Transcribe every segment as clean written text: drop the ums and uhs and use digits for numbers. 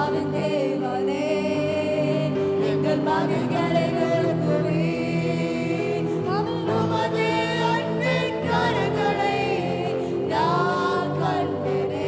நான் கண்டனே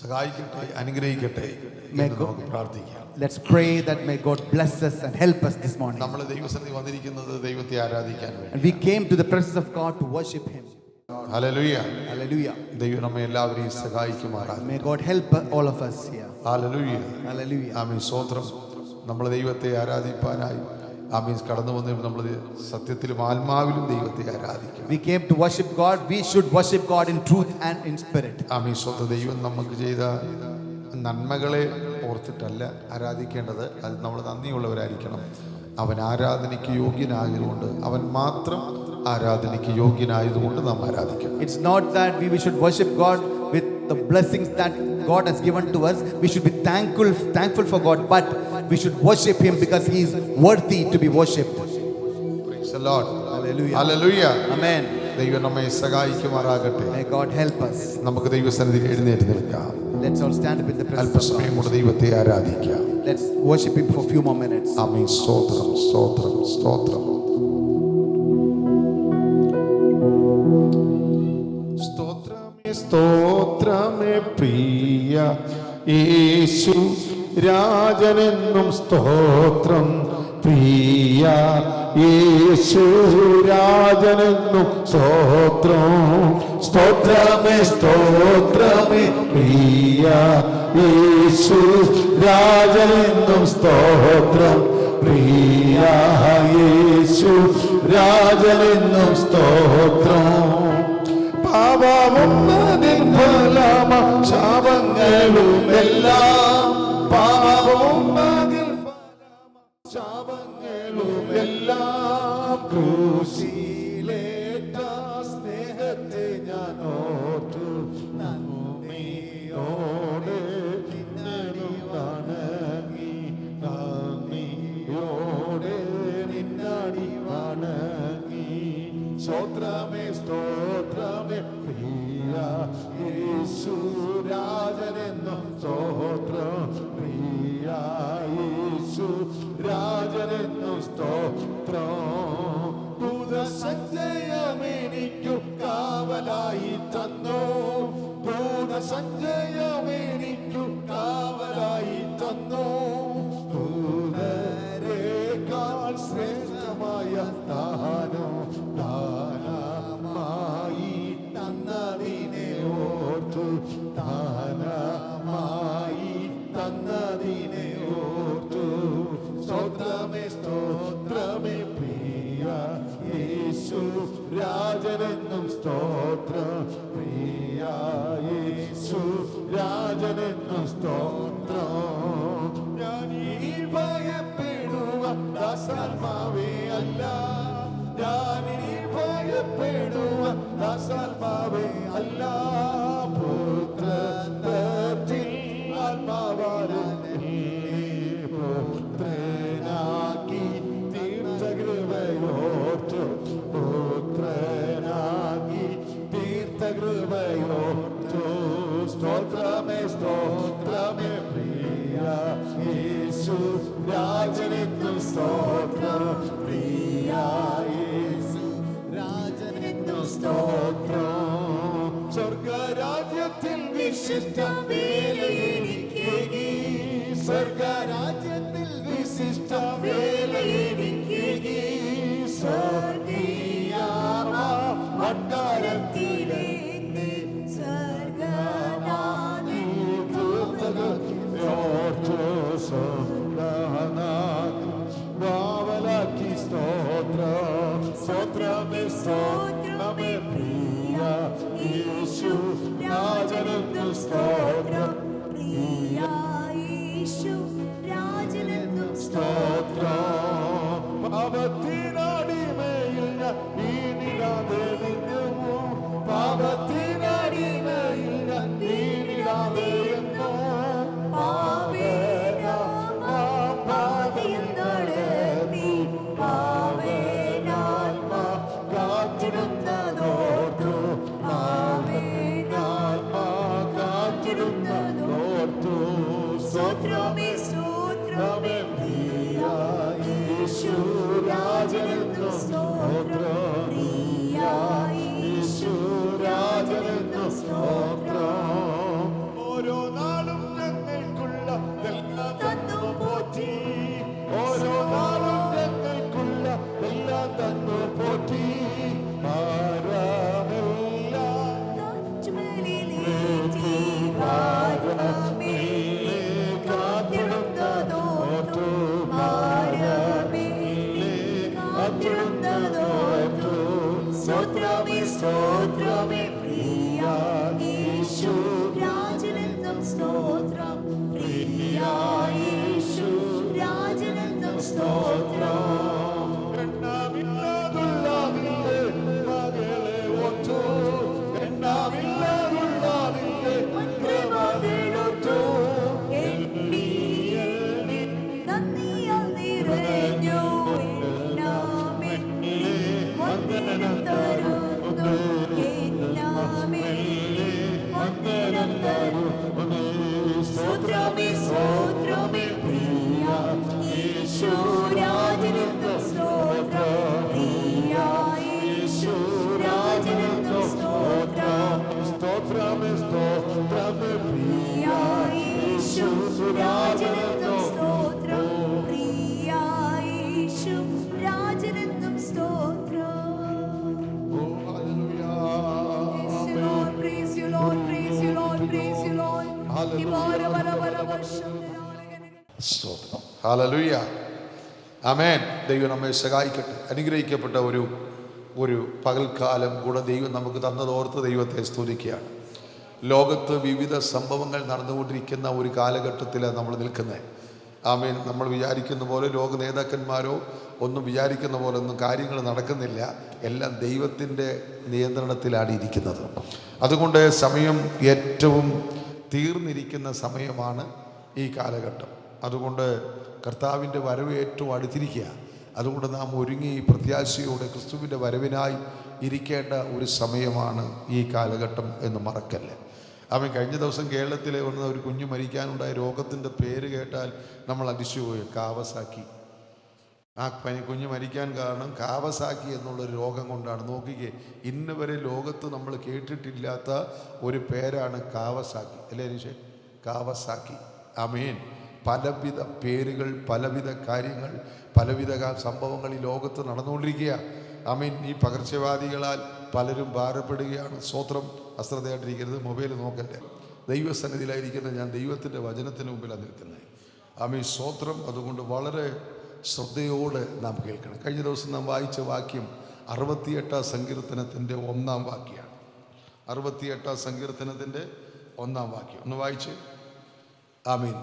സഹായിക്കട്ടെ, അനുഗ്രഹിക്കട്ടെ എന്ന് നമുക്ക് പ്രാർത്ഥിക്കാം. Let's pray that may God bless us and help us this morning. നമ്മൾ ദൈവസന്നിധി വന്നിരിക്കുന്നത് ദൈവത്തെ ആരാധിക്കാൻ വേണ്ടി. And we came to the presence of God to worship Him. Hallelujah. Hallelujah. ദൈവം നമ്മെ എല്ലാവരെയും സഹായിക്കുമാറാകട്ടെ. May God help all of us here. Hallelujah. Hallelujah. ആമേൻ. സ്തോത്രം. നമ്മൾ ദൈവത്തെ ആരാധിപ്പാനായി ആമേൻ കടന്നു വന്ന് നമ്മൾ സത്യത്തിലും ആത്മാവിലും ദൈവത്തെ ആരാധിക്കണം. We came to worship God. We should worship God in truth and in spirit. ആമേൻ. സ്വന്തം ദൈവം നമുക്ക് ചെയ്ത നന്മകളെ ഓർത്തിട്ടല്ല ആരാധിക്കേണ്ടത്. അത് നമ്മൾ നന്ദിയുള്ളവരായിരിക്കണം. അവൻ ആരാധനയ്ക്ക് യോഗ്യനായതുകൊണ്ട്, അവൻ മാത്രം ആരാധനയ്ക്ക് യോഗ്യനായതുകൊണ്ട് നാം ആരാധിക്കണം. It's not that we should worship God with the blessings that God has given to us. We should be thankful for God, but we should worship Him because He is worthy to be worshipped. Praise the Lord. Hallelujah. Hallelujah. Amen. ദൈവം നമ്മെ സഹായിക്കുമാറാകട്ടെ. May God help us. നമുക്ക് ദൈവസന്നിധിയിൽ എഴുന്നേറ്റ് നിൽക്കാം. Let's all stand up in the presence of അല്പസമയം കൂടെ ദൈവത്തെ ആരാധിക്കാം. Let's worship Him for a few more minutes. ആമേൻ. സ്തോത്രം, സ്തോത്രം, സ്തോത്രം. സ്തോത്രമേ, സ്തോത്രമേ പ്രിയ യേശു രാജനെന്നും സ്തോത്രം. പ്രിയ യേശു രാജനെന്നും സ്തോത്രം. സ്തോത്രമേ, സ്തോത്രമേ പ്രിയ യേശു രാജനെന്നും സ്തോത്രം. പ്രിയ യേശു രാജനെന്നും സ്തോത്രം. പാപവും അതിൻ ഫലമ ശാപങ്ങളുമെല്ലാം, പാപവും അതിൻ ഫലമ ശാപങ്ങളുമെല്ലാം, ക്രൂശിലേറ്റ സ്നേഹത്തെ ഞാൻ ഓർത്തു നന്ദിയോടെ നിന്നടി വണങ്ങി. നന്ദിയോടെ നിന്നടി വണങ്ങി. സ്തോത്രമേ, സ്തോത്രമേ പ്രിയ യേശു രാജനെന്നും സ്തോത്രം. പ്രിയ യേശു രാജനെന്നും സ്തോത്രം. ഭൂതസഞ്ചയമെനിക്കു കാവലായി തന്നു. ഭൂതസഞ്ചയമെനിക്കു കാവലായി തന്നു. ഭൂതരേക്കാൾ ശ്രേഷ്ഠമായ ദാനം ദാനമായി തന്നതിനെ ഓർത്തു. ദാനമായി തന്നതിനെ ഓർത്തു. സ്തോത്രമേ, സ്തോത്രമേ പ്രിയ യേശു രാജനെന്നും സ്തോത്രം. പ്രിയ യേശു രാജനെന്നും സ്തോത്രം. ഞാനീ ഭയപ്പെടുക ദാസാത്മാവേ അല്ല. ഞാനീ ഭയപ്പെടുക ദാസാത്മാവേ അല്ല. പുത്രത്വത്തിൽ ആത്മാവാരനെ പുത്രനാക്കി തീർത്ത കൃപയോർത്തു. പുത്രനാക്കി തീർത്ത കൃപയോർത്തു. സ്തോത്രമേ, സ്തോത്രമേ പ്രിയ യേശു രാജനെന്നും സ്തോത്രം. പ്രിയ യേശു രാജനെന്നും സ്തോത്രം. സ്വർഗരാജ്യത്തിൽ വിശിഷ്ട വേലയെനിക്കേകി. സ്വർഗരാജ്യത്തിൽ വിശിഷ്ട വേലയെനിക്കേകി. സ്വർഗീയ കൊട്ടാരത്തിലെ ഭാവലാക്കി സ്തോത്രം. സ്തോത്രമേ, സ്തോത്രമേ പ്രിയ യേശു രാജനെന്നും സ്തോത്രം. പ്രിയ യേശു രാജനെന്നും സ്തോത്രം. പാപത്തിനടിമയിൽ ഞാൻ വീണിടാതെ നിന്നു. പാപത്തിനടിമയിൽ ഞാൻ വീണിടാതെ നിന്നു. സ്തോത്രമേ, സ്തോത്രമേ പ്രിയ യേശു രാജ സ്തോത്രമേ പ്രിയ യേശു രാജനെന്നും സ്തോത്രം പ്രിയ യേശു രാജനെന്നും സ്തോത്രം നന്ദിയാൽ നിറഞ്ഞു എന്നാമേ വന്ദനം തരുന്നു എന്നാമേ വന്ദനം തരുന്നു സ്തോത്രമേ സ്തോത്രമേ പ്രിയ യേശു രാജനെന്നും സ്തോത്രം പ്രിയ യേശു രാജനെന്നും സ്തോത്രം സ്തോത്രമേ സ്തോത്രമേ പ്രിയ യേശു രാജനെന്നും സ്തോത്രം പ്രിയ യേശു രാജനെന്നും സ്തോത്രം. Praise you, Lord, praise you, Lord, praise you, Lord. സ്തോത്രം. ഹല്ലേലൂയ. ആമേൻ. ദൈവം നമ്മെ സഹായിക്കട്ടെ. അനുഗ്രഹിക്കപ്പെട്ട ഒരു പകൽക്കാലം കൂടെ ദൈവം നമുക്ക് തന്നതോർത്ത് ദൈവത്തെ സ്തുതിക്കുകയാണ്. ലോകത്ത് വിവിധ സംഭവങ്ങൾ നടന്നുകൊണ്ടിരിക്കുന്ന ഒരു കാലഘട്ടത്തിലാണ് നമ്മൾ നിൽക്കുന്നത്. ആമേൻ. നമ്മൾ വിചാരിക്കുന്ന പോലെ ലോക നേതാക്കന്മാരോ ഒന്നും വിചാരിക്കുന്ന പോലെ ഒന്നും കാര്യങ്ങൾ നടക്കുന്നില്ല. എല്ലാം ദൈവത്തിൻ്റെ നിയന്ത്രണത്തിലാണ് ഇരിക്കുന്നത്. അതുകൊണ്ട് സമയം ഏറ്റവും തീർന്നിരിക്കുന്ന സമയമാണ് ഈ കാലഘട്ടം. അതുകൊണ്ട് കർത്താവിൻ്റെ വരവ് ഏറ്റവും അടുത്തിരിക്കുക. അതുകൊണ്ട് നാം ഒരുങ്ങി പ്രത്യാശയോടെ ക്രിസ്തുവിൻ്റെ വരവിനായി ഇരിക്കേണ്ട ഒരു സമയമാണ് ഈ കാലഘട്ടം എന്ന് മറക്കല്ലേ. അവൻ കഴിഞ്ഞ ദിവസം കേരളത്തിലെ വന്ന ഒരു കുഞ്ഞു മരിക്കാനുണ്ടായ രോഗത്തിൻ്റെ പേര് കേട്ടാൽ നമ്മൾ അതിശയമായി. കാവസാക്കി. ആ കുഞ്ഞ് മരിക്കാൻ കാരണം കാവസാക്കി എന്നുള്ളൊരു രോഗം കൊണ്ടാണ്. നോക്കിക്കേ, ഇന്ന് വരെ ലോകത്ത് നമ്മൾ കേട്ടിട്ടില്ലാത്ത ഒരു പേരാണ് കാവസാക്കി. അല്ലേ നിഷേ? കാവസാക്കി. ആമേൻ. പലവിധ പേരുകൾ, പലവിധ കാര്യങ്ങൾ, പലവിധ സംഭവങ്ങൾ ഈ ലോകത്ത് നടന്നുകൊണ്ടിരിക്കുക. ആമേൻ. ഈ പകർച്ചവാദികളാൽ പലരും ഭാരപ്പെടുകയാണ്. സ്തോത്രം. അശ്രദ്ധയായിട്ടിരിക്കരുത്, മൊബൈൽ നോക്കല്ലേ. ദൈവസന്നിധിയിലായിരിക്കുന്ന ഞാൻ ദൈവത്തിൻ്റെ വചനത്തിന് മുമ്പിലാണ് നിൽക്കുന്നത്. ആമേൻ. സ്തോത്രം. അതുകൊണ്ട് വളരെ ശ്രദ്ധയോടെ നാം കേൾക്കണം. കഴിഞ്ഞ ദിവസം നാം വായിച്ച വാക്യം 68 സങ്കീർത്തനത്തിൻ്റെ 1-ാം വാക്യമാണ്. 68 സങ്കീർത്തനത്തിൻ്റെ 1-ാം വാക്യം ഒന്ന് വായിച്ച്. ആമേൻ.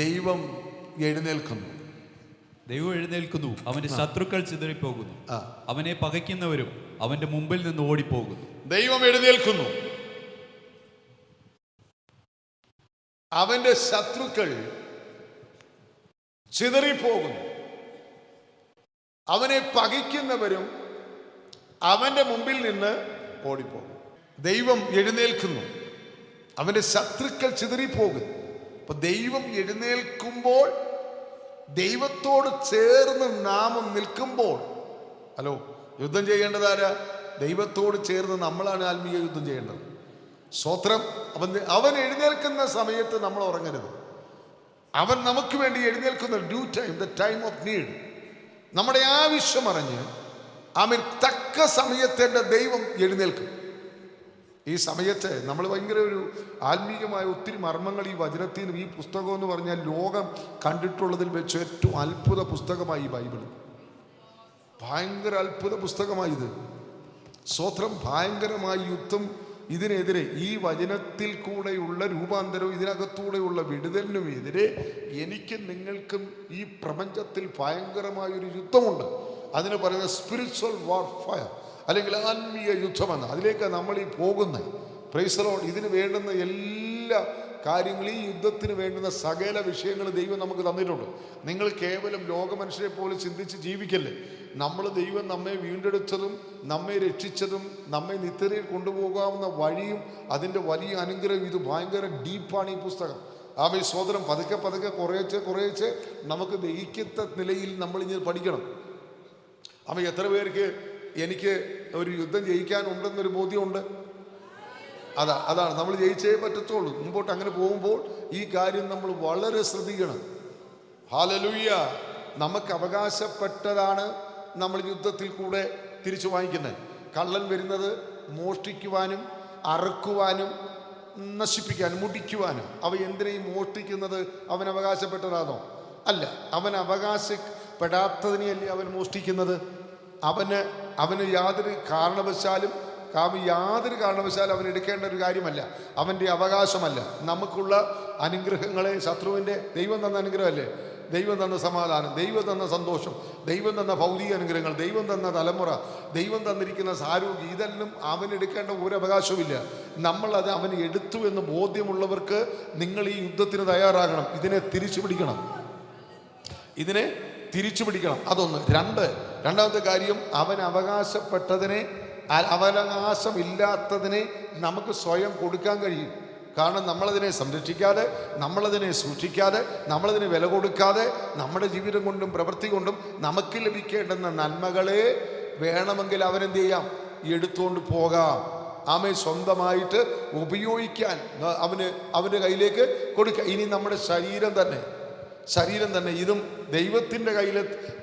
ദൈവം എഴുന്നേൽക്കുന്നു. ദൈവം എഴുന്നേൽക്കുന്നു, അവന്റെ ശത്രുക്കൾ ചിതറിപ്പോകുന്നു. അവനെ പകയ്ക്കുന്നവരും അവന്റെ മുമ്പിൽ നിന്ന് ഓടിപ്പോകുന്നു. ദൈവം എഴുന്നേൽക്കുന്നു, അവന്റെ ശത്രുക്കൾ ചിതറിപ്പോകുന്നു. അവനെ പകയ്ക്കുന്നവരും അവന്റെ മുമ്പിൽ നിന്ന് ഓടിപ്പോകും. ദൈവം എഴുന്നേൽക്കുന്നു, അവന്റെ ശത്രുക്കൾ ചിതറിപ്പോകുന്നു. അപ്പൊ ദൈവം എഴുന്നേൽക്കുമ്പോൾ, ദൈവത്തോട് ചേർന്ന് നാം നിൽക്കുമ്പോൾ, ഹലോ, യുദ്ധം ചെയ്യേണ്ടതാരാ? ദൈവത്തോട് ചേർന്ന് നമ്മളാണ് ആത്മീയ യുദ്ധം ചെയ്യേണ്ടത്. സ്തോത്രം. അവൻ എഴുന്നേൽക്കുന്ന സമയത്ത് നമ്മൾ ഉറങ്ങരുത്. അവൻ നമുക്ക് വേണ്ടി എഴുന്നേൽക്കുന്ന due time, the time of need, നമ്മുടെ ആവശ്യം അറിഞ്ഞ് അവൻ തക്ക സമയത്ത് എൻ്റെ ദൈവം എഴുന്നേൽക്കും. ഈ സമയത്ത് നമ്മൾ ഭയങ്കര ഒരു ആത്മീയമായ ഒത്തിരി മർമ്മങ്ങൾ ഈ വചനത്തിന്, ഈ പുസ്തകം എന്ന് പറഞ്ഞാൽ ലോകം കണ്ടിട്ടുള്ളതിൽ വെച്ച് ഏറ്റവും അത്ഭുത പുസ്തകമായി ഈ ബൈബിൾ. ഭയങ്കര അത്ഭുത പുസ്തകമായത്. സ്തോത്രം. ഭയങ്കരമായ യുദ്ധം ഇതിനെതിരെ, ഈ വചനത്തിൽ കൂടെയുള്ള രൂപാന്തരവും ഇതിനകത്തൂടെയുള്ള വിടുതലിനും എതിരെ എനിക്കും നിങ്ങൾക്കും ഈ പ്രപഞ്ചത്തിൽ ഭയങ്കരമായൊരു യുദ്ധമുണ്ട്. അതിന് പറയുന്നത് സ്പിരിച്വൽ വാർഫയർ, അല്ലെങ്കിൽ ആത്മീയ യുദ്ധമെന്ന്. അതിലേക്കാണ് നമ്മൾ ഈ പോകുന്നത്. Price the Lord. ഇതിന് വേണ്ടുന്ന എല്ലാ കാര്യങ്ങളും, ഈ യുദ്ധത്തിന് വേണ്ടുന്ന സകല വിഷയങ്ങൾ ദൈവം നമുക്ക് തന്നിട്ടുണ്ട്. നിങ്ങൾ കേവലം ലോകമനുഷ്യരെ പോലെ ചിന്തിച്ച് ജീവിക്കല്ലേ. ദൈവം നമ്മെ വീണ്ടെടുത്തതും നമ്മെ രക്ഷിച്ചതും നമ്മെ നിത്യതയിൽ കൊണ്ടുപോകാവുന്ന വഴിയും അതിൻ്റെ വലിയ അനുഗ്രഹം. ഇത് ഭയങ്കര ഡീപ്പാണ് ഈ പുസ്തകം. ആമേ. സോദരം. പതുക്കെ പതുക്കെ കുറേശ്ശെ നമുക്ക് ദഹിക്കത്ത നിലയിൽ നമ്മൾ ഇനി പഠിക്കണം. ആമേ. എത്ര പേർക്ക് എനിക്ക് ഒരു യുദ്ധം ജയിക്കാനുണ്ടെന്നൊരു ബോധ്യമുണ്ട്? അതാണ് നമ്മൾ ജയിച്ചേ പറ്റത്തുള്ളൂ. മുമ്പോട്ട് അങ്ങനെ പോകുമ്പോൾ ഈ കാര്യം നമ്മൾ വളരെ ശ്രദ്ധിക്കണം. ഹല്ലേലൂയ. നമുക്ക് അവകാശപ്പെട്ടതാണ് നമ്മൾ യുദ്ധത്തിൽ കൂടെ തിരിച്ചു വാങ്ങിക്കുന്നത്. കള്ളൻ വരുന്നത് മോഷ്ടിക്കുവാനും അറുക്കുവാനും നശിപ്പിക്കാനും മുടിക്കുവാനും. അവ എന്തിനേയും മോഷ്ടിക്കുന്നത് അവൻ അവകാശപ്പെട്ടതാണോ? അല്ല. അവൻ അവകാശപ്പെടാത്തതിനെയല്ലേ അവൻ മോഷ്ടിക്കുന്നത്. അവന് യാതൊരു കാരണവശാലും യാതൊരു കാരണവശാലും അവൻ എടുക്കേണ്ട ഒരു കാര്യമല്ല, അവൻ്റെ അവകാശമല്ല. നമുക്കുള്ള അനുഗ്രഹങ്ങളെ ശത്രുവിൻ്റെ ദൈവം തന്ന അനുഗ്രഹമല്ലേ, ദൈവം തന്ന സമാധാനം, ദൈവം തന്ന സന്തോഷം, ദൈവം തന്ന ഭൗതിക അനുഗ്രഹങ്ങൾ, ദൈവം തന്ന തലമുറ, ദൈവം തന്നിരിക്കുന്ന ആരോഗ്യം, ഇതെല്ലാം അവനെടുക്കേണ്ട ഒരു അവകാശവുമില്ല. നമ്മളത് അവന് എടുത്തു എന്ന് ബോധ്യമുള്ളവർക്ക് നിങ്ങൾ ഈ യുദ്ധത്തിന് തയ്യാറാകണം. ഇതിനെ തിരിച്ചു പിടിക്കണം, ഇതിനെ തിരിച്ചു പിടിക്കണം. അതൊന്ന്. രണ്ടാമത്തെ കാര്യം, അവൻ അവകാശപ്പെട്ടതിനെ, അവകാശമില്ലാത്തതിനെ നമുക്ക് സ്വയം കൊടുക്കാൻ കഴിയും. കാരണം നമ്മളതിനെ സംരക്ഷിക്കാതെ, നമ്മളതിനെ സൂക്ഷിക്കാതെ, നമ്മളതിന് വില കൊടുക്കാതെ, നമ്മുടെ ജീവിതം കൊണ്ടും പ്രവൃത്തി കൊണ്ടും നമുക്ക് ലഭിക്കേണ്ടുന്ന നന്മകളെ വേണമെങ്കിൽ അവനെന്ത് ചെയ്യാം, എടുത്തുകൊണ്ട് പോകാം. സ്വന്തമായിട്ട് ഉപയോഗിക്കാൻ അവൻ്റെ കയ്യിലേക്ക് കൊടുക്കുക. ഇനി നമ്മുടെ ശരീരം തന്നെ ഇതും ദൈവത്തിൻ്റെ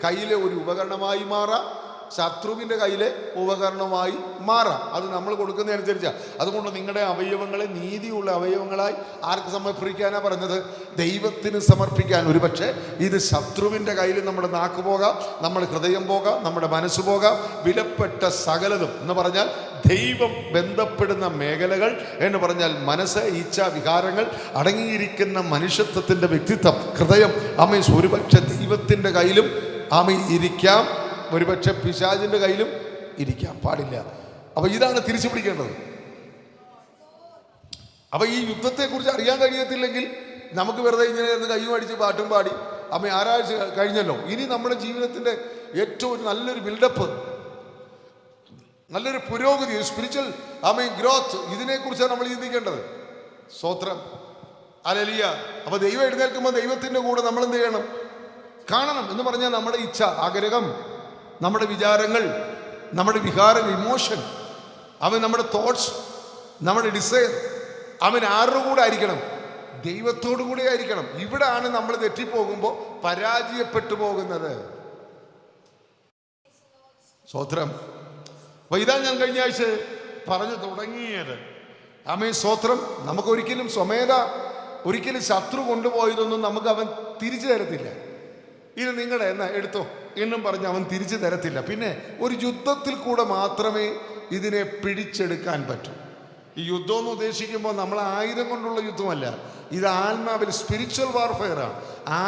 കയ്യിലെ ഒരു ഉപകരണമായി മാറാം, ശത്രുവിൻ്റെ കയ്യിലെ ഉപകരണമായി മാറാം. അത് നമ്മൾ കൊടുക്കുന്നതനുസരിച്ചാണ്. അതുകൊണ്ട് നിങ്ങളുടെ അവയവങ്ങളെ നീതിയുള്ള അവയവങ്ങളായി ആർക്ക് സമർപ്പിക്കാനാണ് പറഞ്ഞത്? ദൈവത്തിന് സമർപ്പിക്കാൻ. ഒരു പക്ഷേ ഇത് ശത്രുവിൻ്റെ കയ്യിൽ നമ്മുടെ നാക്ക് പോകാം, നമ്മുടെ ഹൃദയം പോകാം, നമ്മുടെ മനസ്സ് പോകാം, വിലപ്പെട്ട സകലതും എന്ന് പറഞ്ഞാൽ ദൈവം ബന്ധപ്പെടുന്ന മേഖലകൾ എന്ന് പറഞ്ഞാൽ മനസ്സ്, ഇച്ഛ, വികാരങ്ങൾ അടങ്ങിയിരിക്കുന്ന മനുഷ്യത്വത്തിൻ്റെ വ്യക്തിത്വം, ഹൃദയം, ഒരുപക്ഷെ ദൈവത്തിൻ്റെ കയ്യിലും ഇരിക്കാം, ഒരുപക്ഷെ പിശാചിൻ്റെ കയ്യിലും ഇരിക്കാൻ പാടില്ല. അപ്പൊ ഇതാണ് തിരിച്ചു പിടിക്കേണ്ടത്. അപ്പൊ ഈ യുദ്ധത്തെക്കുറിച്ച് അറിയാൻ കഴിയത്തില്ലെങ്കിൽ നമുക്ക് വെറുതെ ഇങ്ങനെ കയ്യും അടിച്ച് പാട്ടും പാടി ആരാഴ്ച കഴിഞ്ഞല്ലോ. ഇനി നമ്മുടെ ജീവിതത്തിന്റെ ഏറ്റവും നല്ലൊരു ബിൽഡപ്പ്, നല്ലൊരു പുരോഗതി, സ്പിരിച്വൽ ഗ്രോത്ത്, ഇതിനെക്കുറിച്ചാണ് നമ്മൾ ചിന്തിക്കേണ്ടത്. സ്തോത്രം, ഹല്ലേലൂയ. അപ്പൊ ദൈവം എഴുന്നേൽക്കുമ്പോൾ ദൈവത്തിന്റെ കൂടെ നമ്മൾ എന്ത് ചെയ്യണം? കാണണം. എന്ന് പറഞ്ഞാൽ നമ്മുടെ ഇച്ഛ, ആഗ്രഹം, നമ്മുടെ വിചാരങ്ങൾ, നമ്മുടെ വികാരങ്ങൾ, ഇമോഷൻ, നമ്മുടെ തോട്ട്സ്, നമ്മുടെ ഡിസയർ, ആരുടെ കൂടെ ആയിരിക്കണം? ദൈവത്തോടു കൂടെ ആയിരിക്കണം. ഇവിടാണ് നമ്മൾ തെറ്റിപ്പോകുമ്പോൾ പരാജയപ്പെട്ടു പോകുന്നത്. സ്തോത്രം. അപ്പൊ ഇതാ ഞാൻ കഴിഞ്ഞ ആഴ്ച പറഞ്ഞു തുടങ്ങിയത്. സ്തോത്രം. നമുക്കൊരിക്കലും സ്വമേധ ഒരിക്കലും ശത്രു കൊണ്ടുപോയതൊന്നും നമുക്ക് അവൻ തിരിച്ചു തരത്തില്ല. ഇത് നിങ്ങളുടെ എന്നാ എടുത്തോ എന്നും പറഞ്ഞ് അവൻ തിരിച്ചു തരത്തില്ല. പിന്നെ ഒരു യുദ്ധത്തിൽ കൂടെ മാത്രമേ ഇതിനെ പിടിച്ചെടുക്കാൻ പറ്റൂ. ഈ യുദ്ധം എന്ന് ഉദ്ദേശിക്കുമ്പോൾ നമ്മൾ ആയുധം കൊണ്ടുള്ള യുദ്ധമല്ല, ഇത് ആത്മാവിൽ സ്പിരിച്വൽ വാർഫെയറാണ്,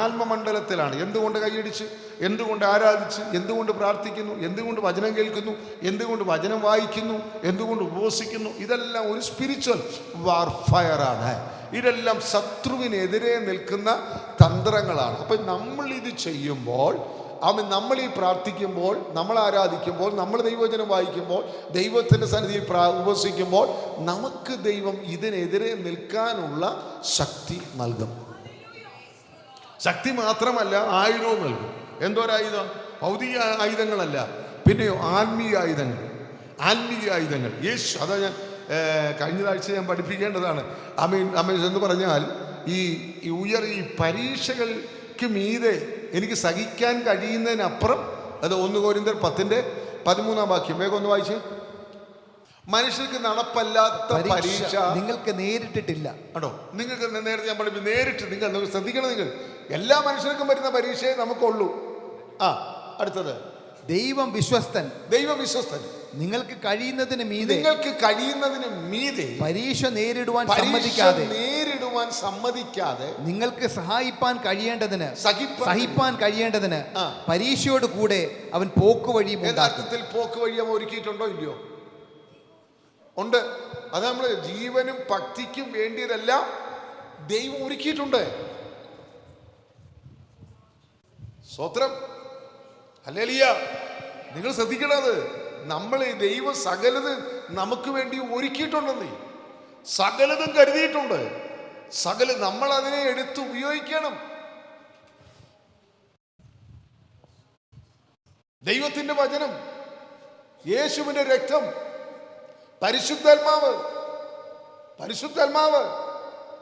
ആത്മമണ്ഡലത്തിലാണ്. എന്തുകൊണ്ട് കൈയടിച്ച്, എന്തുകൊണ്ട് ആരാധിച്ച്, എന്തുകൊണ്ട് പ്രാർത്ഥിക്കുന്നു, എന്തുകൊണ്ട് വചനം കേൾക്കുന്നു, എന്തുകൊണ്ട് വചനം വായിക്കുന്നു, എന്തുകൊണ്ട് ഉപവസിക്കുന്നു, ഇതെല്ലാം ഒരു സ്പിരിച്വൽ വാർഫെയറാണ്. ഇതെല്ലാം ശത്രുവിനെതിരെ നിൽക്കുന്ന തന്ത്രങ്ങളാണ്. അപ്പം നമ്മൾ ഇത് ചെയ്യുമ്പോൾ, നമ്മൾ ഈ പ്രാർത്ഥിക്കുമ്പോൾ, നമ്മൾ ആരാധിക്കുമ്പോൾ, നമ്മൾ ദൈവവചനം വായിക്കുമ്പോൾ, ദൈവത്തിൻ്റെ സന്നിധിയിൽ ഉപവസിക്കുമ്പോൾ നമുക്ക് ദൈവം ഇതിനെതിരെ നിൽക്കാനുള്ള ശക്തി നൽകും. ശക്തി മാത്രമല്ല, ആയുധവും നൽകും. എന്തോരായുധം? ഭൗതിക ആയുധങ്ങളല്ല, പിന്നെയോ ആത്മീയ ആയുധങ്ങൾ. യേശു, അതാ ഞാൻ കഴിഞ്ഞ ആഴ്ച ഞാൻ പഠിപ്പിക്കേണ്ടതാണ്. എന്ന് പറഞ്ഞാൽ ഈ പരീക്ഷകൾക്ക് മീതെ എനിക്ക് സഹിക്കാൻ കഴിയുന്നതിനപ്പുറം, അത് 1 കൊരിന്ത്യർ 10:13 വേഗം ഒന്ന് വായിച്ച്. മനുഷ്യർക്ക് നടപ്പല്ലാത്ത പരീക്ഷ നിങ്ങൾക്ക് നേരിട്ടിട്ടില്ല. ആണോ? നിങ്ങൾക്ക് നേരത്തെ ഞാൻ പഠിപ്പിച്ചു, നേരിട്ട് നിങ്ങൾ ശ്രദ്ധിക്കണം. നിങ്ങൾ എല്ലാ മനുഷ്യർക്കും വരുന്ന പരീക്ഷയെ നമുക്കുള്ളൂ. അടുത്തത്, ദൈവം വിശ്വസ്തൻ. നിങ്ങൾക്ക് കഴിയുന്നതിന് മീതെ പരീക്ഷ നേരിടുവാൻ സമ്മതിക്കാതെ നിങ്ങൾക്ക് സഹായിപ്പാൻ കഴിയേണ്ടതിന് പരീക്ഷയോട് കൂടെ അവൻ പോക്കുവഴി. യഥാർത്ഥത്തിൽ പോക്കുവഴി അവൻ ഒരുക്കിയിട്ടുണ്ടോ ഇല്ലയോ? ഉണ്ട്. അത് നമ്മൾ ജീവനും ഭക്തിക്കും വേണ്ടിയതെല്ലാം ദൈവം ഒരുക്കിയിട്ടുണ്ട്. സ്തോത്രം, ഹല്ലേലൂയ. നിങ്ങൾ ശ്രദ്ധിക്കണത്, നമ്മൾ ദൈവം സകലതും നമുക്ക് വേണ്ടി ഒരുക്കിയിട്ടുണ്ടെന്നേ, സകലതും കരുതിയിട്ടുണ്ട്. നമ്മൾ അതിനെ എടുത്ത് ഉപയോഗിക്കണം. ദൈവത്തിന്റെ വചനം, യേശുവിന്റെ രക്തം, പരിശുദ്ധാത്മാവ്,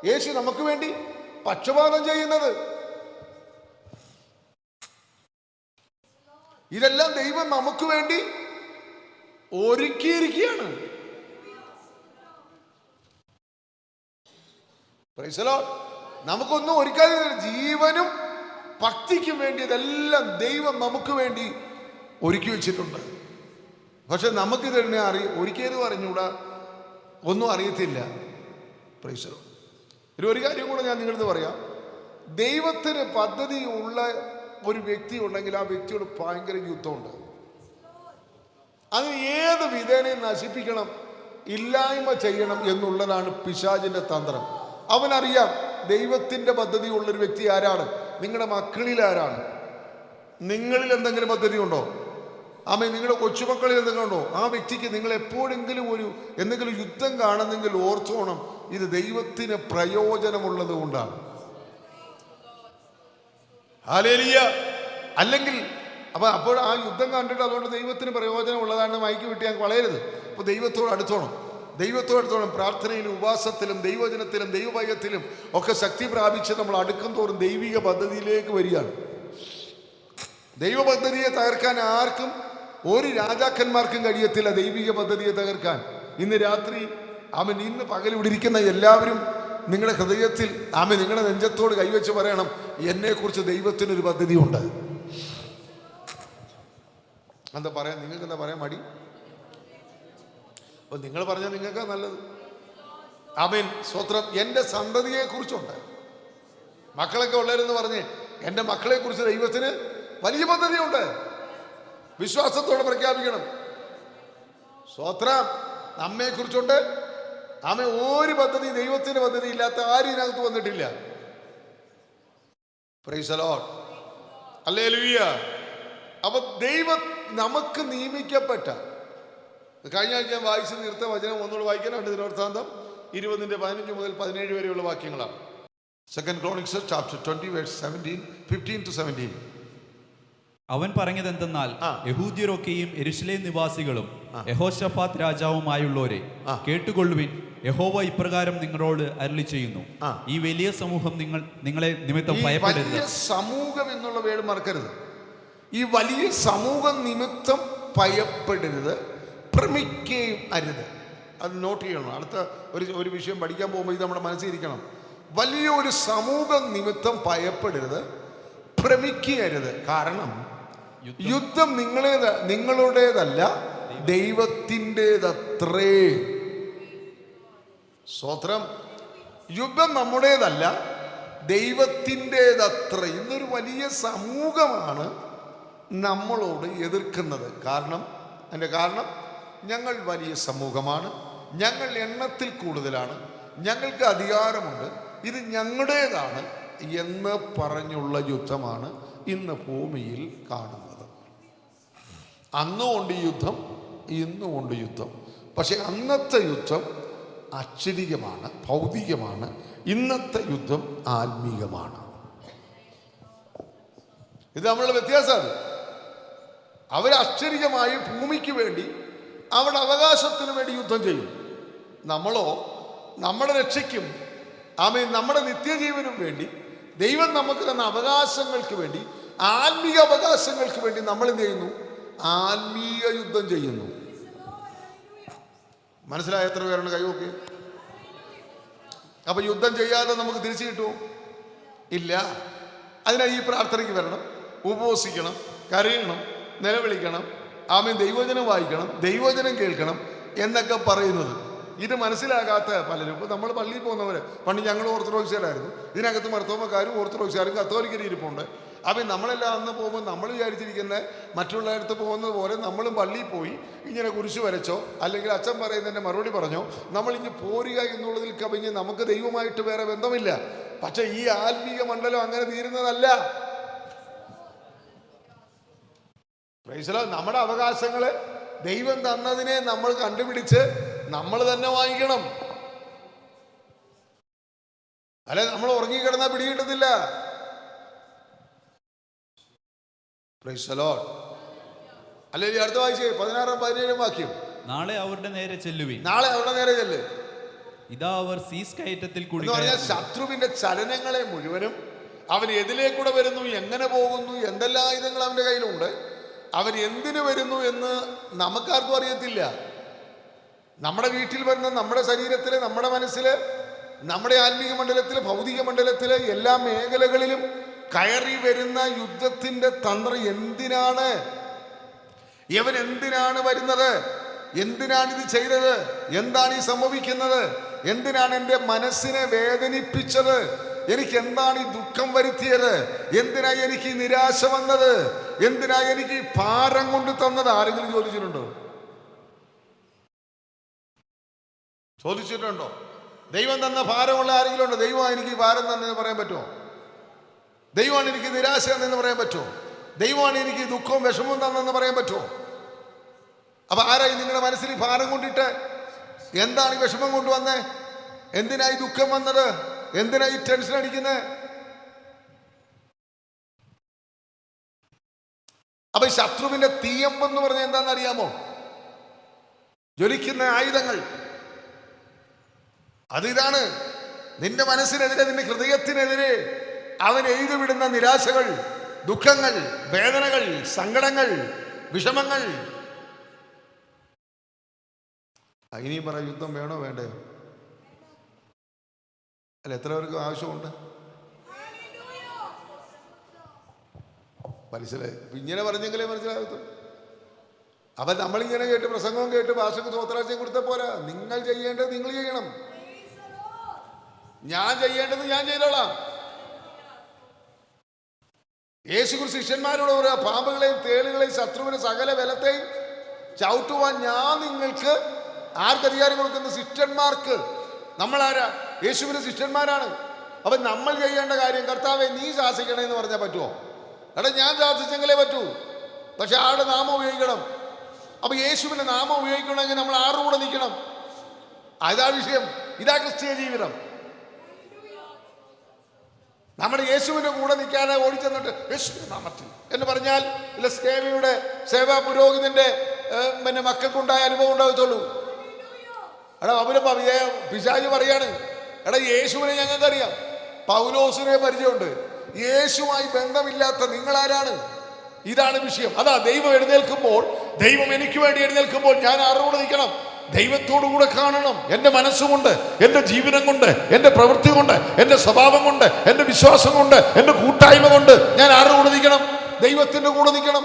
യേശു നമുക്ക് വേണ്ടി പക്ഷപാതം ചെയ്യുന്നത്, ഇതെല്ലാം ദൈവം നമുക്ക് വേണ്ടി ഒരുക്കിയിരിക്കുകയാണ്. Price the Lord. നമുക്കൊന്നും ഒരുക്കാതെ, ജീവനും ഭക്തിക്കും വേണ്ടി ഇതെല്ലാം ദൈവം നമുക്ക് വേണ്ടി ഒരുക്കി വെച്ചിട്ടുണ്ട്. പക്ഷെ നമുക്കിത് തന്നെ ഒരിക്കലും അറിഞ്ഞൂടാ, ഒന്നും അറിയത്തില്ല. Price the Lord. ഒരു കാര്യം കൂടെ ഞാൻ നിങ്ങളത് പറയാം. ദൈവത്തിന് പദ്ധതി ഉള്ള ഒരു വ്യക്തി ഉണ്ടെങ്കിൽ ആ വ്യക്തിയോട് ഭയങ്കര യുദ്ധമുണ്ട്. അത് ഏത് വിധേനയും നശിപ്പിക്കണം, ഇല്ലായ്മ ചെയ്യണം എന്നുള്ളതാണ് പിശാചിന്റെ തന്ത്രം. അവനറിയാം ദൈവത്തിന്റെ പദ്ധതി ഉള്ളൊരു വ്യക്തി ആരാണ്. നിങ്ങളുടെ മക്കളിൽ ആരാണ്? നിങ്ങളിൽ എന്തെങ്കിലും പദ്ധതി ഉണ്ടോ? നിങ്ങളുടെ കൊച്ചുമക്കളിൽ എന്തെങ്കിലും ഉണ്ടോ? ആ വ്യക്തിക്ക് നിങ്ങൾ എപ്പോഴെങ്കിലും എന്തെങ്കിലും യുദ്ധം കാണുന്നെങ്കിൽ ഓർത്തോണം, ഇത് ദൈവത്തിന് പ്രയോജനമുള്ളത് കൊണ്ടാണ്. ഹല്ലേലൂയ. അല്ലെങ്കിൽ അപ്പോൾ ആ യുദ്ധം കണ്ടിട്ട് അതുകൊണ്ട് ദൈവത്തിന് പ്രയോജനമുള്ളതാണ് മൈക്ക് വിട്ട് ഞങ്ങൾക്ക് വളയരുത്. അപ്പോൾ ദൈവത്തോട് അടുത്തോണം, പ്രാർത്ഥനയിലും ഉപവാസത്തിലും ദൈവജനത്തിലും ദൈവഭയത്തിലും ഒക്കെ ശക്തി പ്രാപിച്ച് നമ്മൾ അടുക്കും തോറും ദൈവിക പദ്ധതിയിലേക്ക് വരികയാണ്. ദൈവ പദ്ധതിയെ തകർക്കാൻ ആർക്കും, ഒരു രാജാക്കന്മാർക്കും കഴിയത്തില്ല ദൈവിക പദ്ധതിയെ തകർക്കാൻ. ഇന്ന് രാത്രി ഇന്ന് പകൽ ഇവിടെ ഇരിക്കുന്ന എല്ലാവരും നിങ്ങളുടെ ഹൃദയത്തിൽ നിങ്ങളുടെ നെഞ്ചത്തോട് കൈവച്ച് പറയണം, എന്നെക്കുറിച്ച് ദൈവത്തിനൊരു പദ്ധതിയുണ്ട്. എന്താ പറയാ? നിങ്ങൾക്ക് എന്താ പറയാൻ മടി? അപ്പോൾ നിങ്ങൾ പറഞ്ഞാൽ നിങ്ങൾക്ക് നല്ലത്. സ്വത്രം. എൻ്റെ സന്തതിയെ കുറിച്ചുണ്ട്. മക്കളൊക്കെ ഉള്ളവരെന്ന് പറഞ്ഞ് എൻ്റെ മക്കളെ കുറിച്ച് ദൈവത്തിന് വലിയ പദ്ധതിയുണ്ട്. വിശ്വാസത്തോടെ പ്രഖ്യാപിക്കണം. സ്വത്രം. നമ്മെ കുറിച്ചുണ്ട്. ഒരു പദ്ധതി, ദൈവത്തിന്റെ പദ്ധതി ഇല്ലാത്ത ആരും ഇതിനകത്ത് വന്നിട്ടില്ല. Price the Lord. ഹല്ലേലൂയ. അപ്പൊ ദൈവം നമുക്ക് നിയമിക്കപ്പെട്ട, കഴിഞ്ഞ ആഴ്ച ഞാൻ വായിച്ചു തീർത്ത വചനം ഒന്നുകൂടെ വായിക്കാനുണ്ട്. ദിനവൃത്താന്തം 20:15 മുതൽ 17 വരെയുള്ള വാക്യങ്ങളാണ്. 2 Chronicles chapter 20 verse 15 to 17. അവൻ പറഞ്ഞതെന്തെന്നാൽ, യഹൂദ്യരൊക്കെയും യെരൂശലേം നിവാസികളും യഹോശഫാത്ത് രാജാവുമായുള്ളവരെ കേട്ടുകൊള്ളുവിൻ. യഹോവ ഇപ്രകാരം നിങ്ങളോട് അരുളി ചെയ്യുന്നു, ഈ വലിയ സമൂഹം നിങ്ങളെ നിമിത്തം ഭയപ്പെടരുത്. സമൂഹം എന്നുള്ള വേർഡ് മറക്കരുത്. ഈ വലിയ സമൂഹം നിമിത്തം ഭയപ്പെടരുത്, ഭ്രമിക്കുകയും അരുത്. അത് നോട്ട് ചെയ്യണം. അടുത്ത ഒരു വിഷയം പഠിക്കാൻ പോകുമ്പോൾ ഇത് നമ്മുടെ മനസ്സിലിരിക്കണം. വലിയ ഒരു സമൂഹം നിമിത്തം ഭയപ്പെടരുത്, ഭ്രമിക്കരുത്. കാരണം യുദ്ധം നിങ്ങളുടേതല്ല, ദൈവത്തിൻ്റെതത്രേ. സ്വത്രം. യുദ്ധം നമ്മുടേതല്ല, ദൈവത്തിൻ്റെതത്ര. ഇന്നൊരു വലിയ സമൂഹമാണ് നമ്മളോട് എതിർക്കുന്നത്. അതിൻ്റെ കാരണം ഞങ്ങൾ വലിയ സമൂഹമാണ്, ഞങ്ങൾ എണ്ണത്തിൽ കൂടുതലാണ്, ഞങ്ങൾക്ക് അധികാരമുണ്ട്, ഇത് ഞങ്ങളുടേതാണ് എന്ന് പറഞ്ഞുള്ള യുദ്ധമാണ് ഇന്ന് ഭൂമിയിൽ കാണുന്നത്. അന്നുകൊണ്ട് യുദ്ധം, ഇന്നുകൊണ്ട് യുദ്ധം. പക്ഷെ അന്നത്തെ യുദ്ധം അക്ഷരികമാണ്, ഭൗതികമാണ്. ഇന്നത്തെ യുദ്ധം ആത്മീകമാണ്. ഇത് നമ്മളുടെ വ്യത്യാസമാണ്. അവർ അക്ഷരികമായി ഭൂമിക്ക് വേണ്ടി, അവരുടെ അവകാശത്തിന് വേണ്ടി യുദ്ധം ചെയ്യും. നമ്മളോ നമ്മുടെ രക്ഷയ്ക്കും നമ്മുടെ നിത്യജീവനും വേണ്ടി, ദൈവം നമുക്ക് തന്ന അവകാശങ്ങൾക്ക് വേണ്ടി, ആത്മീയ അവകാശങ്ങൾക്ക് വേണ്ടി നമ്മൾ എന്ത് ചെയ്യുന്നു? ആത്മീയ യുദ്ധം ചെയ്യുന്നു. മനസ്സിലായ? എത്ര പേരുടെ കൈവോക്കി? അപ്പൊ യുദ്ധം ചെയ്യാതെ നമുക്ക് തിരിച്ചു കിട്ടുമോ? ഇല്ല. അതിനായി ഈ പ്രാർത്ഥനയ്ക്ക് വരണം, ഉപവസിക്കണം, കരയണം, നിലവിളിക്കണം, ദൈവവചനം വായിക്കണം, ദൈവവചനം കേൾക്കണം എന്നൊക്കെ പറയുന്നത്. ഇത് മനസ്സിലാകാത്ത പലരും, ഇപ്പോൾ നമ്മൾ പള്ളിയിൽ പോകുന്നവർ, പണ്ട് ഞങ്ങൾ ഓർത്തഡോക്സുകാരായിരുന്നു, ഇതിനകത്ത് മർത്തോമക്കാരും ഓർത്തഡോക്സുകാരും കത്തോലിക്കരും ഇരിപ്പുണ്ട്. നമ്മളെല്ലാം അന്ന് പോകുമ്പോൾ നമ്മൾ വിചാരിച്ചിരിക്കുന്ന മറ്റുള്ളവരടുത്ത് പോകുന്നത് പോലെ നമ്മളും പള്ളിയിൽ പോയി ഇങ്ങനെ കുരിശ് വരച്ചോ അല്ലെങ്കിൽ അച്ഛൻ പറയുന്നതിൻ്റെ മറുപടി പറഞ്ഞോ നമ്മളിങ്ങ് പോരുക എന്നുള്ളതിൽ കവിഞ്ഞ് നമുക്ക് ദൈവമായിട്ട് വേറെ ബന്ധമില്ല. പക്ഷെ ഈ ആത്മീയ മണ്ഡലം അങ്ങനെ തീരുന്നതല്ല. നമ്മുടെ അവകാശങ്ങള് ദൈവം തന്നതിനെ നമ്മൾ കണ്ടുപിടിച്ച് നമ്മൾ തന്നെ വാങ്ങിക്കണം. അല്ലെ നമ്മൾ ഉറങ്ങിക്കിടന്നാൽ പിടികിട്ടുന്നില്ല. അല്ലെ അടുത്ത വായിച്ചേ 16-17 വാക്യം. നാളെ അവരുടെ നേരെ ചെല്ലുവിൻ. നാളെ അവരുടെ നേരെ ചെല്ല്. ഇതാ അവർ സീസ് കയറ്റത്തിൽ കൂടി. ശത്രുവിന്റെ ചലനങ്ങളെ മുഴുവനും, അവൻ എതിലേക്കൂടെ വരുന്നു, എങ്ങനെ പോകുന്നു, എന്തെല്ലാം ആയുധങ്ങൾ അവന്റെ കയ്യിലുണ്ട്, അവൻ എന്തിനു വരുന്നു എന്ന് നമുക്കാർക്കും അറിയത്തില്ല. നമ്മുടെ വീട്ടിൽ വരുന്ന, നമ്മുടെ ശരീരത്തില്, നമ്മുടെ മനസ്സില്, നമ്മുടെ ആത്മീക മണ്ഡലത്തില്, ഭൗതിക മണ്ഡലത്തില്, എല്ലാ മേഖലകളിലും കയറി വരുന്ന യുദ്ധത്തിന്റെ തന്ത്രം എന്തിനാണ്? ഇവൻ എന്തിനാണ് വരുന്നത്? എന്തിനാണ് ഇത് ചെയ്തത്? എന്താണ് ഈ സംഭവിക്കുന്നത്? എന്തിനാണ് എൻ്റെ മനസ്സിനെ വേദനിപ്പിച്ചത്? എനിക്ക് എന്താണ് ഈ ദുഃഖം വരുത്തിയത്? എന്തിനാ എനിക്ക് ഈ നിരാശ വന്നത്? എന്തിനാ എനിക്ക് ഈ ഭാരം കൊണ്ട് തന്നത്? ആരെങ്കിലും ചോദിച്ചിട്ടുണ്ടോ? ചോദിച്ചിട്ടുണ്ടോ? ദൈവം തന്ന ഭാരമുള്ള ആരെങ്കിലും ഉണ്ടോ? ദൈവമാണ് എനിക്ക് ഈ ഭാരം തന്നെന്ന് പറയാൻ പറ്റുമോ? ദൈവമാണ് എനിക്ക് നിരാശ എന്ന് പറയാൻ പറ്റുമോ? ദൈവമാണ് എനിക്ക് ദുഃഖവും വിഷമവും തന്നെന്ന് പറയാൻ പറ്റുമോ? അപ്പൊ ആരായി നിങ്ങളുടെ മനസ്സിൽ ഭാരം കൊണ്ടിട്ട്? എന്താണ് ഈ വിഷമം കൊണ്ടുവന്നേ? എന്തിനായി ദുഃഖം വന്നത്? എന്തിനായി ടെൻഷൻ അടിക്കുന്നത്? അപ്പൊ ശത്രുവിന്റെ തീയമ്പെന്ന് പറഞ്ഞാൽ എന്താണെന്ന് അറിയാമോ? ജ്വലിക്കുന്ന ആയുധങ്ങൾ. അതിതാണ് നിന്റെ മനസ്സിനെതിരെ, നിന്റെ ഹൃദയത്തിനെതിരെ അവൻ എഴുതിവിടുന്ന നിരാശകൾ, ദുഃഖങ്ങൾ, വേദനകൾ, സങ്കടങ്ങൾ, വിഷമങ്ങൾ. ഇനിയും പറ, യുദ്ധം വേണോ വേണ്ടയോ? അല്ല, എത്ര പേർക്ക് ആവശ്യമുണ്ട്? മനസ്സിലായി? ഇങ്ങനെ പറഞ്ഞെങ്കിലേ മനസ്സിലാകത്തുള്ളൂ. അപ്പൊ നമ്മളിങ്ങനെ കേട്ട് പ്രസംഗവും കേട്ട് ഭാഷക്ക് സ്വത്രാശയം കൊടുത്താൽ പോരാ. നിങ്ങൾ ചെയ്യേണ്ടത് നിങ്ങൾ ചെയ്യണം. ഞാൻ ചെയ്യേണ്ടത് ഞാൻ ചെയ്തോളാം. യേശുക്രിസ്തു ശിഷ്യന്മാരോട് പറയാ, പാമ്പുകളെയും തേളുകളെയും ശത്രുവിനെ സകല ബലത്തെയും ചവിട്ടുവാൻ ഞാൻ നിങ്ങൾക്ക് ആർക്കധികാരം കൊടുക്കുന്ന? ശിഷ്യന്മാർക്ക്. നമ്മളാരാ? യേശുവിന് ശിഷ്യന്മാരാണ്. അപ്പൊ നമ്മൾ ചെയ്യേണ്ട കാര്യം, കർത്താവെ നീ ശാസിക്കണേ എന്ന് പറഞ്ഞാൽ പറ്റുമോ? എടാ, ഞാൻ ശാസിച്ചെങ്കിലേ പറ്റൂ. പക്ഷെ ആരുടെ നാമം ഉപയോഗിക്കണം. അപ്പൊ യേശുവിന്റെ നാമം ഉപയോഗിക്കണമെങ്കിൽ നമ്മൾ ആരുടെ കൂടെ നിൽക്കണം? അതാ വിഷയം. ഇതാ ക്രിസ്തീയ ജീവിതം. നമ്മുടെ യേശുവിന്റെ കൂടെ നിൽക്കാതെ ഓടിച്ചെന്നിട്ട് യേശുവിന്റെ നാമത്തിൽ എന്ന് പറഞ്ഞാൽ ഇല്ല, സേവയുടെ സേവാ പുരോഹിതന്റെ മക്കൾക്കുണ്ടായ അനുഭവം ഉണ്ടാകത്തുള്ളൂ. എടാ, അവര് പിശാച് പറയാണ്, എടാ യേശുവിനെ ഞങ്ങൾക്കറിയാം, പൗലോസിനെ പരിചയമുണ്ട്, യേശുമായി ബന്ധമില്ലാത്ത നിങ്ങളാരാണ്? ഇതാണ് വിഷയം. അതാ ദൈവം എഴുന്നേൽക്കുമ്പോൾ, ദൈവം എനിക്ക് വേണ്ടി എഴുന്നേൽക്കുമ്പോൾ ഞാൻ ആരോട് നിൽക്കണം? ദൈവത്തോടു കൂടെ കാണണം. എൻ്റെ മനസ്സുകൊണ്ട്, എൻ്റെ ജീവിതം കൊണ്ട്, എൻ്റെ പ്രവൃത്തി കൊണ്ട്, എൻ്റെ സ്വഭാവം കൊണ്ട്, എൻ്റെ വിശ്വാസം കൊണ്ട്, എൻ്റെ കൂട്ടായ്മ കൊണ്ട് ഞാൻ ആരുടെ കൂടെ നിൽക്കണം? ദൈവത്തിൻ്റെ കൂടെ നിൽക്കണം.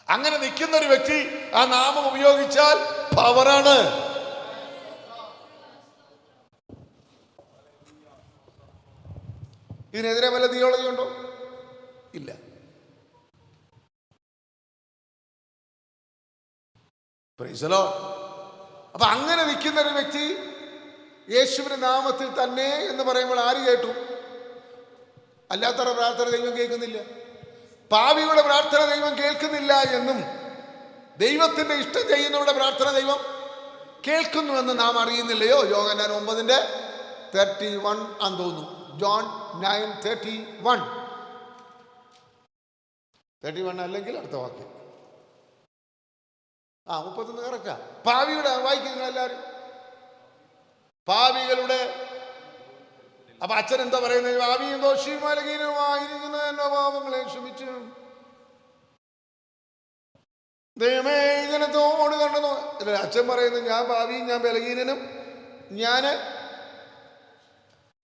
അങ്ങനെ നിൽക്കുന്ന ഒരു വ്യക്തി ആ നാമം ഉപയോഗിച്ചാൽ പവറാണ്. ഇതിനെതിരെ വല്ല തിയോളജി ഉണ്ടോ? ഇല്ല. അപ്പൊ അങ്ങനെ നിൽക്കുന്ന ഒരു വ്യക്തി യേശുവിന്റെ നാമത്തിൽ തന്നെ എന്ന് പറയുമ്പോൾ ആര് കേട്ടു? അല്ലാത്തവരുടെ പ്രാർത്ഥന ദൈവം കേൾക്കുന്നില്ല. പാപിയുടെ പ്രാർത്ഥന ദൈവം കേൾക്കുന്നില്ല എന്നും ദൈവത്തിന്റെ ഇഷ്ടം ചെയ്യുന്നവരുടെ പ്രാർത്ഥന ദൈവം കേൾക്കുന്നുവെന്ന് നാം അറിയുന്നില്ലയോ? യോഹന്നാൻ 9:31 ആണെന്ന് തോന്നുന്നു. ജോൺ 9:31 അല്ലെങ്കിൽ അടുത്ത വാക്യം 31 കറക്റ്റാ. പാവിയുടെ വായിക്കുക എല്ലാവരും. പാവികളുടെ. അപ്പൊ അച്ഛൻ എന്താ പറയുന്നത്? പാവിയും ദോഷിയും ബലഹീനവുമായിരിക്കുന്ന എന്റെ പാപങ്ങളെ ക്ഷമിച്ചു ദൈവമേ ജനത്തോട് കണ്ടെന്നോ. അച്ഛൻ പറയുന്നത് ഞാൻ പാവിയും ഞാൻ ബലഹീനനും ഞാൻ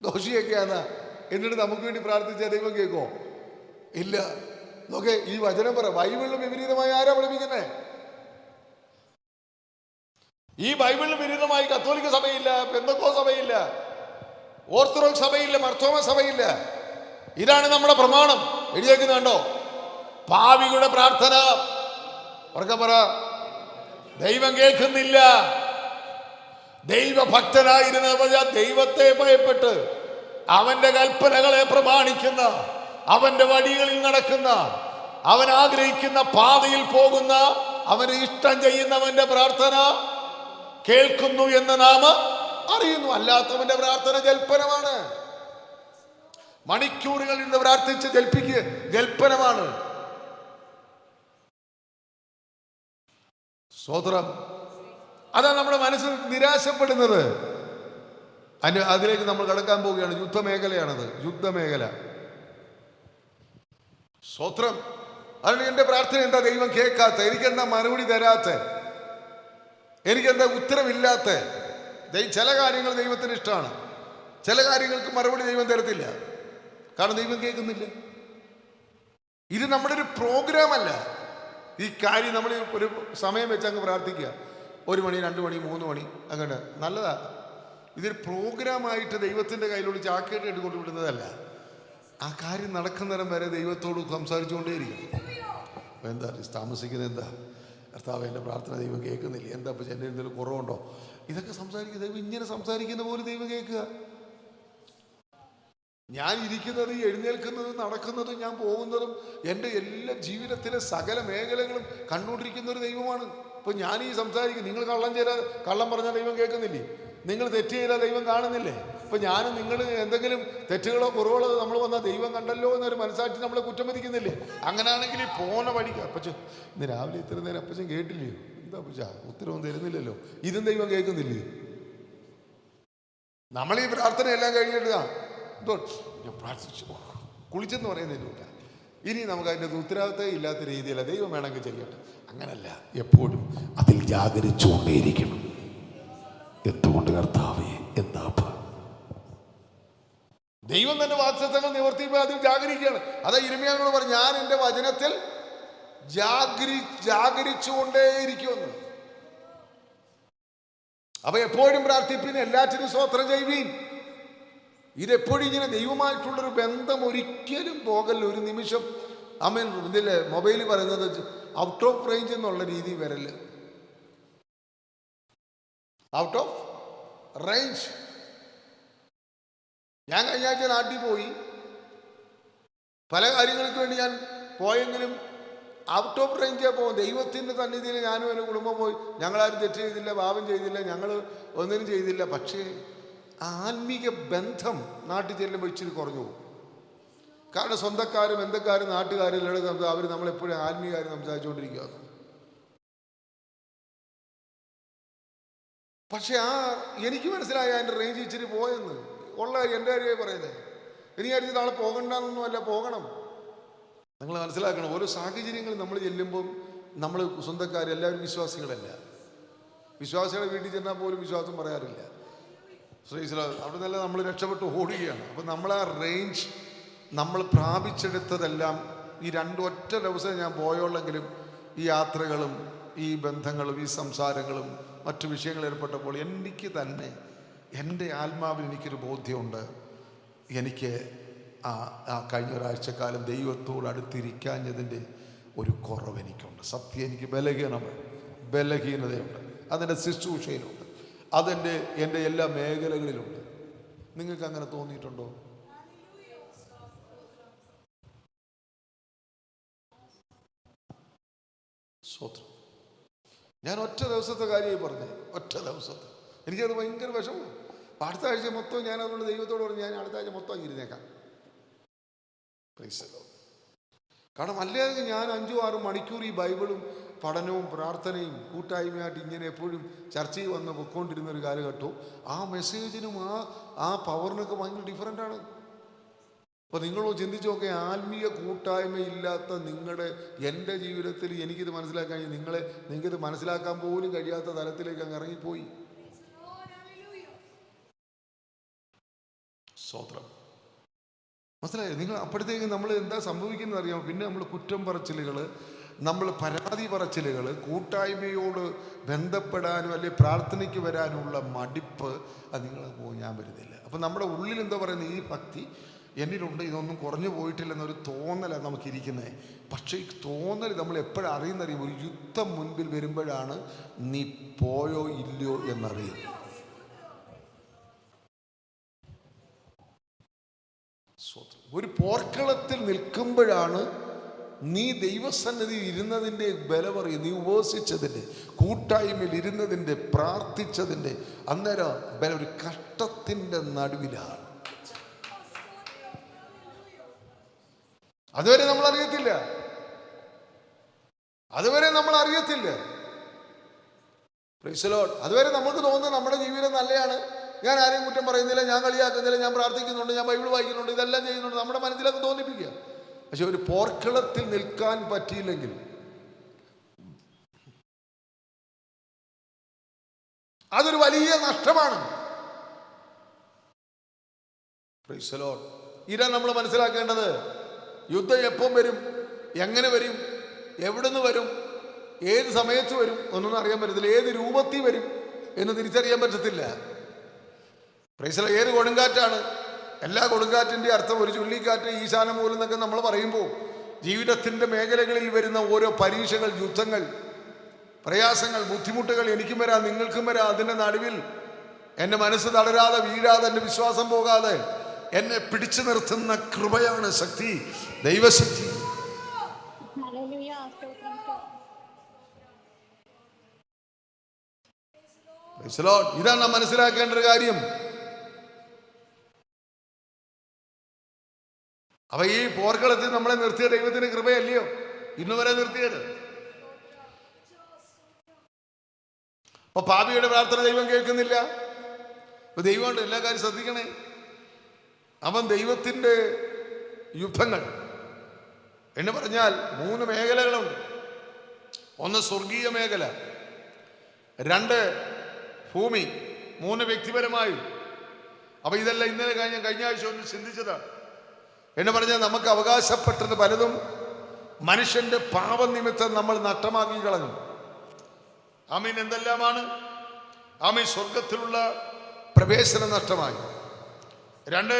ദോഷിയൊക്കെയാന്നാ. എന്നിട്ട് നമുക്ക് വേണ്ടി പ്രാർത്ഥിച്ചാൽ ദൈവം കേൾക്കോ? ഇല്ല. നോക്കേ, ഈ വചനം പറ. ബൈബിളിന് വിപരീതമായി ആരാ പഠിപ്പിക്കുന്നേ? ഈ ബൈബിളിന് വിരുദ്ധമായി കത്തോലിക്ക സഭയില്ല, പെന്തക്കോ സഭയില്ല, ഓർത്തഡോക്സ് സഭയില്ല, മർത്തോമ സഭയില്ല. ഇതാണ് നമ്മുടെ പ്രമാണം. എഴുതിയേക്കുന്നുണ്ടോ? പാവികളുടെ പ്രാർത്ഥന ഉറക്കെ പറ, ദൈവം കേൾക്കുന്നില്ല. ദൈവഭക്തനായിരുന്ന ദൈവത്തെ ഭയപ്പെട്ട് അവന്റെ കൽപ്പനകളെ പ്രമാണിക്കുന്ന, അവന്റെ വഴികളിൽ നടക്കുന്ന, അവൻ ആഗ്രഹിക്കുന്ന പാതയിൽ പോകുന്ന, അവന് ഇഷ്ടം ചെയ്യുന്നവന്റെ പ്രാർത്ഥന കേൾക്കുന്നു എന്ന് നാം അറിയുന്നു. അല്ലാത്തവന്റെ പ്രാർത്ഥന ജൽപ്പനമാണ്. മണിക്കൂറുകൾ നിന്ന് പ്രാർത്ഥിച്ച് ജൽപ്പിക്കുക ജൽപ്പനമാണ്. സ്തോത്രം. അതാ നമ്മുടെ മനസ്സ് നിരാശപ്പെടുന്നത്. അതിലേക്ക് നമ്മൾ കടക്കാൻ പോവുകയാണ്. യുദ്ധമേഖലയാണത്, യുദ്ധമേഖല. സ്തോത്രം. അതുകൊണ്ട് എൻ്റെ പ്രാർത്ഥന എന്താ ദൈവം കേൾക്കാത്ത? എനിക്കെന്താ മറുപടി തരാത്ത? എനിക്കെന്താ ഉത്തരവില്ലാത്ത? ചില കാര്യങ്ങൾ ദൈവത്തിന് ഇഷ്ടമാണ്, ചില കാര്യങ്ങൾക്ക് മറുപടി ദൈവം തരത്തില്ല. കാരണം ദൈവം കേൾക്കുന്നില്ല. ഇത് നമ്മുടെ ഒരു പ്രോഗ്രാം അല്ല. ഈ കാര്യം നമ്മൾ ഒരു സമയം വെച്ച് അങ്ങ് പ്രാർത്ഥിക്കുക, 1 മണി 2 മണി 3 മണി അങ്ങനെ നല്ലതാ. ഇതൊരു പ്രോഗ്രാമായിട്ട് ദൈവത്തിൻ്റെ കയ്യിലോട് ചാക്കേട്ട് എടുക്കൊണ്ട് വിടുന്നതല്ല. ആ കാര്യം നടക്കുന്നിടം വരെ ദൈവത്തോട് സംസാരിച്ചുകൊണ്ടേയിരിക്കും. അപ്പോൾ എന്താ താമസിക്കുന്നത്? എന്താ കർത്താവ്, എൻ്റെ പ്രാർത്ഥന ദൈവം കേൾക്കുന്നില്ല, എന്താ ഇപ്പോൾ എൻ്റെ എന്തെങ്കിലും കുറവുണ്ടോ? ഇതൊക്കെ സംസാരിക്കുക. ദൈവം ഇങ്ങനെ സംസാരിക്കുന്ന പോലെ ദൈവം കേൾക്കുക. ഞാൻ ഇരിക്കുന്നത്, എഴുന്നേൽക്കുന്നതും നടക്കുന്നതും ഞാൻ പോകുന്നതും എൻ്റെ എല്ലാ ജീവിതത്തിലെ സകല മേഖലകളും കണ്ടുകൊണ്ടിരിക്കുന്ന ഒരു ദൈവമാണ്. ഇപ്പോൾ ഞാൻ ഈ സംസാരിക്കും, നിങ്ങൾ കള്ളം പറഞ്ഞാൽ ദൈവം കേൾക്കുന്നില്ലേ? നിങ്ങൾ തെറ്റ് ചെയ്താൽ ദൈവം കാണുന്നില്ലേ? ഇപ്പോൾ ഞാനും നിങ്ങൾ എന്തെങ്കിലും തെറ്റുകളോ കുറവുകളോ നമ്മൾ വന്നാൽ ദൈവം കണ്ടല്ലോ എന്നൊരു മനസ്സാക്ഷി നമ്മളെ കുറ്റം വിധിക്കുന്നില്ലേ? അങ്ങനെയാണെങ്കിൽ ഈ പോണ വഴിക്ക് അപ്പച്ചൻ ഇന്ന് രാവിലെ ഇത്ര നേരം അപ്പച്ചൻ കേട്ടില്ലയോ? എന്താ അപ്പച്ച ഉത്തരവും തരുന്നില്ലല്ലോ, ഇതും ദൈവം കേൾക്കുന്നില്ലേ? നമ്മൾ ഈ പ്രാർത്ഥന എല്ലാം കഴിഞ്ഞിട്ട് ഞാൻ പ്രാർത്ഥിച്ചു കുളിച്ചെന്ന് പറയുന്നതില്ല. ഇനി നമുക്ക് അതിൻ്റെ ഉത്തരവാദിത്തം ഇല്ലാത്ത രീതിയില്ല, ദൈവം വേണമെങ്കിൽ ചെയ്യട്ടെ. അങ്ങനല്ല, എപ്പോഴും അതിൽ ജാഗരിച്ചുകൊണ്ടേയിരിക്കണം. എന്തുകൊണ്ട് കർത്താവേ, എന്താ ദൈവം തന്നെ വാഗ്ദത്തങ്ങൾ നിവർത്തിയപ്പോൾ അതിൽ ജാഗരിക്കുകയാണ്. അതാ യിരെമ്യാവിനോട് പറഞ്ഞു, ഞാൻ എൻ്റെ വചനത്തിൽ ജാഗരിച്ചുകൊണ്ടേയിരിക്കുമെന്ന്. അപ്പൊ എപ്പോഴും പ്രാർത്ഥിപ്പിൻ, എല്ലാറ്റിനും സ്തോത്രം ചെയ്യുവീൻ. ഇതെപ്പോഴും ഇങ്ങനെ ദൈവമായിട്ടുള്ളൊരു ബന്ധം ഒരിക്കലും പോകല്ല. ഒരു നിമിഷം ആമേൻ. ഇതിൽ മൊബൈലിൽ പറയുന്നത് ഔട്ട് ഓഫ് റേഞ്ച് എന്നുള്ള രീതി വരല്. Out of range. ഞാൻ കഴിഞ്ഞ ആഴ്ച നാട്ടിൽ പോയി, പല കാര്യങ്ങൾക്ക് വേണ്ടി ഞാൻ പോയെങ്കിലും ഔട്ട് ഓഫ് റേഞ്ചേ പോകും. ദൈവത്തിൻ്റെ സന്നിധിയിൽ ഞാനും എൻ്റെ കുടുംബം പോയി. ഞങ്ങളാരും തെറ്റ് ചെയ്തില്ല, പാപം ചെയ്തില്ല, ഞങ്ങൾ ഒന്നിനും ചെയ്തില്ല. പക്ഷേ ആത്മീക ബന്ധം നാട്ടിൽ ചെല്ലുമ്പോൾ ഇച്ചിരി കുറഞ്ഞു പോകും. കാരണം സ്വന്തക്കാരും ബന്ധക്കാരും നാട്ടുകാരും അവർ നമ്മളെപ്പോഴും ആത്മീയകാര്യം സംസാരിച്ചുകൊണ്ടിരിക്കുകയാണ്. പക്ഷെ എനിക്ക് മനസ്സിലായ അതിൻ്റെ റേഞ്ച് ഇച്ചിരി പോയെന്ന് ഉള്ള എൻ്റെ കാര്യമായി പറയുന്നത്. ഇനി ആരും നാളെ പോകണ്ടെന്നൊന്നുമല്ല, പോകണം. നിങ്ങൾ മനസ്സിലാക്കണം, ഓരോ സാഹചര്യങ്ങൾ നമ്മൾ ചെല്ലുമ്പം നമ്മൾ സ്വന്തക്കാരെല്ലാവരും വിശ്വാസികളല്ല. വിശ്വാസികളെ വീട്ടിൽ ചെന്നാൽ പോലും വിശ്വാസം പറയാറില്ല. അവിടെ നിന്നല്ല നമ്മൾ രക്ഷപ്പെട്ട് ഓടുകയാണ്. അപ്പം നമ്മൾ ആ റേഞ്ച് നമ്മൾ പ്രാപിച്ചെടുത്തതെല്ലാം ഈ 2 ഒറ്റ ദിവസം ഞാൻ പോയോളെങ്കിലും ഈ യാത്രകളും ഈ ബന്ധങ്ങളും ഈ സംസാരങ്ങളും മറ്റു വിഷയങ്ങൾ ഏർപ്പെട്ടപ്പോൾ എനിക്ക് തന്നെ എൻ്റെ ആത്മാവിന് എനിക്കൊരു ബോധ്യമുണ്ട്. എനിക്ക് കഴിഞ്ഞ ഒരാഴ്ചക്കാലം ദൈവത്തോട് അടുത്തിരിക്കാഞ്ഞതിൻ്റെ ഒരു കുറവ് എനിക്കുണ്ട്. സത്യം, എനിക്ക് ബലഹീനതയുണ്ട്. അതെൻ്റെ ശുശ്രൂഷയിലുണ്ട്, എൻ്റെ എല്ലാ മേഖലകളിലുണ്ട്. നിങ്ങൾക്ക് അങ്ങനെ തോന്നിയിട്ടുണ്ടോ? സ്വത്രം. ഞാൻ ഒറ്റ ദിവസത്തെ കാര്യമായി പറഞ്ഞേ, ഒറ്റ ദിവസത്തെ. എനിക്കത് ഭയങ്കര വിഷമം. അടുത്ത ആഴ്ച മൊത്തം ഞാൻ അതുകൊണ്ട് ദൈവത്തോട് പറഞ്ഞു, ഞാൻ അടുത്ത ആഴ്ച മൊത്തം ഇരുന്നേക്കാം. കാരണം അല്ലെങ്കിൽ ഞാൻ 5-6 മണിക്കൂർ ഈ ബൈബിളും പഠനവും പ്രാർത്ഥനയും കൂട്ടായ്മയായിട്ട് ഇങ്ങനെ എപ്പോഴും ചർച്ചയിൽ വന്ന് പൊയ്ക്കൊണ്ടിരുന്ന ഒരു കാലഘട്ടവും ആ മെസ്സേജിനും ആ പവറിനൊക്കെ ഭയങ്കര ഡിഫറൻ്റാണ്. അപ്പോൾ നിങ്ങൾ ചിന്തിച്ചു നോക്കെ, ആത്മീയ കൂട്ടായ്മയില്ലാത്ത എൻ്റെ ജീവിതത്തിൽ എനിക്കിത് മനസ്സിലാക്കാൻ നിങ്ങൾക്കിത് മനസ്സിലാക്കാൻ പോലും കഴിയാത്ത തലത്തിലേക്ക് അങ്ങ് ഇറങ്ങിപ്പോയി. സ്തോത്രം. മനസ്സിലായോ? നിങ്ങൾ അപ്പോഴത്തേക്ക് നമ്മൾ എന്താ സംഭവിക്കുന്നത് അറിയാമോ? പിന്നെ നമ്മൾ കുറ്റം പറച്ചിലുകൾ, നമ്മൾ പരാതി പറച്ചിലുകൾ, കൂട്ടായ്മയോട് ബന്ധപ്പെടാനും അല്ലെങ്കിൽ പ്രാർത്ഥനയ്ക്ക് വരാനുള്ള മടിപ്പ്, അത് നിങ്ങൾ ഞാൻ വരുന്നില്ല. അപ്പം നമ്മുടെ ഉള്ളിൽ എന്താ പറയുന്നത്, ഈ ഭക്തി എന്നിലുണ്ട്, ഇതൊന്നും കുറഞ്ഞു പോയിട്ടില്ലെന്നൊരു തോന്നലാണ് നമുക്കിരിക്കുന്നത്. പക്ഷേ ഈ തോന്നൽ നമ്മൾ എപ്പോഴും അറിയുന്നറിയും, ഒരു യുദ്ധം മുൻപിൽ വരുമ്പോഴാണ് നീ പോയോ ഇല്ലയോ എന്നറിയും. ഒരു പോർക്കളത്തിൽ നിൽക്കുമ്പോഴാണ് നീ ദൈവസന്നിധിയിൽ ഇരുന്നതിൻ്റെ ബലമറിയും, നീ ഉപവസിച്ചതിൻ്റെ, കൂട്ടായ്മയിൽ ഇരുന്നതിൻ്റെ, പ്രാർത്ഥിച്ചതിൻ്റെ. അന്നേരം ഒരു കഷ്ടത്തിൻ്റെ നടുവിലാണ്. അതുവരെ നമ്മൾ അറിയത്തില്ല. Price the Lord. അതുവരെ നമുക്ക് തോന്നുന്നു നമ്മുടെ ജീവിതം നല്ലതാണ്, ഞാൻ ആരെയും കുറ്റം പറയുന്നില്ല, ഞാൻ കളിയാക്കുന്നില്ല, ഞാൻ പ്രാർത്ഥിക്കുന്നുണ്ട്, ഞാൻ ബൈബിൾ വായിക്കുന്നുണ്ട്, ഇതെല്ലാം ചെയ്യുന്നുണ്ട്, നമ്മുടെ മനസ്സിലൊക്കെ തോന്നിപ്പിക്കുക. പക്ഷെ ഒരു പോർക്കളത്തിൽ നിൽക്കാൻ പറ്റിയില്ലെങ്കിൽ അതൊരു വലിയ നഷ്ടമാണ്. Price the Lord. ഇതാണ് നമ്മൾ മനസ്സിലാക്കേണ്ടത്. യുദ്ധം എപ്പം വരും? എങ്ങനെ വരും, എവിടുന്ന് വരും, ഏത് സമയത്ത് വരും എന്നൊന്നും അറിയാൻ പറ്റത്തില്ല. ഏത് രൂപത്തിൽ വരും എന്ന് തിരിച്ചറിയാൻ പറ്റത്തില്ല. പ്രൈസ് ഏത് കൊടുങ്കാറ്റാണ്? എല്ലാ കൊടുങ്കാറ്റിൻ്റെ അർത്ഥം ഒരു ചുഴലിക്കാറ്റ്, ഈശാന മൂലം എന്നൊക്കെ നമ്മൾ പറയുമ്പോൾ ജീവിതത്തിൻ്റെ മേഖലകളിൽ വരുന്ന ഓരോ പരീക്ഷകൾ, യുദ്ധങ്ങൾ, പ്രയാസങ്ങൾ, ബുദ്ധിമുട്ടുകൾ എനിക്കും വരാം, നിങ്ങൾക്കും വരാം. അതിൻ്റെ നടുവിൽ എൻ്റെ മനസ്സ് തളരാതെ, വീഴാതെ, എൻ്റെ വിശ്വാസം പോകാതെ എന്നെ പിടിച്ചു നിർത്തുന്ന കൃപയാണ് ശക്തി, ദൈവശക്തി. ഇതാണ് നാം മനസ്സിലാക്കേണ്ട ഒരു കാര്യം. അപ്പൊ ഈ പോർക്കളത്തിൽ നമ്മളെ നിർത്തിയ ദൈവത്തിന്റെ കൃപയല്ലയോ ഇന്ന് വരെ നിർത്തിയത്? അപ്പൊ പാപിയുടെ പ്രാർത്ഥന ദൈവം കേൾക്കുന്നില്ല. അപ്പൊ ദൈവമുണ്ട്, എല്ലാ കാര്യം ശ്രദ്ധിക്കണേ. അവൻ ദൈവത്തിന്റെ യുദ്ധങ്ങൾ എന്ന് പറഞ്ഞാൽ 3 മേഖലകളുണ്ട്. ഒന്ന് സ്വർഗീയ മേഖല, 2 ഭൂമി, 3 വ്യക്തിപരമായി. അപ്പൊ ഇതെല്ലാം ഇന്നലെ കഴിഞ്ഞ ആഴ്ച ഒന്ന് ചിന്തിച്ചതാണ്. എന്ന് പറഞ്ഞാൽ നമുക്ക് അവകാശപ്പെട്ടത് പലതും മനുഷ്യന്റെ പാപനിമിത്തം നമ്മൾ നഷ്ടമാക്കി കളഞ്ഞു. ആമീൻ. എന്തെല്ലാമാണ്? ആമീൻ. സ്വർഗത്തിലുള്ള പ്രവേശനം നഷ്ടമായി. 2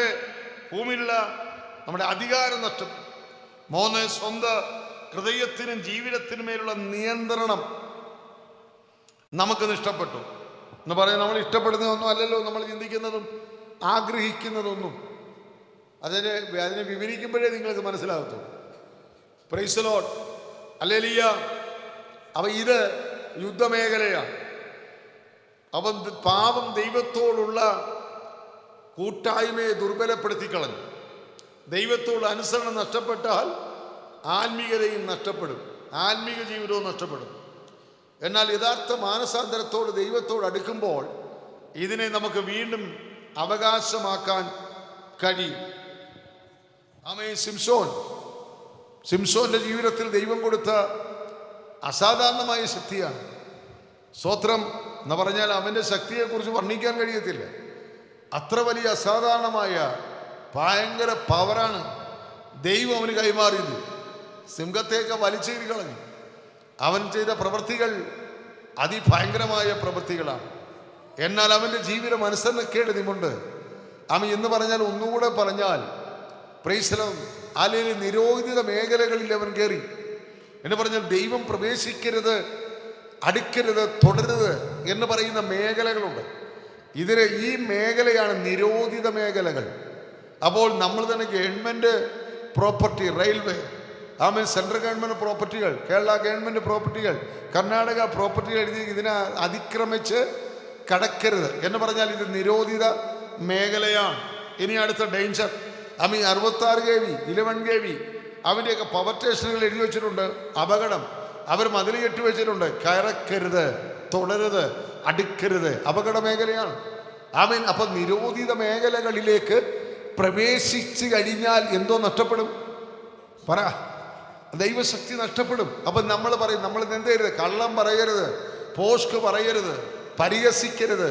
ഭൂമിയിലുള്ള നമ്മുടെ അധികാരം നഷ്ടം. 3 സ്വന്തം ഹൃദയത്തിനും ജീവിതത്തിനും മേലുള്ള നിയന്ത്രണം നമുക്ക് നഷ്ടപ്പെട്ടു. എന്ന് പറയാൻ നമ്മൾ ഇഷ്ടപ്പെടുന്നതൊന്നും അല്ലല്ലോ നമ്മൾ ചിന്തിക്കുന്നതും ആഗ്രഹിക്കുന്നതൊന്നും. അതിനെ വിവരിക്കുമ്പോഴേ നിങ്ങൾക്ക് മനസ്സിലാകത്തുള്ളൂ. Praise the Lord, hallelujah. അപ്പൊ ഇത് യുദ്ധമേഖലയാണ്. അവൻ പാപം ദൈവത്തോടുള്ള കൂട്ടായ്മയെ ദുർബലപ്പെടുത്തി കളഞ്ഞു. ദൈവത്തോട് അനുസരണം നഷ്ടപ്പെട്ടാൽ ആത്മീയതയും നഷ്ടപ്പെടും, ആത്മീയ ജീവിതവും നഷ്ടപ്പെടും. എന്നാൽ യഥാർത്ഥ മാനസാന്തരത്തോട് ദൈവത്തോട് അടുക്കുമ്പോൾ ഇതിനെ നമുക്ക് വീണ്ടും അവകാശമാക്കാൻ കഴിയും. ആമേൻ. സിംസോന്റെ ജീവിതത്തിൽ ദൈവം കൊടുത്ത അസാധാരണമായ ശക്തിയാണ്. സ്തോത്രം എന്ന് പറഞ്ഞാൽ അവൻ്റെ ശക്തിയെക്കുറിച്ച് വർണ്ണിക്കാൻ കഴിയത്തില്ല. അത്ര വലിയ അസാധാരണമായ ഭയങ്കര പവറാണ് ദൈവം അവന് കൈമാറിയത്. സിംഹത്തേക്ക് വലിച്ചേറി കളഞ്ഞു. അവൻ ചെയ്ത പ്രവൃത്തികൾ അതിഭയങ്കരമായ പ്രവൃത്തികളാണ്. എന്നാൽ അവൻ്റെ ജീവിതം അനുസരണക്കേട് നിമുണ്ട്. അവൻ എന്ന് പറഞ്ഞാൽ, ഒന്നുകൂടെ പറഞ്ഞാൽ, പ്രൈസ് ദി ലോർഡ്, അല്ലെങ്കിൽ നിരോധിത മേഖലകളിൽ അവൻ കയറി. എന്ന് പറഞ്ഞാൽ ദൈവം പ്രവേശിക്കരുത്, അടുക്കരുത്, തുടരുത് എന്ന് പറയുന്ന മേഖലകളുണ്ട്. ഈ മേഖലയാണ് നിരോധിത മേഖലകൾ. അപ്പോൾ നമ്മൾ തന്നെ ഗവൺമെൻറ് പ്രോപ്പർട്ടി, റെയിൽവേ, ആമേ, സെൻട്രൽ ഗവൺമെൻറ് പ്രോപ്പർട്ടികൾ, കേരള ഗവൺമെൻറ് പ്രോപ്പർട്ടികൾ, കർണാടക പ്രോപ്പർട്ടികൾ എഴുതി ഇതിനെ അതിക്രമിച്ച് കടക്കരുത് എന്ന് പറഞ്ഞാൽ ഇത് നിരോധിത മേഖലയാണ്. ഇനി അടുത്ത ഡേഞ്ചർ, 66 kV, 11 kV അവൻ്റെയൊക്കെ പവർ സ്റ്റേഷനുകൾ എഴുതി വെച്ചിട്ടുണ്ട്. അപകടം. അവർ മതിൽ കെട്ടി വെച്ചിട്ടുണ്ട്. കയറക്കരുത്, തുടരുത്, അടുക്കരുത്. അപകട മേഖലയാണ്. ആമീൻ. അപ്പൊ നിരോധിത മേഖലകളിലേക്ക് പ്രവേശിച്ചു കഴിഞ്ഞാൽ എന്തോ നഷ്ടപ്പെടും? പറ. ദൈവശക്തി നഷ്ടപ്പെടും. അപ്പൊ നമ്മൾ പറയും, നമ്മൾ എന്ത് ചെയ്യരുത്? കള്ളം പറയരുത്, പോഷ്ക് പറയരുത്, പരിഹസിക്കരുത്,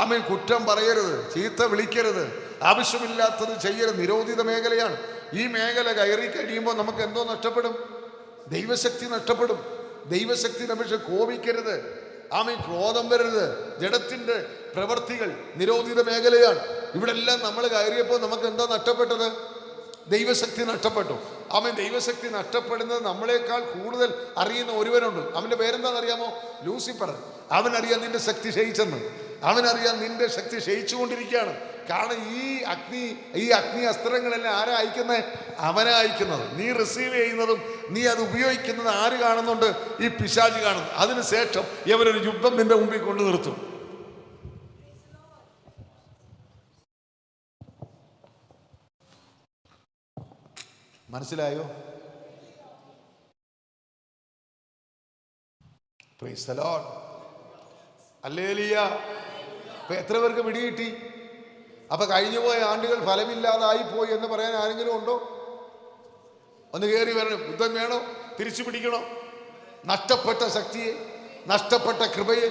ആമീൻ, കുറ്റം പറയരുത്, ചീത്ത വിളിക്കരുത്, ആവശ്യമില്ലാത്തത് ചെയ്യരുത്. നിരോധിത മേഖലയാണ്. ഈ മേഖല കയറി കഴിയുമ്പോൾ നമുക്ക് എന്തോ നഷ്ടപ്പെടും? ദൈവശക്തി നഷ്ടപ്പെടും. ദൈവശക്തി പക്ഷെ കോപിക്കരുത്, ആമീൻ, ക്രോധം വരരുത്. ജഡത്തിൻ്റെ പ്രവൃത്തികൾ നിരോധിത മേഖലയാണ്. ഇവിടെ എല്ലാം നമ്മൾ കയറിയപ്പോൾ നമുക്ക് എന്താ നഷ്ടപ്പെട്ടത്? ദൈവശക്തി നഷ്ടപ്പെട്ടു. അവൻ ദൈവശക്തി നഷ്ടപ്പെടുന്നത് നമ്മളെക്കാൾ കൂടുതൽ അറിയുന്ന ഒരുവനുണ്ട്. അവൻ്റെ പേരെന്താണെന്നറിയാമോ? ലൂസിഫർ. അവനറിയാം നിന്റെ ശക്തി ക്ഷയിച്ചെന്ന്. അവനറിയാം നിന്റെ ശക്തി ക്ഷയിച്ചുകൊണ്ടിരിക്കുകയാണ്. കാരണം ഈ അഗ്നി അസ്ത്രങ്ങളെല്ലാം ആരാ അയക്കുന്നത്? അവനാ അയക്കുന്നത്. നീ റിസീവ് ചെയ്യുന്നതും നീ അത് ഉപയോഗിക്കുന്നത് ആര് കാണുന്നുണ്ട്? ഈ പിശാചി കാണുന്നു. അതിനുശേഷം ഇവരൊരു യുദ്ധം നിന്റെ മുമ്പിൽ കൊണ്ടു നിർത്തും. മനസ്സിലായോ? Price the Lord, hallelujah. അപ്പൊ എത്ര പേർക്ക് പിടികിട്ടി? അപ്പൊ കഴിഞ്ഞുപോയ ആണ്ടുകൾ ഫലമില്ലാതായി പോയി എന്ന് പറയാൻ ആരെങ്കിലും ഉണ്ടോ? ഒന്ന് കയറി വരണം. യുദ്ധം വേണോ? തിരിച്ചു പിടിക്കണോ? നഷ്ടപ്പെട്ട ശക്തിയെ, നഷ്ടപ്പെട്ട കൃപയെ,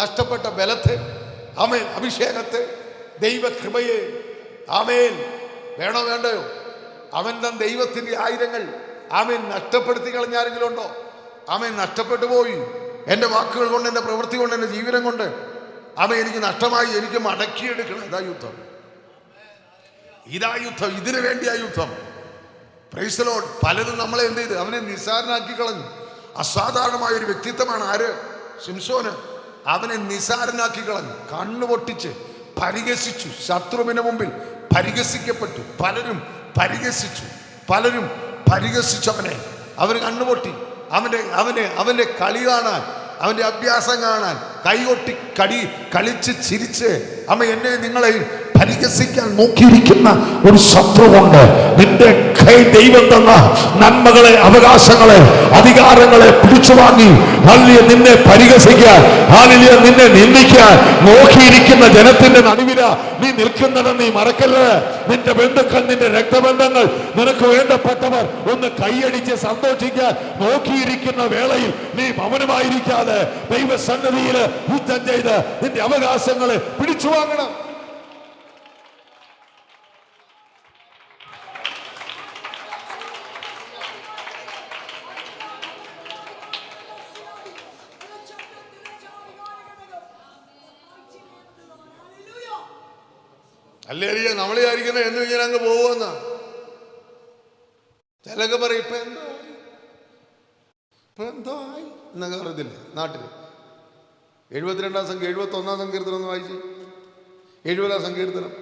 നഷ്ടപ്പെട്ട ബലത്തെ, ആമേൻ, അഭിഷേകത്തെ, ദൈവകൃപയെ, ആമേൻ, വേണോ വേണ്ടയോ? അവൻ താൻ ദൈവത്തിൻ്റെ ആയുധങ്ങൾ ആമേൻ നഷ്ടപ്പെടുത്തി കളഞ്ഞ ആരെങ്കിലും ഉണ്ടോ? ആമേൻ നഷ്ടപ്പെട്ടു പോയി, എൻ്റെ വാക്കുകൾ കൊണ്ട്, എൻ്റെ പ്രവൃത്തി കൊണ്ട്, എൻ്റെ ജീവിതം കൊണ്ട് ആമേൻ എനിക്ക് നഷ്ടമായി, എനിക്ക് മടക്കിയെടുക്കണം. ഇതാ യുദ്ധം, ഇതാ യുദ്ധം, ഇതിനു വേണ്ടിയാ യുദ്ധം. Price the Lord. പലരും നമ്മളെ എന്ത് ചെയ്ത് അവനെ നിസ്സാരനാക്കി കളഞ്ഞു. അസാധാരണമായ ഒരു വ്യക്തിത്വമാണ് ആര്? ശിംശോന്. അവനെ നിസ്സാരനാക്കി കളഞ്ഞു, കണ്ണു പൊട്ടിച്ച് പരിഹസിച്ചു. ശത്രുവിന് മുമ്പിൽ പരിഹസിക്കപ്പെട്ടു. പലരും പരിഹസിച്ചു അവനെ. അവന് കണ്ണുപൊട്ടി. അവന്റെ കളി കാണാൻ, അവന്റെ അഭ്യാസം കാണാൻ കൈകൊട്ടി കളിച്ച് ചിരിച്ച് എന്നെ നിങ്ങളെയും പരിഹസിക്കാൻ നോക്കിയിരിക്കുന്ന ഒരു ശത്രുവുണ്ട്. നിന്റെ ദൈവം തന്ന നന്മകളെ, അവകാശങ്ങളെ, അധികാരങ്ങളെ പിടിച്ചു വാങ്ങി നിന്നെ പരിഹസിക്കാൻ, നിന്നെ നിന്ദിക്കാൻ നോക്കിയിരിക്കുന്ന ജനത്തിന്റെ നടുവില നീ നിൽക്കുന്നതെന്ന് നീ മറക്കരുത്. നിന്റെ ബന്ധുക്കൾ, നിന്റെ രക്തബന്ധങ്ങൾ, നിനക്ക് വേണ്ടപ്പെട്ടവർ ഒന്ന് കൈയടിച്ച് സന്തോഷിക്കാൻ നോക്കിയിരിക്കുന്ന വേളയിൽ നീ മൗനമായിരിക്കാതെ ദൈവസന്നിധിയിൽ യുദ്ധം ചെയ്ത് നിന്റെ അവകാശങ്ങളെ പിടിച്ചു വാങ്ങണം. അല്ലേ നമ്മൾ വിചാരിക്കുന്നത് എന്ന് ഇങ്ങനെ അങ്ങ് പോവുമെന്ന. ചിലൊക്കെ പറയും ഇപ്പൊ എന്തായി എന്നൊക്കെ അറിയത്തില്ലേ നാട്ടില്. 72-ാം സംഖ്യ, 71-ാം സങ്കീർത്തനം ഒന്ന് വായിച്ച്. 70-ാം സങ്കീർത്തനം.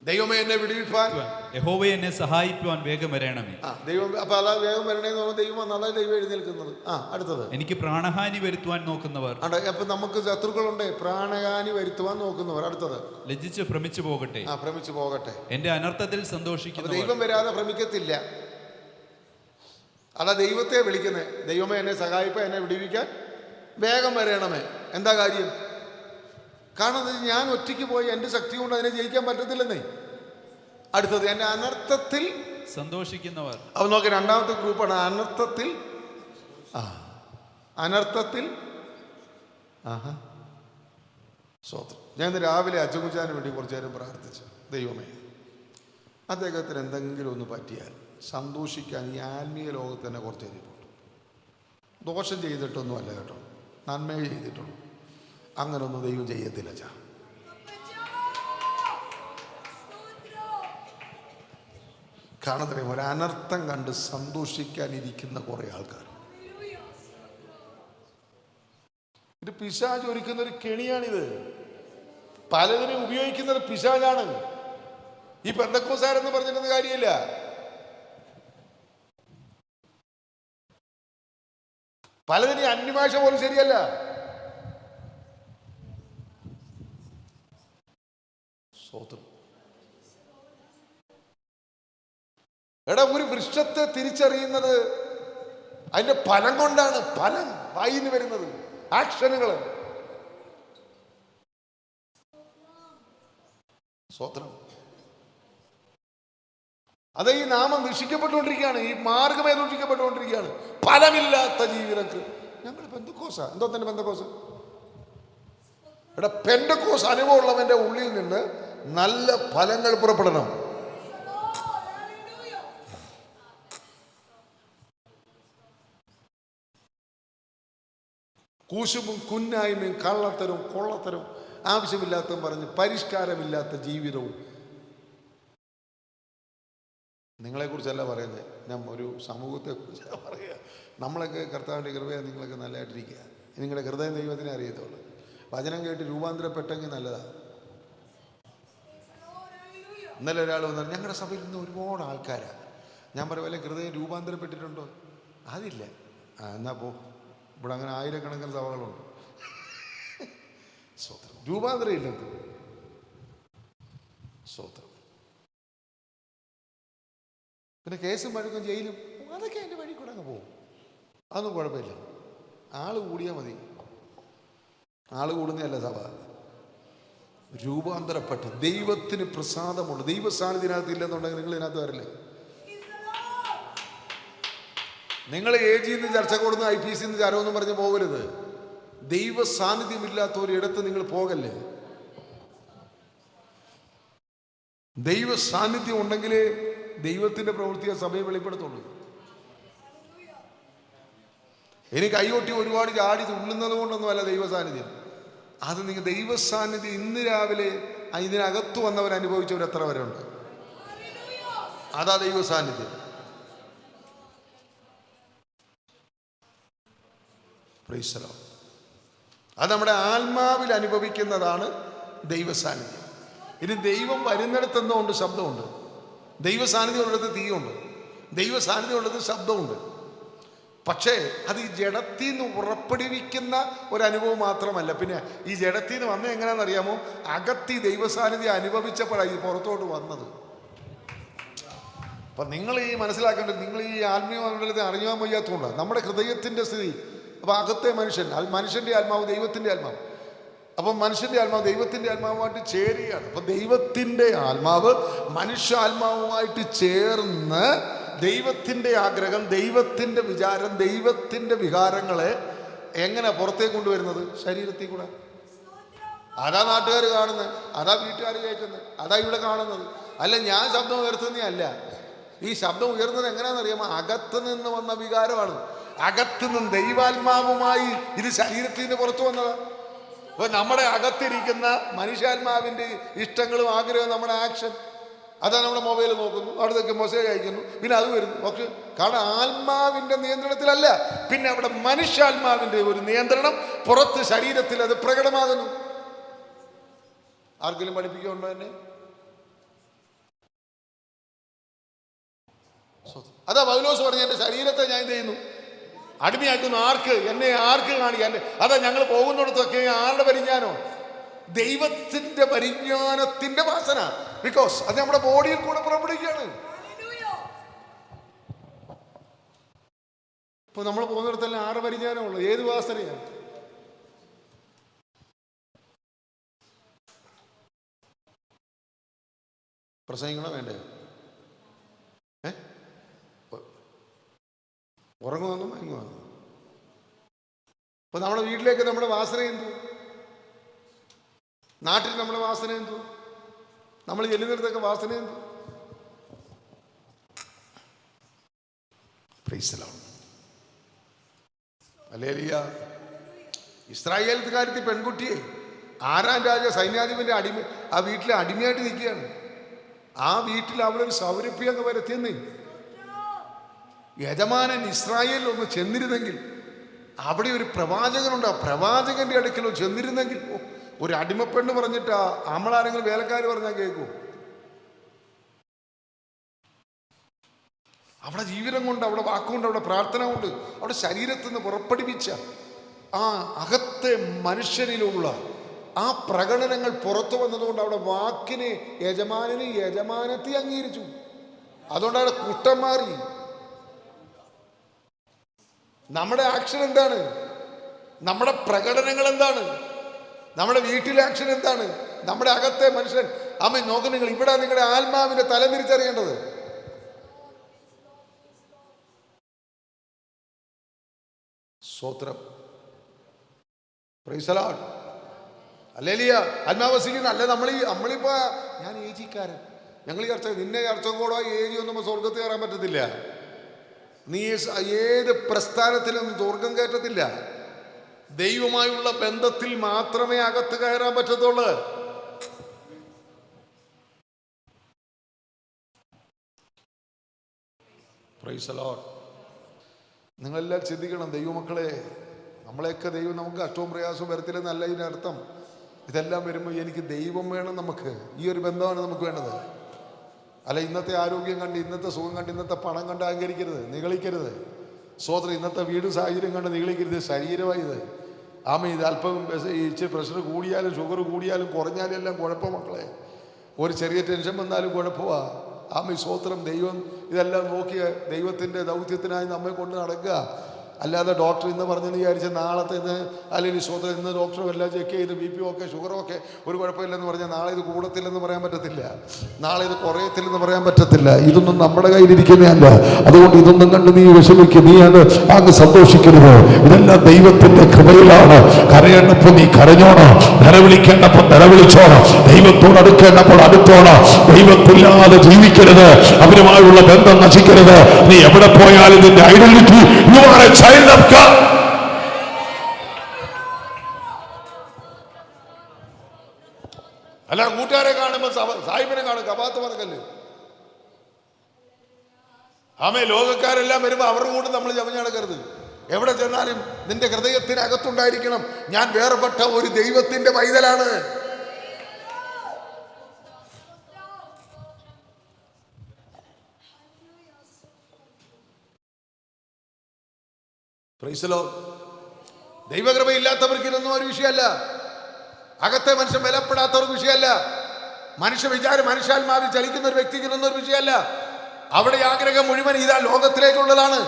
ദൈവമേ എന്നെ വിടുവിപ്പാൻ, യഹോവയെ എന്നെ സഹായിക്കുവാൻ വേഗം വരണമേ. ദൈവം അപ്പൊ അതാ വേഗം വരണേന്ന് പറഞ്ഞാൽ ദൈവം വന്നാലേ ദൈവം എഴുന്നേൽക്കുന്നത്. അടുത്തത്, എനിക്ക് പ്രാണഹാനി വരുത്തുവാൻ നോക്കുന്നവർ. അപ്പൊ നമുക്ക് ശത്രുക്കളുണ്ട്, പ്രാണഹാനി വരുത്തുവാൻ നോക്കുന്നവർ. അടുത്തത്, ലജ്ജിച്ച് ഭ്രമിച്ചു പോകട്ടെ. ഭ്രമിച്ചു പോകട്ടെ. എന്റെ അനർത്ഥത്തിൽ സന്തോഷിക്കുന്നു. ദൈവം വരാതെ ഭ്രമിക്കത്തില്ല. അല്ല ദൈവത്തെ വിളിക്കുന്നേ, ദൈവമേ എന്നെ സഹായിപ്പാൻ, എന്നെ വിടുവിക്കാൻ വേഗം വരണമേ. എന്താ കാര്യം? കാരണം ഞാൻ ഒറ്റയ്ക്ക് പോയി എൻ്റെ ശക്തി കൊണ്ട് അതിനെ ജയിക്കാൻ പറ്റത്തില്ലെന്നേ. അടുത്തത്, എൻ്റെ അനർത്ഥത്തിൽ സന്തോഷിക്കുന്നവർ. അപ്പൊ നോക്കി, രണ്ടാമത്തെ ഗ്രൂപ്പാണ് അനർത്ഥത്തിൽ. അനർത്ഥത്തിൽ സ്വത്രം. ഞാൻ ഇന്ന് രാവിലെ അച്ചൻകുച്ചാന് വേണ്ടി കുറച്ചു നേരം പ്രാർത്ഥിച്ചു. ദൈവമേ, അദ്ദേഹത്തിന് എന്തെങ്കിലും ഒന്ന് പറ്റിയാൽ സന്തോഷിക്കാൻ ഈ ആത്മീയ ലോകത്ത് തന്നെ കുറച്ച് ചെയ്തിട്ടുണ്ട്. ദോഷം ചെയ്തിട്ടൊന്നും അല്ല കേട്ടോ, നന്മയെ ചെയ്തിട്ടുള്ളൂ. അങ്ങനൊന്നും ദൈവം ചെയ്യത്തില്ല. കാണത്തില്ലേ, ഒരു അനർത്ഥം കണ്ട് സന്തോഷിക്കാനിരിക്കുന്ന കുറെ ആൾക്കാർ. ഇത് പിശാച് ഒരുക്കുന്ന ഒരു കെണിയാണിത്. പലതിനും ഉപയോഗിക്കുന്നത് പിശാചാണ്. ഈ പെന്തക്കോസ്തുകാരെന്ന് പറഞ്ഞിരുന്ന കാര്യമില്ല. പലതിനും അന്യഭാഷ പോലും ശരിയല്ല. എടാ, ഒരു വൃക്ഷത്തെ തിരിച്ചറിയുന്നത് അതിന്റെ ഫലം കൊണ്ടാണ്. ഫലം വായിന്ന് വരുന്നത്, ആക്ഷനുകൾ. സ്വത്രം. അത് ഈ നാമം ദുഷിക്കപ്പെട്ടുകൊണ്ടിരിക്കുകയാണ്, ഈ മാർഗമേ ദുഷിക്കപ്പെട്ടുകൊണ്ടിരിക്കുകയാണ്. ഫലമില്ലാത്ത ജീവിതത്തിൽ ഞങ്ങൾ പെന്തക്കോസ. എന്തോ തന്നെ പെന്തക്കോസ? എടാ, പെന്തക്കോസ് അനുഭവമുള്ളവന്റെ ഉള്ളിൽ നിന്ന് നല്ല ഫലങ്ങൾ പുറപ്പെടണം. കൂശും കുന്നായ്മയും കള്ളത്തരവും കൊള്ളത്തരവും ആവശ്യമില്ലാത്തതും പറഞ്ഞ് പരിഷ്കാരമില്ലാത്ത ജീവിതവും. നിങ്ങളെക്കുറിച്ചല്ല പറയുന്നത്, ഞാൻ ഒരു സമൂഹത്തെക്കുറിച്ചല്ല പറയുക. നമ്മളൊക്കെ കർത്താവിൻ്റെ കൃപയാണ്. നിങ്ങളൊക്കെ നല്ലതായിട്ടിരിക്കുക. നിങ്ങളുടെ ഹൃദയം ദൈവത്തിനെ അറിയത്തുള്ളൂ. വചനം കേട്ട് രൂപാന്തരപ്പെട്ടെങ്കിൽ നല്ലതാണ്. ഇന്നലെ ഒരാൾ വന്നാൽ ഞങ്ങളുടെ സഭയിൽ നിന്ന് ഒരുപാട് ആൾക്കാരാണ്. ഞാൻ പറയും, വല്ല ഹൃദയം രൂപാന്തരപ്പെട്ടിട്ടുണ്ടോ? അതില്ല. എന്നാ പോ, ഇവിടെ അങ്ങനെ ആയിരക്കണക്കിന് സഭകളുണ്ട്. സ്വത്രം. രൂപാന്തരം ഇല്ലെന്ന്. സ്വത്രം. പിന്നെ കേസും വഴക്കും ജയിലും അതൊക്കെ എൻ്റെ വഴി കൂടെ അങ്ങ് പോകും. അതൊന്നും കുഴപ്പമില്ല. ആള് കൂടിയാൽ മതി. ആള് കൂടുന്നതല്ല സഭ. രൂപാന്തരപ്പെട്ട് ദൈവത്തിന് പ്രസാദമുണ്ട്. ദൈവ സാന്നിധ്യത്തിനകത്ത് ഇല്ലെന്നുണ്ടെങ്കിൽ നിങ്ങൾ ഇതിനകത്ത് വരില്ലേ? നിങ്ങൾ AG ചർച്ച കൊടുന്ന് IPC ചരവെന്ന് പറഞ്ഞ് പോകരുത്. ദൈവ സാന്നിധ്യമില്ലാത്ത ഒരിടത്ത് നിങ്ങൾ പോകല്ലേ. ദൈവ സാന്നിധ്യം ഉണ്ടെങ്കിലേ ദൈവത്തിൻ്റെ പ്രവൃത്തിയെ സഭയെ വെളിപ്പെടുത്തുള്ളൂ. ഇനി കൈകൊട്ടി ഒരുപാട് ചാടി തുള്ളുന്നത് കൊണ്ടൊന്നുമല്ല ദൈവ സാന്നിധ്യം. അത് നിങ്ങൾ ദൈവ സാന്നിധ്യം ഇന്ന് രാവിലെ ഇതിനകത്ത് വന്നവർ അനുഭവിച്ചവർ എത്ര വരെ ഉണ്ട്? അതാ ദൈവ സാന്നിധ്യം. Price the Lord. അത് നമ്മുടെ ആത്മാവിൽ അനുഭവിക്കുന്നതാണ് ദൈവ സാന്നിധ്യം. ഇനി ദൈവം വരുന്നിടത്തെന്തോണ്ട്? ശബ്ദമുണ്ട്. ദൈവ സാന്നിധ്യം ഉള്ളത് തീയുണ്ട്. ദൈവ സാന്നിധ്യം ഉള്ളത് ശബ്ദമുണ്ട്. പക്ഷേ അത് ഈ ജഡത്തിൽ നിന്ന് പുറപ്പെടുവിക്കുന്ന ഒരനുഭവം മാത്രമല്ല. പിന്നെ ഈ ജഡത്തിൽ നിന്ന് വന്നത് എങ്ങനെയാണെന്നറിയാമോ? അകത്തി ദൈവ സാന്നിധ്യം അനുഭവിച്ചപ്പോഴാണ് ഈ പുറത്തോട്ട് വന്നത്. അപ്പം നിങ്ങൾ ഈ മനസ്സിലാക്കേണ്ടത്, നിങ്ങൾ ഈ ആത്മീയ മണ്ഡലത്തെ അറിയാൻ വയ്യാത്തതുകൊണ്ടാണ് നമ്മുടെ ഹൃദയത്തിൻ്റെ സ്ഥിതി. അപ്പോൾ അകത്തെ മനുഷ്യൻ, അത് മനുഷ്യൻ്റെ ആത്മാവ് ദൈവത്തിൻ്റെ ആത്മാവ്. അപ്പം മനുഷ്യൻ്റെ ആത്മാവ് ദൈവത്തിൻ്റെ ആത്മാവുമായിട്ട് ചേരുകയാണ്. അപ്പം ദൈവത്തിൻ്റെ ആത്മാവ് മനുഷ്യാത്മാവുമായിട്ട് ചേർന്ന് ദൈവത്തിൻ്റെ ആഗ്രഹം, ദൈവത്തിൻ്റെ വിചാരം, ദൈവത്തിൻ്റെ വികാരങ്ങളെ എങ്ങനെ പുറത്തേക്ക് കൊണ്ടുവരുന്നത്? ശരീരത്തിൽ കൂടെ. അതാ നാട്ടുകാർ കാണുന്നത്, അതാ വീട്ടുകാർ കേൾക്കുന്നത്, അതാ ഇവിടെ കാണുന്നത്. അല്ല, ഞാൻ ശബ്ദം ഉയർത്തുന്നതല്ല. ഈ ശബ്ദം ഉയർന്നത് എങ്ങനെയാണെന്നറിയാമോ? അകത്ത് നിന്ന് വന്ന വികാരമാണ്. അകത്ത് നിന്ന് ദൈവാത്മാവുമായി ഇത് ശരീരത്തിൽ നിന്ന് പുറത്തു വന്നതാണ്. അപ്പോൾ നമ്മുടെ അകത്തിരിക്കുന്ന മനുഷ്യാത്മാവിൻ്റെ ഇഷ്ടങ്ങളും ആഗ്രഹവും, നമ്മുടെ ആക്ഷൻ, അതാ നമ്മുടെ മൊബൈൽ നോക്കുന്നു, അവിടത്തേക്ക് മെസ്സേജ് അയക്കുന്നു, പിന്നെ അത് വരുന്നു. പക്ഷെ കാരണം ആത്മാവിൻ്റെ നിയന്ത്രണത്തിലല്ല, പിന്നെ അവിടെ മനുഷ്യാത്മാവിൻ്റെ ഒരു നിയന്ത്രണം പുറത്ത് ശരീരത്തിൽ അത് പ്രകടമാകുന്നു. ആർക്കെങ്കിലും പഠിപ്പിക്കുന്നുണ്ടോ എന്നെ? അതാ പൗലോസ് പറഞ്ഞു, എൻ്റെ ശരീരത്തെ ഞാൻ എന്ത് ചെയ്യുന്നു? അടിമയാക്കുന്നു. ആർക്ക്? എന്നെ ആർക്ക് കാണിക്കാൻ? അതാ ഞങ്ങൾ പോകുന്നിടത്തൊക്കെ ആരുടെ പരിജ്ഞാനോ? ദൈവത്തിൻ്റെ പരിജ്ഞാനത്തിൻ്റെ വാസന. ബിക്കോസ് അത് നമ്മുടെ ബോഡിയിൽ കൂടെ പുറപ്പെടുകയാണ്. ഇപ്പൊ നമ്മൾ പോകുന്നിടത്തെല്ലാം ആരുടെ പരിജ്ഞാനമുള്ളൂ? ഏത് വാസനയാണ്? പ്രസംഗിക്കണോ വേണ്ടേ? ഉറങ്ങുമെന്നും മയങ്ങുമെന്നും. അപ്പൊ നമ്മുടെ വീട്ടിലേക്ക് നമ്മുടെ വാസന എന്തു? നാട്ടിൽ നമ്മുടെ വാസന എന്തു? നമ്മൾ ചെല്ലുന്നിടത്തൊക്കെ വാസന എന്തു? Price the Lord. ഹല്ലേലൂയ. ഇസ്രായേൽക്കാരത്തി പെൺകുട്ടിയെ ആരാം രാജ സൈന്യാധിപന്റെ ആ വീട്ടിലെ അടിമയായിട്ട് നിൽക്കുകയാണ്. ആ വീട്ടിൽ അവളൊരു സൗരഭ്യം അങ്ങ് വരുത്തിയെന്നേ. യജമാനൻ ഇസ്രായേലിൽ ഒന്ന് ചെന്നിരുന്നെങ്കിൽ, അവിടെ ഒരു പ്രവാചകനുണ്ട്, ആ പ്രവാചകന്റെ അടുക്കലോ ചെന്നിരുന്നെങ്കിൽ, ഒരു അടിമപ്പെണ്ണ് പറഞ്ഞിട്ട് നമ്മളാരെങ്കിലും വേലക്കാർ പറഞ്ഞാൽ കേൾക്കൂ? അവിടെ ജീവിതം കൊണ്ട്, അവിടെ വാക്കുകൊണ്ട്, അവിടെ പ്രാർത്ഥന കൊണ്ട്, അവിടെ ശരീരത്തിൽ നിന്ന് പുറപ്പെടുവിച്ച ആ അകത്തെ മനുഷ്യനിലുള്ള ആ പ്രകടനങ്ങൾ പുറത്തു വന്നതുകൊണ്ട് അവിടെ വാക്കിനെ യജമാനന് യജമാനത്തെ അംഗീകരിച്ചു. അതുകൊണ്ട് അവിടെ കുട്ടം മാറി. നമ്മുടെ ആക്ഷൻ എന്താണ്? നമ്മുടെ പ്രകടനങ്ങൾ എന്താണ്? നമ്മുടെ വീട്ടിലെ ആക്ഷൻ എന്താണ്? നമ്മുടെ അകത്തെ മനുഷ്യൻ. അമ്മ നോക്ക്, നിങ്ങൾ ഇവിടെ നിങ്ങളുടെ ആത്മാവിന്റെ തല തിരിച്ചറിയേണ്ടത്. സ്തോത്രം. Price the Lord. ഹല്ലേലൂയ. ആത്മാവസിക്കുന്ന അല്ല നമ്മളിപ്പോ ഞാൻ ഏജിക്കാരൻ, ഞങ്ങൾ ചർച്ച, നിന്നെ ചർച്ച കൂടോ ഏജി ഒന്നും സ്വർഗത്തിൽ കയറാൻ പറ്റത്തില്ല. നീ ഏത് പ്രസ്ഥാനത്തിലൊന്നും സ്വർഗം കയറ്റത്തില്ല. ദൈവമായുള്ള ബന്ധത്തിൽ മാത്രമേ അകത്ത് കയറാൻ പറ്റത്തുള്ളൂ. Price the Lord. നിങ്ങളെല്ലാം ചിന്തിക്കണം, ദൈവമക്കളെ, നമ്മളെയൊക്കെ ദൈവം നമുക്ക് കഷ്ടവും പ്രയാസവും വരത്തില്ലെന്നല്ല ഇതിനർത്ഥം. ഇതെല്ലാം വരുമ്പോൾ എനിക്ക് ദൈവം വേണം. നമുക്ക് ഈ ഒരു ബന്ധമാണ് നമുക്ക് വേണ്ടത്. അല്ല, ഇന്നത്തെ ആരോഗ്യം കണ്ട്, ഇന്നത്തെ സുഖം കണ്ട്, ഇന്നത്തെ പണം കണ്ട് അഹങ്കരിക്കരുത്, നിഗളിക്കരുത്. സ്വോത്രം. ഇന്നത്തെ വീട് സാഹചര്യം കണ്ട് നിഗളിക്കരുത്. ശരീരമായി ഇത്. ഇത് അല്പം ഇച്ചിരി പ്രഷർ കൂടിയാലും ഷുഗർ കൂടിയാലും കുറഞ്ഞാലും എല്ലാം കുഴപ്പം മക്കളെ. ഒരു ചെറിയ ടെൻഷൻ വന്നാലും കുഴപ്പമാണ്. സ്വോത്രം. ദൈവം ഇതെല്ലാം നോക്കിയ ദൈവത്തിൻ്റെ ദൗത്യത്തിനായി നമ്മെ കൊണ്ട് നടക്കുക. അല്ലാതെ ഡോക്ടർ ഇന്ന് പറഞ്ഞെന്ന് വിചാരിച്ച് നാളത്തെ ഇന്ന് അല്ലെങ്കിൽ സ്വതം ഇന്ന് ഡോക്ടറും എല്ലാം ചെക്ക് ചെയ്ത് ബി പി ഒക്കെ ഷുഗറും ഒക്കെ ഒരു കുഴപ്പമില്ലെന്ന് പറഞ്ഞാൽ നാളെ ഇത് കൂടത്തില്ലെന്ന് പറയാൻ പറ്റത്തില്ല, നാളെ ഇത് കുറയത്തില്ലെന്ന് പറയാൻ പറ്റത്തില്ല. ഇതൊന്നും നമ്മുടെ കയ്യിലിരിക്കുന്നതല്ല. അതുകൊണ്ട് ഇതൊന്നും കണ്ട് നീ വിഷമിക്കുക, നീ അങ്ങ് സന്തോഷിക്കരുത്. ഇതെല്ലാം ദൈവത്തിന്റെ കൃപയിലാണ്. കരയേണ്ടപ്പോൾ നീ കരഞ്ഞോണം, നിലവിളിക്കേണ്ടപ്പോൾ നിലവിളിച്ചോണം, ദൈവത്തോട് അടുക്കേണ്ടപ്പോൾ അടുത്തോണം. ദൈവത്തില്ലാതെ ജീവിക്കരുത്, അവരുമായുള്ള ബന്ധം നശിക്കരുത്. നീ എവിടെ പോയാലും നിന്റെ identity, you are A child of God. അല്ല കൂട്ടുകാരെ കാണുമ്പോൾ സാഹിബിനെ കാണും, കപാത്ത് പറക്കല്ലേ. ആമേ, ലോകക്കാരെല്ലാം വരുമ്പോൾ അവരുടെ കൂടെ നമ്മൾ ചമഞ്ഞടക്കരുത്. എവിടെ ചെന്നാലും നിന്റെ ഹൃദയത്തിനകത്തുണ്ടായിരിക്കണം, ഞാൻ വേർപെട്ട ഒരു ദൈവത്തിന്റെ പൈതലാണ്. Praise the Lord. ദൈവകൃപയില്ലാത്തവർക്ക് ഇതൊന്നും ഒരു വിഷയമല്ല. അകത്തെ മനുഷ്യൻ ബലപ്പെടാത്തവർക്ക് വിഷയമല്ല. മനുഷ്യ വിചാരം മനുഷ്യാത്മാവിൽ ചലിക്കുന്ന ഒരു വ്യക്തിക്ക് ഇതൊന്നും ഒരു വിഷയമല്ല. അവിടെ ആഗ്രഹം മുഴുവൻ ഇതാ ലോകത്തിലേക്കുള്ളതാണ്,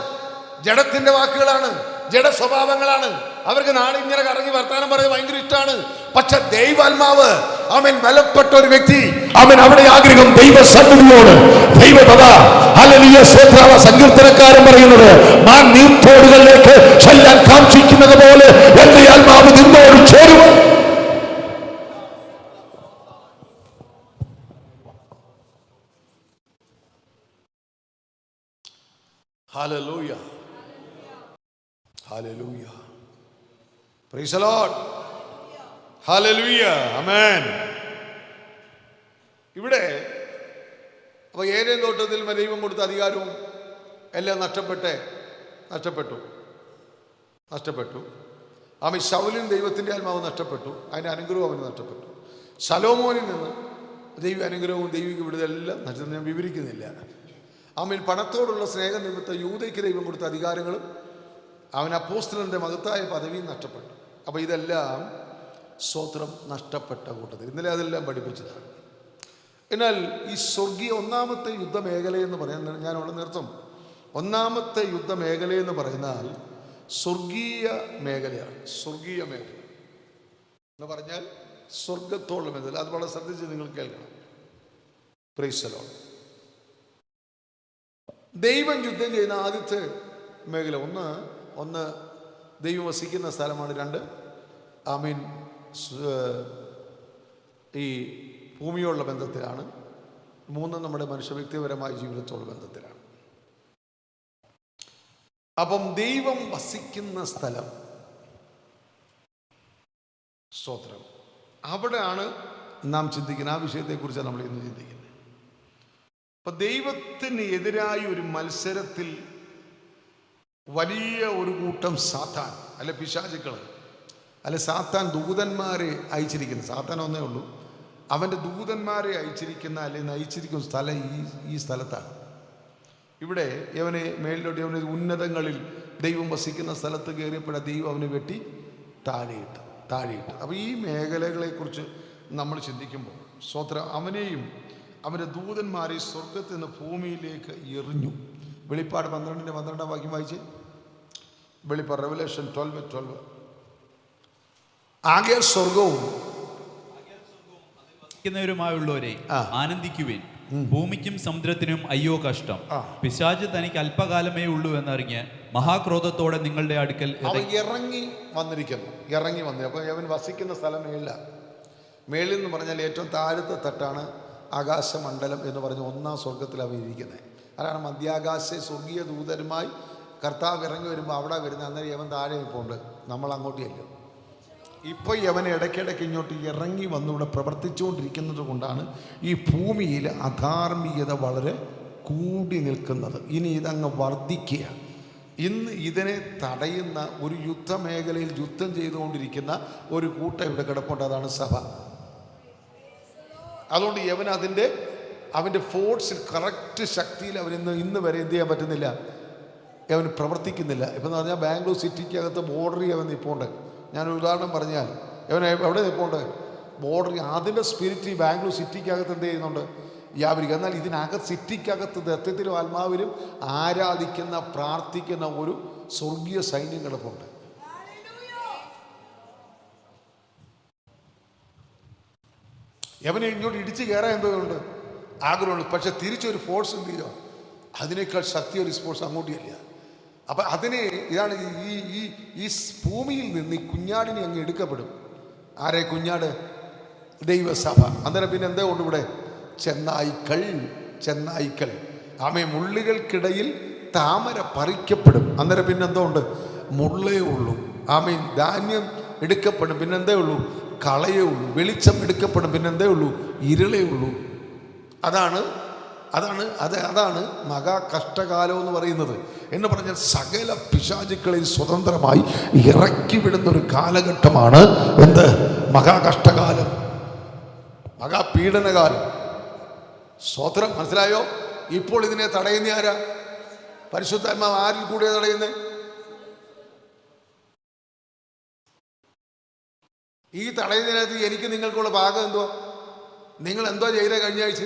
ജഡത്തിന്റെ വാക്കുകളാണ്, ജഡ സ്വഭാവങ്ങളാണ്. അവർക്ക് നാളെ ഇങ്ങനെ കറങ്ങി വർത്താനം പറയുന്നത് ഭയങ്കര ഇഷ്ടമാണ്. പക്ഷെ ദൈവാത്മാവ്, അവൻ ബലപ്പെട്ട ഒരു വ്യക്തി, അവൻ അവിടെ ആഗ്രഹം ദൈവസന്നിധിയോട്, സങ്കീർത്തനക്കാരൻ പറയുന്നത്, ഞാൻ നീർത്തോടുകളിലേക്ക് ചെല്ലാൻ കാക്ഷിക്കുന്നത് പോലെ എന്റെ ആത്മാവ് നിന്നോട് ചേരും. Hallelujah, hallelujah, praise the Lord, hallelujah, amen. ഇവിടെ അപ്പോൾ ഏതേൻ തോട്ടത്തിൽ ദൈവം കൊടുത്ത അധികാരവും എല്ലാം നഷ്ടപ്പെട്ടു. ആമേൻ. ശൗലിന് ദൈവത്തിൻ്റെ ആത്മാവ് നഷ്ടപ്പെട്ടു, അതിൻ്റെ അനുഗ്രഹവും അവന് നഷ്ടപ്പെട്ടു. ശലോമോനിൽ നിന്ന് ദൈവ അനുഗ്രഹവും ദൈവിക വിടുതലെല്ലാം നഷ്ടം ഞാൻ വിവരിക്കുന്നില്ല. ആമേൻ. പണത്തോടുള്ള സ്നേഹ നിമിത്തം യൂദയ്ക്ക് ദൈവം കൊടുത്ത അധികാരങ്ങളും അവൻ അപ്പോസ്തലന്റെ മഹത്തായ പദവിയും നഷ്ടപ്പെട്ടു. അപ്പോൾ ഇതെല്ലാം സ്തോത്രം നഷ്ടപ്പെട്ട കൂട്ടത്തിൽ ഇന്നലെ അതെല്ലാം പഠിപ്പിച്ചതാണ്. എന്നാൽ ഈ സ്വർഗീയ ഒന്നാമത്തെ യുദ്ധമേഖലയെന്ന് പറയുന്നത്, ഞാൻ അവിടെ നിർത്തും. ഒന്നാമത്തെ യുദ്ധമേഖലയെന്ന് പറയുന്നാൽ സ്വർഗീയ മേഖലയാണ്. സ്വർഗീയ മേഖല എന്ന് പറഞ്ഞാൽ സ്വർഗത്തോളം മേഖല. അത് വളരെ ശ്രദ്ധിച്ച് നിങ്ങൾ കേൾക്കണം. Price the Lord. ദൈവം യുദ്ധം ചെയ്യുന്ന ആദ്യത്തെ മേഖല ഒന്ന് ദൈവം വസിക്കുന്ന സ്ഥലമാണ്. 2 ആമീൻ ഈ ഭൂമിയോടുള്ള ബന്ധത്തിലാണ്. 3 നമ്മുടെ മനുഷ്യ വ്യക്തിപരമായ ജീവിതത്തോടുള്ള ബന്ധത്തിലാണ്. അപ്പം ദൈവം വസിക്കുന്ന സ്ഥലം, സ്തോത്രം, അവിടെയാണ് നാം ചിന്തിക്കുന്നത്. ആ വിഷയത്തെക്കുറിച്ചാണ് നമ്മൾ ഇന്ന് ചിന്തിക്കുന്നത്. അപ്പൊ ദൈവത്തിന് എതിരായ ഒരു മത്സരത്തിൽ വലിയ ഒരു കൂട്ടം സാത്താൻ അല്ലെ പിശാചുക്കൾ അല്ലെ സാത്താൻ ദൂതന്മാരെ അയച്ചിരിക്കുന്നു. സാത്താൻ ഒന്നേ ഉള്ളൂ, അവൻ്റെ ദൂതന്മാരെ അയച്ചിരിക്കുന്ന അല്ലെ നയിച്ചിരിക്കുന്ന സ്ഥലം ഈ സ്ഥലത്താണ്. ഇവിടെ യവനെ മേലിലോട്ട് യവനെ ഉന്നതങ്ങളിൽ ദൈവം വസിക്കുന്ന സ്ഥലത്ത് കയറിയപ്പോഴാണ് ദൈവം അവനെ വെട്ടി താഴെയിട്ട്. അപ്പോൾ ഈ മേഖലകളെക്കുറിച്ച് നമ്മൾ ചിന്തിക്കുമ്പോൾ സ്തോത്രം, അവനെയും അവൻ്റെ ദൂതന്മാരെ സ്വർഗത്തിൽ നിന്ന് ഭൂമിയിലേക്ക് എറിഞ്ഞു. വെളിപ്പാട് 12 വാക്യം വായിച്ച്. വെളിപ്പാട് റെവലേഷൻ 12:12. ആകെ സ്വർഗവും ുമായുള്ളവരെ ആനന്ദിക്കുവേൻ, ഭൂമിക്കും സമുദ്രത്തിനും അയ്യോ കഷ്ടം. പിശാച് തനിക്ക് അല്പകാലമേ ഉള്ളൂ എന്നറിഞ്ഞ് മഹാക്രോധത്തോടെ നിങ്ങളുടെ അടുക്കൽ ഇറങ്ങി വന്നിരിക്കുന്നു. അപ്പോൾ അവൻ വസിക്കുന്ന സ്ഥലം മേളിൽ എന്ന് പറഞ്ഞാൽ ഏറ്റവും താഴത്തെ തട്ടാണ് ആകാശമണ്ഡലം എന്ന് പറഞ്ഞ് 1-ാം സ്വർഗത്തിൽ അവൻ ഇരിക്കുന്നത്. അതാണ് മധ്യാകാശ സ്വർഗീയ ദൂതരുമായി കർത്താവ് ഇറങ്ങി വരുമ്പോൾ അവിടെ വരുന്ന അന്നേരം യവൻ താഴെ നിൽപ്പുണ്ട്, നമ്മൾ അങ്ങോട്ട് ചെല്ലും. ഇപ്പോൾ യവൻ ഇടയ്ക്കിടയ്ക്ക് ഇങ്ങോട്ട് ഇറങ്ങി വന്നിവിടെ പ്രവർത്തിച്ചുകൊണ്ടിരിക്കുന്നത് കൊണ്ടാണ് ഈ ഭൂമിയിൽ അധാർമികത വളരെ കൂടി നിൽക്കുന്നത്. ഇനി ഇതങ്ങ് വർദ്ധിക്കുക. ഇന്ന് ഇതിനെ തടയുന്ന ഒരു യുദ്ധമേഖലയിൽ യുദ്ധം ചെയ്തുകൊണ്ടിരിക്കുന്ന ഒരു കൂട്ടം ഇവിടെ കിടപ്പുണ്ട്, അതാണ് സഭ. അതുകൊണ്ട് യവൻ അവൻ്റെ ഫോഴ്സിൽ കറക്റ്റ് ശക്തിയിൽ അവൻ ഇന്ന് വരെ എന്ത് ചെയ്യാൻ പറ്റുന്നില്ല, അവൻ പ്രവർത്തിക്കുന്നില്ല. ഇപ്പം എന്ന് പറഞ്ഞാൽ ബാംഗ്ലൂർ സിറ്റിക്കകത്ത് ബോർഡറിൽ അവൻ നിൽപ്പുണ്ട്. ഞാനൊരു ഉദാഹരണം പറഞ്ഞാൽ അവൻ എവിടെ നിൽപ്പുണ്ട്, ബോർഡറിൽ. അതിൻ്റെ സ്പിരിറ്റ് ഈ ബാംഗ്ലൂർ സിറ്റിക്കകത്ത് എന്ത് ചെയ്യുന്നുണ്ട്, വ്യാപരിക്കുക. എന്നാൽ ഇതിനകത്ത് സിറ്റിക്കകത്ത് ദൈവത്തിലും ആത്മാവിലും ആരാധിക്കുന്ന പ്രാർത്ഥിക്കുന്ന ഒരു സ്വർഗീയ സൈന്യം കിടപ്പുണ്ട്. യവനെ ഇങ്ങോട്ട് ഇടിച്ചു കയറാൻ എന്തോന്നുണ്ട്, ആഗ്രഹമുണ്ട്. പക്ഷെ തിരിച്ചൊരു ഫോഴ്സ് എന്ത് ചെയ്യുക, അതിനേക്കാൾ ശക്തി ഒരു ഫോഴ്സ് അങ്ങോട്ടില്ല. അപ്പം അതിന് ഇതാണ് ഈ ഭൂമിയിൽ നിന്ന് ഈ കുഞ്ഞാടിനെ അങ്ങ് എടുക്കപ്പെടും. ആരെ കുഞ്ഞാട്? ദൈവസഭ. അന്നേരം പിന്നെ എന്താ കൊണ്ട് ഇവിടെ ചെന്നായ്ക്കൾ ആമേ മുള്ളുകൾക്കിടയിൽ താമര പറിക്കപ്പെടും. അന്നേരം പിന്നെ എന്തോ ഉണ്ട്? മുള്ളേ ഉള്ളൂ. ആമേൻ. ധാന്യം എടുക്കപ്പെടും, പിന്നെ എന്തേ ഉള്ളൂ? കളയേ ഉള്ളൂ. വെളിച്ചം എടുക്കപ്പെടും, പിന്നെ എന്തേ ഉള്ളൂ? ഇരുളേ ഉള്ളൂ. അതാണ് മഹാ കഷ്ടകാലം എന്ന് പറയുന്നത്. എന്ന് പറഞ്ഞാൽ സകല പിശാചുക്കളിൽ സ്വതന്ത്രമായി ഇറക്കി വിടുന്ന ഒരു കാലഘട്ടമാണ് എന്ത്? മഹാകഷ്ടകാലം, മഹാപീഡനകാലം. സ്തോത്രം. മനസ്സിലായോ? ഇപ്പോൾ ഇതിനെ തടയുന്ന ആരാ? പരിശുദ്ധാത്മാവ്. ആരിൽ കൂടിയാ തടയുന്നത്? ഈ തടയുന്നതിനകത്ത് എനിക്ക് നിങ്ങൾക്കുള്ള ഭാഗം എന്തോ? നിങ്ങൾ എന്തോ ചെയ്തേ കഴിഞ്ഞ ആഴ്ച?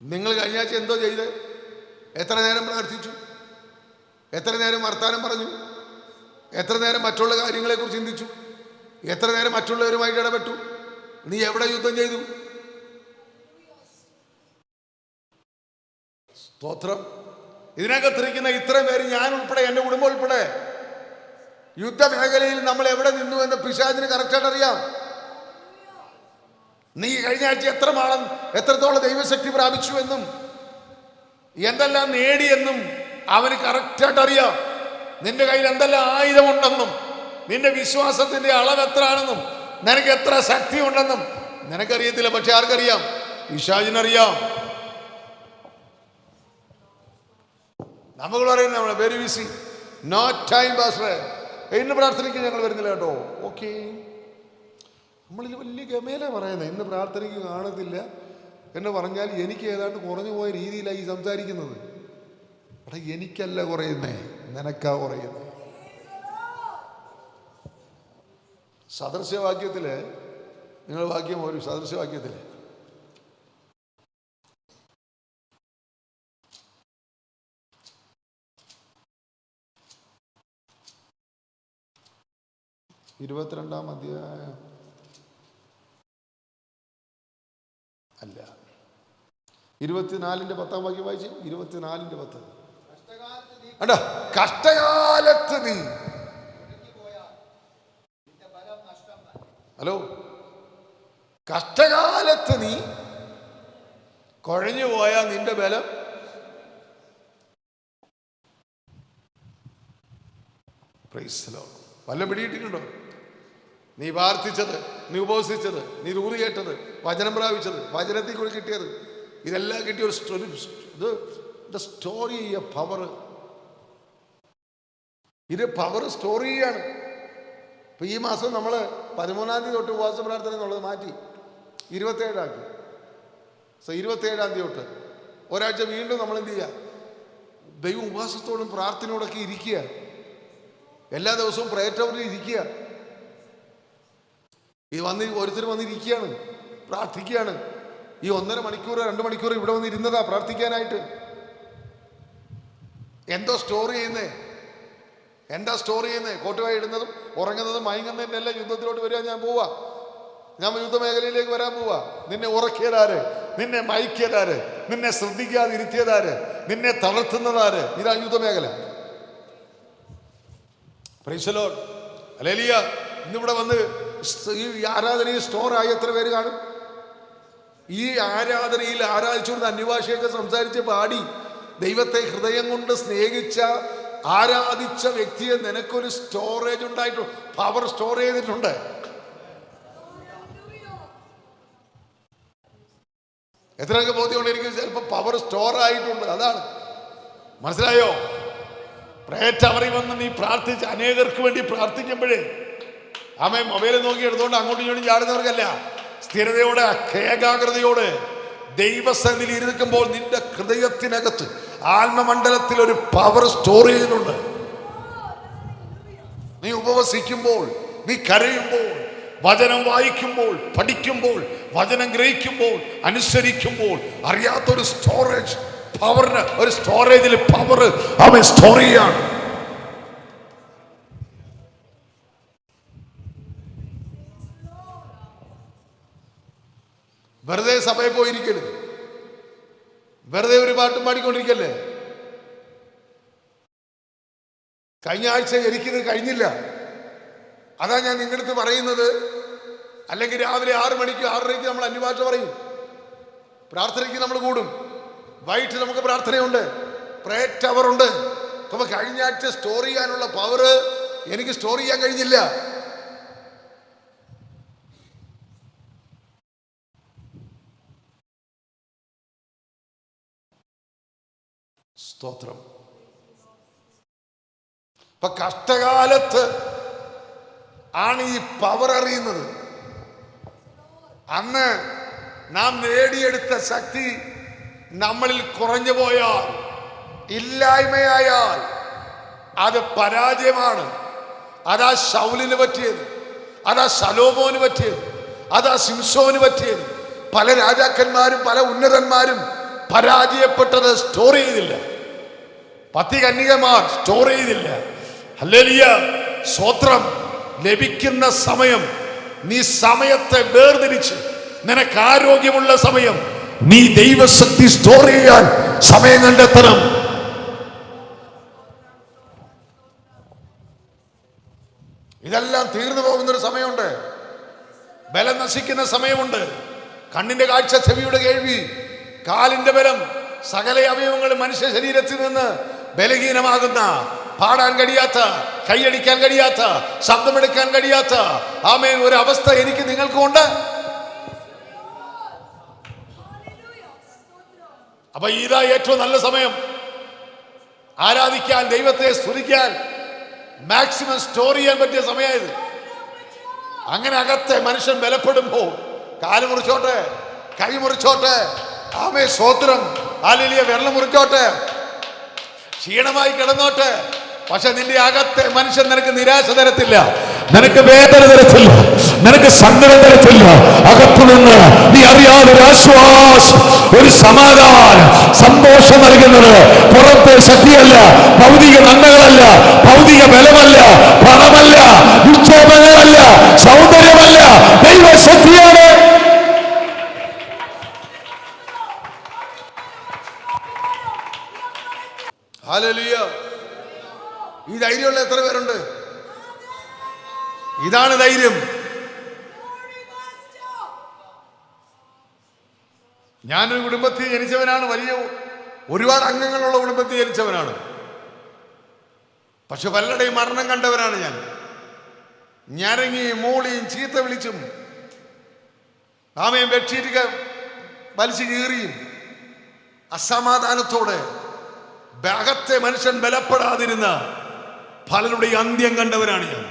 നിങ്ങൾ കഴിഞ്ഞ ആഴ്ച എന്തോ ചെയ്ത്? എത്ര നേരം പ്രാർത്ഥിച്ചു? എത്ര നേരം വർത്താനം പറഞ്ഞു? എത്ര നേരം മറ്റുള്ള കാര്യങ്ങളെക്കുറിച്ച് ചിന്തിച്ചു? എത്ര നേരം മറ്റുള്ളവരുമായിട്ട് ഇടപെട്ടു? നീ എവിടെ യുദ്ധം ചെയ്തു? സ്തോത്രം. ഇതിനകത്തിരിക്കുന്ന ഇത്രയും പേര്, ഞാൻ ഉൾപ്പെടെ, എൻ്റെ കുടുംബം ഉൾപ്പെടെ, യുദ്ധമേഖലയിൽ നമ്മൾ എവിടെ നിന്നു എന്ന് പിശാചിന് കറക്റ്റായിട്ട് അറിയാം. നീ കഴിഞ്ഞ ആഴ്ച എത്രത്തോളം ദൈവശക്തി പ്രാപിച്ചു എന്നും എന്തെല്ലാം നേടിയെന്നും അവന് കറക്റ്റായിട്ട് അറിയാം. നിന്റെ കയ്യിൽ എന്തെല്ലാം ആയുധമുണ്ടെന്നും നിന്റെ വിശ്വാസത്തിന്റെ അളവ് എത്രയാണെന്നും നിനക്ക് എത്ര ശക്തി ഉണ്ടെന്നും നിനക്കറിയത്തില്ല. പക്ഷെ ആർക്കറിയാം? പിശാചിനറിയാം. നമ്മൾ പറയുന്ന വെരി ബിസി, നോ ടൈം പാസ്റ്ററെ, ഇന്ന് പ്രാർത്ഥനയ്ക്ക് ഞങ്ങൾ വരുന്നില്ല കേട്ടോ. ഓക്കെ, നമ്മളിൽ വലിയ ഗമേല പറയുന്നത് ഇന്ന് പ്രാർത്ഥനയ്ക്ക് കാണത്തില്ല എന്ന് പറഞ്ഞാൽ എനിക്ക് ഏതാണ്ട് കുറഞ്ഞു പോയ രീതിയിലാണ് ഈ സംസാരിക്കുന്നത്. എടാ, എനിക്കല്ല കുറയുന്നേ, നിനക്കാ കുറയുന്നേ. സദൃശവാക്യത്തില് നിങ്ങൾ വാക്യം ഒരു സദൃശവാക്യത്തില് ഇരുപത്തിരണ്ടാം അധ്യായം അല്ല, 24-ന്റെ 10-ാം വാക്യം വായിച്ച്. 24-ന്റെ 10. അണ്ടാ, കഷ്ടകാലത്ത് നീ, ഹലോ, കഷ്ടകാലത്ത് നീ കുഴഞ്ഞു പോയാൽ നിന്റെ ബലം വല്ലതും പിടിയിട്ടിട്ടുണ്ടോ? നീ പ്രാർത്ഥിച്ചത്, നീ ഉപവസിച്ചത്, നീ ദൂതി കേട്ടത്, വചനം പ്രാപിച്ചത്, വചനത്തിൽ കൂടി കിട്ടിയത്, ഇതെല്ലാം കിട്ടിയ ഒരു സ്റ്റോറി പവർ. ഇത് പവർ സ്റ്റോറി ചെയ്യാണ്. ഇപ്പൊ ഈ മാസം നമ്മൾ 13-ാം തീയതി തൊട്ട് ഉപവാസ പ്രാർത്ഥന എന്നുള്ളത് മാറ്റി 27 സോ 27-ാം തീയതി തൊട്ട് ഒരാഴ്ച വീണ്ടും നമ്മൾ എന്ത് ചെയ്യുക? ദൈവം ഉപവാസത്തോടും പ്രാർത്ഥനയോടൊക്കെ ഇരിക്കുക. എല്ലാ ദിവസവും പ്രയർ ടവറിൽ ഇരിക്കുക. ഓരോരുത്തർ വന്നിരിക്കുകയാണ്, പ്രാർത്ഥിക്കുകയാണ്. ഈ 1.5 മണിക്കൂർ 2 മണിക്കൂർ ഇവിടെ വന്ന് ഇരുന്നതാ പ്രാർത്ഥിക്കാനായിട്ട്. എന്താ സ്റ്റോർ ചെയ്യുന്നേ? കോട്ടുവായി ഇടുന്നതും ഉറങ്ങുന്നതും മയങ്ങുന്നതിൻ്റെ എല്ലാം യുദ്ധത്തിലോട്ട് വരിക. ഞാൻ യുദ്ധമേഖലയിലേക്ക് വരാൻ പോവാ. നിന്നെ ഉറക്കിയതാര്? നിന്നെ മയക്കിയതാര്? നിന്നെ ശ്രദ്ധിക്കാതെ ഇരുത്തിയതാര്? നിന്നെ തളർത്തുന്നതാര്? ഇതാ യുദ്ധമേഖല. Praise the Lord, hallelujah. ഇന്നിവിടെ വന്ന് ഈ ആരാധനയിൽ സ്റ്റോറായി എത്ര പേര് കാണും? ഈ ആരാധനയിൽ ആരാധിച്ചുകൊണ്ട് അന്യഭാഷയൊക്കെ സംസാരിച്ച് പാടി ദൈവത്തെ ഹൃദയം കൊണ്ട് സ്നേഹിച്ച ആരാധിച്ച വ്യക്തിയെ നിനക്കൊരു സ്റ്റോറേജ് ഉണ്ടായിട്ടുണ്ട്, പവർ സ്റ്റോർ ചെയ്തിട്ടുണ്ട്. എത്രയൊക്കെ ബോധ്യമുണ്ട് എനിക്ക്? ചിലപ്പോൾ പവർ സ്റ്റോർ ആയിട്ടുണ്ട്. അതാണ് മനസ്സിലായോ? പ്രേറ്റവറി വന്ന് നീ പ്രാർത്ഥിച്ച് അനേകർക്ക് വേണ്ടി പ്രാർത്ഥിക്കുമ്പോഴേ ആമേ മൊബൈൽ നോക്കി എടുത്തുകൊണ്ട് അങ്ങോട്ടും ഇങ്ങോട്ടും ചാടുന്നവർക്കല്ല, സ്ഥിരതയോടെ ഏകാഗ്രതയോടെ ദൈവസന്നിധിയിൽ ഇരുന്നിക്കുമ്പോൾ നിന്റെ ഹൃദയത്തിനകത്ത് ആത്മമണ്ഡലത്തിൽ ഒരു പവർ സ്റ്റോർ ചെയ്യുന്നുണ്ട്. നീ ഉപവസിക്കുമ്പോൾ, നീ കരയുമ്പോൾ, വചനം വായിക്കുമ്പോൾ, പഠിക്കുമ്പോൾ, വചനം ഗ്രഹിക്കുമ്പോൾ, അനുസരിക്കുമ്പോൾ അറിയാത്തൊരു സ്റ്റോറേജ് പവറിന്, ഒരു സ്റ്റോറേജിൽ പവർ അവൻ സ്റ്റോർ ചെയ്യാണ്. വെറുതെ സഭയിൽ പോയിരിക്കരുത്, വെറുതെ ഒരു പാട്ടും പാടിക്കൊണ്ടിരിക്കല്ലേ. കഴിഞ്ഞ ആഴ്ച എനിക്കിത് കഴിഞ്ഞില്ല, അതാ ഞാൻ നിങ്ങളടുത്ത് പറയുന്നത്. അല്ലെങ്കിൽ രാവിലെ 6 മണിക്ക് 6:30 നമ്മൾ അന്യഭാഷ പറയും, പ്രാർത്ഥനയ്ക്ക് നമ്മൾ കൂടും, വൈകിട്ട് നമുക്ക് പ്രാർത്ഥനയുണ്ട്, പ്രേയർ അവർ ഉണ്ട്. അപ്പൊ കഴിഞ്ഞ ആഴ്ച സ്റ്റോർ ചെയ്യാനുള്ള പവർ എനിക്ക് സ്റ്റോർ ചെയ്യാൻ കഴിഞ്ഞില്ല. സ്തോത്രം. ഇപ്പൊ കഷ്ടകാലത്ത് ആണ് ഈ പവർ അറിയുന്നത്. അന്ന് നാം നേടിയെടുത്ത ശക്തി നമ്മളിൽ കുറഞ്ഞു പോയാൽ, ഇല്ലായ്മയായാൽ അത് പരാജയമാണ്. അതാ ശൗലിന് പറ്റിയത്, അതാ ശലോമോന് പറ്റിയത്, അതാ ശിംശോന് പറ്റിയത്. പല രാജാക്കന്മാരും പല ഉന്നതന്മാരും പരാജയപ്പെട്ടത് സ്റ്റോർ ചെയ്തില്ല. 10 കന്യകമാർ സ്റ്റോർ ചെയ്തില്ല. ഹല്ലേലൂയ, സ്തോത്രം. ലഭിക്കുന്ന സമയം, നീ സമയത്തെ വേർതിരിച്ച്, നിനക്ക് ആരോഗ്യമുള്ള സമയം നീ ദൈവശക്തി സ്റ്റോർ ചെയ്യാൻ സമയം കണ്ടെത്തണം. ഇതെല്ലാം തീർന്നു പോകുന്നൊരു സമയമുണ്ട്, ബലം നശിക്കുന്ന സമയമുണ്ട്. കണ്ണിന്റെ കാഴ്ച, ചെവിയുടെ കേൾവി, കാലിന്റെ ബലം, സകല അവയവങ്ങളും മനുഷ്യ ശരീരത്തിൽ നിന്ന് ബലഹീനമാകുന്ന, പാടാൻ കഴിയാത്ത, കൈയടിക്കാൻ കഴിയാത്ത, ശബ്ദമെടുക്കാൻ കഴിയാത്ത ആമേൻ ഒരു അവസ്ഥ എനിക്ക് നിങ്ങൾക്കും ഉണ്ട്. അപ്പൊ ഇതാ ഏറ്റവും നല്ല സമയം ആരാധിക്കാൻ, ദൈവത്തെ സ്തുതിക്കാൻ, മാക്സിമം സ്റ്റോർ ചെയ്യാൻ പറ്റിയ സമയമായത്. അങ്ങനെ അകത്തെ മനുഷ്യൻ ബലപ്പെടുമ്പോൾ കാല് മുറിച്ചോട്ടെ, കൈ മുറിച്ചോട്ടെ, ആമേ സ്തോത്രം, ഹല്ലേലൂയ, വിരൽ മുറിച്ചോട്ടെ, ക്ഷീണമായി കിടന്നോട്ടെ, പക്ഷെ നിന്റെ അകത്തെ മനുഷ്യൻ നിനക്ക് നിരാശ തരത്തില്ല, നിനക്ക് വേദന തരത്തില്ല, നിനക്ക് സങ്കടം തരത്തില്ല. അകത്തു നിന്ന് നീ അറിയാതെ ഒരു ആശ്വാസം, ഒരു സമാധാനം, സന്തോഷം നൽകുന്നത് പുറത്തെ ശക്തിയല്ല, ഭൗതിക നന്മകളല്ല, ഭൗതിക ബലമല്ല, പണമല്ല, നിക്ഷേപങ്ങളല്ല, സൗന്ദര്യമല്ല, ദൈവശക്തിയാണ്. ഹല്ലേലൂയ. ഈ ധൈര്യമുള്ള എത്ര പേരുണ്ട്? ഇതാണ് ധൈര്യം. ഞാനൊരു കുടുംബത്തിൽ ജനിച്ചവനാണ്, വലിയ ഒരുപാട് അംഗങ്ങളുള്ള കുടുംബത്തിൽ ജനിച്ചവനാണ്. പക്ഷെ പലരുടെയും മരണം കണ്ടവനാണ് ഞാൻ. ഞരങ്ങിയും മൂളിയും ചീത്ത വിളിച്ചും ആമയും ബെഡ്ഷീറ്റ് വലിച്ചു കീറിയും അസമാധാനത്തോടെ അകത്തെ മനുഷ്യൻ ബലപ്പെടാതിരുന്ന പലരുടെ അന്ത്യം കണ്ടവനാണ് ഞാൻ.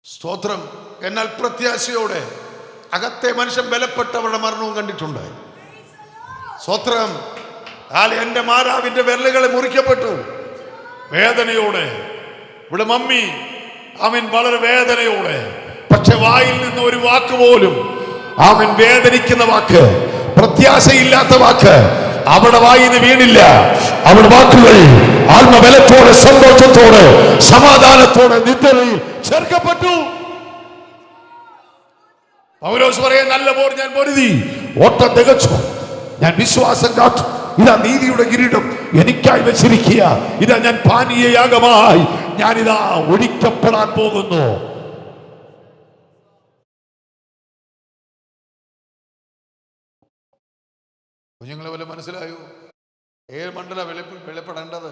സ്തോത്രം. എന്നാൽ പ്രത്യാശയോടെ അകത്തെ മനുഷ്യൻ ബലപ്പെട്ടവരുടെ മരണവും കണ്ടിട്ടുണ്ട്. സ്തോത്രം. എന്റെ മാതാവിന്റെ വിരലുകളെ മുറിക്കപ്പെട്ടു വേദനയോടെ. ഇവിടെ മമ്മി അവൻ വളരെ വേദനയോടെ, പക്ഷെ വായിൽ നിന്ന് ഒരു വാക്ക് പോലും, അവൻ വേദനിക്കുന്ന വാക്ക്, പ്രത്യാശയില്ലാത്ത വാക്ക് അവിടെ വായിന്ന് വീണില്ല. അവിടെ വാക്കുകൾ ആത്മബലത്തോടെ, സന്തോഷത്തോടെ, സമാധാനത്തോടെ നിദ്രയിൽ ചേർക്കപ്പെട്ടു. പൗലോസ് പറയാൻ, നല്ല പോർ ഞാൻ പൊരുതി, ഓട്ടം തികച്ചു, ഞാൻ വിശ്വാസം കാത്തു, ഇതാ നീതിയുടെ കിരീടം എനിക്കായി വെച്ചിരിക്കുക, ഇതാ ഞാൻ പാനീയയാഗമായി ഞാനിതാ ഒഴിക്കപ്പെടാൻ പോകുന്നു. കുഞ്ഞുങ്ങളെ വല്ല മനസ്സിലായോ? ഏത് മണ്ഡലം വെളിപ്പെടേണ്ടത്?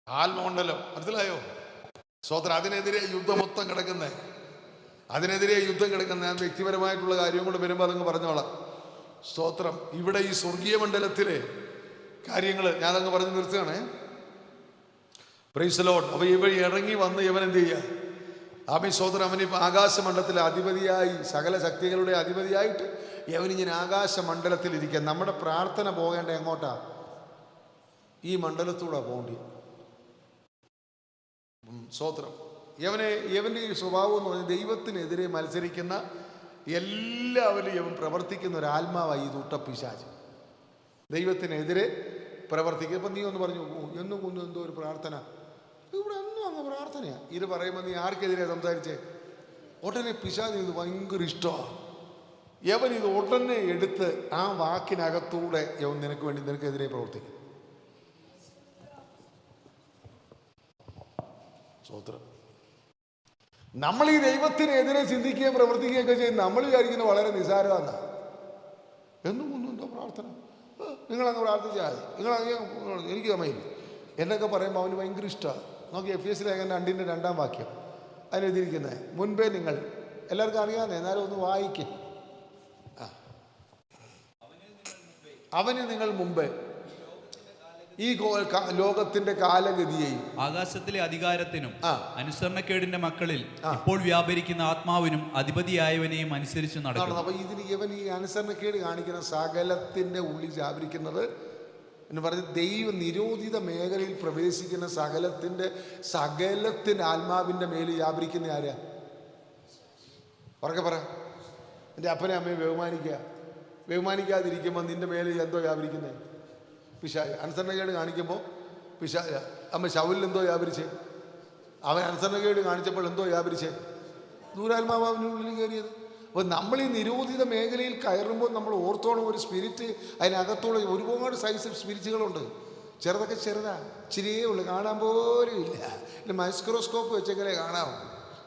ആത്മമണ്ഡലം. മനസ്സിലായോ? സ്തോത്രം. അതിനെതിരെ യുദ്ധം മൊത്തം കിടക്കുന്നേ, അതിനെതിരെ യുദ്ധം കിടക്കുന്ന. ഞാൻ വ്യക്തിപരമായിട്ടുള്ള കാര്യം കൂടെ വരുമ്പോൾ അതങ്ങ് പറഞ്ഞോളാം. സ്തോത്രം. ഇവിടെ ഈ സ്വർഗീയ മണ്ഡലത്തിലെ കാര്യങ്ങൾ ഞാനങ്ങ് പറഞ്ഞു നിർത്തുകയാണേ. Price the Lord. അപ്പൊ ഇവ ഇറങ്ങി വന്ന് ഇവൻ എന്ത് ചെയ്യുക? ആമേൻ സ്തോത്രം. അവനിപ്പോൾ ആകാശമണ്ഡലത്തിലെ അധിപതിയായി, സകല ശക്തികളുടെ അധിപതിയായിട്ട് യവനിങ്ങനെ ആകാശമണ്ഡലത്തിൽ ഇരിക്കുക. നമ്മുടെ പ്രാർത്ഥന പോകേണ്ട എങ്ങോട്ടാ? ഈ മണ്ഡലത്തൂടെ പോകേണ്ടി. സ്തോത്രം. യവൻ്റെ ഈ സ്വഭാവം എന്ന് പറഞ്ഞാൽ ദൈവത്തിനെതിരെ മത്സരിക്കുന്ന എല്ലാവരും യവൻ പ്രവർത്തിക്കുന്ന ഒരു ആത്മാവായി ഈ ദുഷ്ടപ്പിശാച്. ദൈവത്തിനെതിരെ പ്രവർത്തിക്കുക. ഇപ്പം നീ ഒന്ന് പറഞ്ഞു, എന്നും കൊന്നും എന്തോ ഒരു പ്രാർത്ഥന, ഇവിടെ എന്നും അങ്ങ് പ്രാർത്ഥനയാണ്. ഇത് പറയുമ്പോൾ നീ ആർക്കെതിരെ സംസാരിച്ചേ? ഉടനെ പിശാചിന് ഇത് ഭയങ്കര ഇഷ്ടമാണ്. യവൻ ഇത് ഉടനെ എടുത്ത് ആ വാക്കിനകത്തൂടെ യവൻ നിനക്ക് വേണ്ടി നിനക്കെതിരെ പ്രവർത്തിക്കും. സ്തോത്രം. നമ്മൾ ഈ ദൈവത്തിനെതിരെ ചിന്തിക്കുകയും പ്രവർത്തിക്കുകയൊക്കെ ചെയ്യും. നമ്മൾ വിചാരിക്കുന്നത് വളരെ നിസ്സാരമാണ്. എന്നും ഒന്നും എന്തോ പ്രാർത്ഥന, നിങ്ങളങ്ങ് പ്രാർത്ഥിച്ചാൽ മതി, എനിക്ക് സമയമില്ല എന്നൊക്കെ പറയുമ്പോൾ അവന് ഭയങ്കര ഇഷ്ടമാണ്. നോക്കി എഫ്.എസ്. ലേഖനം 2:2 വാക്യം അതിനെഴുതിയിരിക്കുന്നത്. മുൻപേ നിങ്ങൾ എല്ലാവർക്കും അറിയാവുന്ന, എന്നാലും ഒന്ന് വായിക്കും. അവന് നിങ്ങൾ മുമ്പേ ഈ ലോകത്തിന്റെ കാലഗതിയെയും ആകാശത്തിലെ അധികാരത്തിനും അനുസരണക്കേടിന്റെ മക്കളിൽ ഇപ്പോൾ വ്യാപരിക്കുന്ന ആത്മാവിനും അധിപതിയായവനെയും അനുസരിച്ച് നടക്കണം. അപ്പൊ ഇതിന് ഇവൻ ഈ അനുസരണക്കേട് കാണിക്കുന്ന സകലത്തിന്റെ ഉള്ളിൽ വ്യാപരിക്കുന്നത് എന്ന് പറഞ്ഞ് ദൈവ നിരോധിത മേഖലയിൽ പ്രവേശിക്കുന്ന സകലത്തിന്റെ ആത്മാവിന്റെ മേലിൽ വ്യാപരിക്കുന്ന ആരാ? ഉറക്കെ പറ. എൻ്റെ അപ്പനെ അമ്മയെ ബഹുമാനിക്കാതിരിക്കുമ്പോൾ നിന്റെ മേലിൽ എന്തോ വ്യാപരിക്കുന്നത്? പിശാച്. അനുസരണക്കേട് കാണിക്കുമ്പോൾ അമ്മ ശൗലിൽ എന്തോ വ്യാപരിച്ചേ? അവൻ അനുസരണക്കേട് കാണിച്ചപ്പോൾ എന്തോ വ്യാപരിച്ചേ? ദൂരാത്മാവിനുള്ളിൽ കയറിയത്. അപ്പോൾ നമ്മൾ ഈ നിരോധിത മേഖലയിൽ കയറുമ്പോൾ നമ്മൾ ഓർത്തോണം, ഒരു സ്പിരിറ്റ് അതിനകത്തോളം ഒരുപാട് സൈസ് സ്പിരിറ്റുകളുണ്ട്. ചെറുതൊക്കെ ചെറുതാ, ഇച്ചിരിയേ ഉള്ളു, കാണാൻ പോലും ഇല്ല, ഇല്ല മൈക്രോസ്കോപ്പ് വെച്ചെങ്കിലേ കാണാവൂ.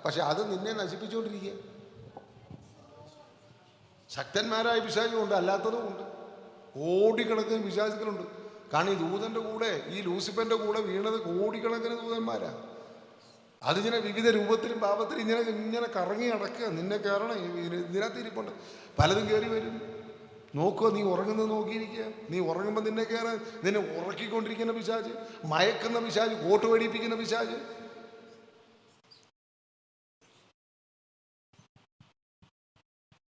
പക്ഷെ അത് നിന്നെ നശിപ്പിച്ചുകൊണ്ടിരിക്കുക. ശക്തന്മാരായ പിശാചുമുണ്ട്, അല്ലാത്തതും ഉണ്ട്. കോടിക്കണക്കിന് പിശാചുക്കളുണ്ട്. കാരണം ഈ ദൂതൻ്റെ കൂടെ, ഈ ലൂസിഫറിൻ്റെ കൂടെ വീണത് കോടിക്കണക്കിന് ദൂതന്മാരാ. അതിങ്ങനെ വിവിധ രൂപത്തിലും പാപത്തിലും ഇങ്ങനെ കറങ്ങി നടക്കുക. നിന്നെ കയറണം, ഇതിനകത്ത് ഇരിപ്പുണ്ട്, പലതും കയറി വരും. നോക്കുക, നീ ഉറങ്ങുന്നത് നോക്കിയിരിക്കുക. നീ ഉറങ്ങുമ്പോൾ നിന്നെ കയറാൻ, നിന്നെ ഉറക്കിക്കൊണ്ടിരിക്കുന്ന പിശാച്, മയക്കുന്ന പിശാച്, കോട്ട് വെടിപ്പിക്കുന്ന പിശാച്.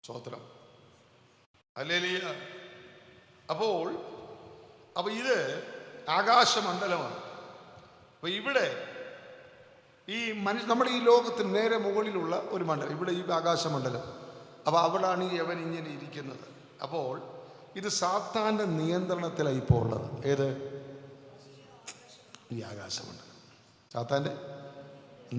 സ്തോത്രം, ഹല്ലേലൂയ. അപ്പോൾ ഇത് ആകാശമണ്ഡലമാണ്. അപ്പൊ ഇവിടെ ഈ നമ്മുടെ ഈ ലോകത്തിന് നേരെ മുകളിലുള്ള ഒരു മണ്ഡലം, ഇവിടെ ഈ ആകാശമണ്ഡലം. അപ്പോൾ അവിടാണ് ഈ യവൻ ഇങ്ങനെ ഇരിക്കുന്നത്. അപ്പോൾ ഇത് സാത്താൻ്റെ നിയന്ത്രണത്തിലാണ് ഇപ്പോൾ ഉള്ളത്. ഏത്? ഈ ആകാശമണ്ഡലം സാത്താൻ്റെ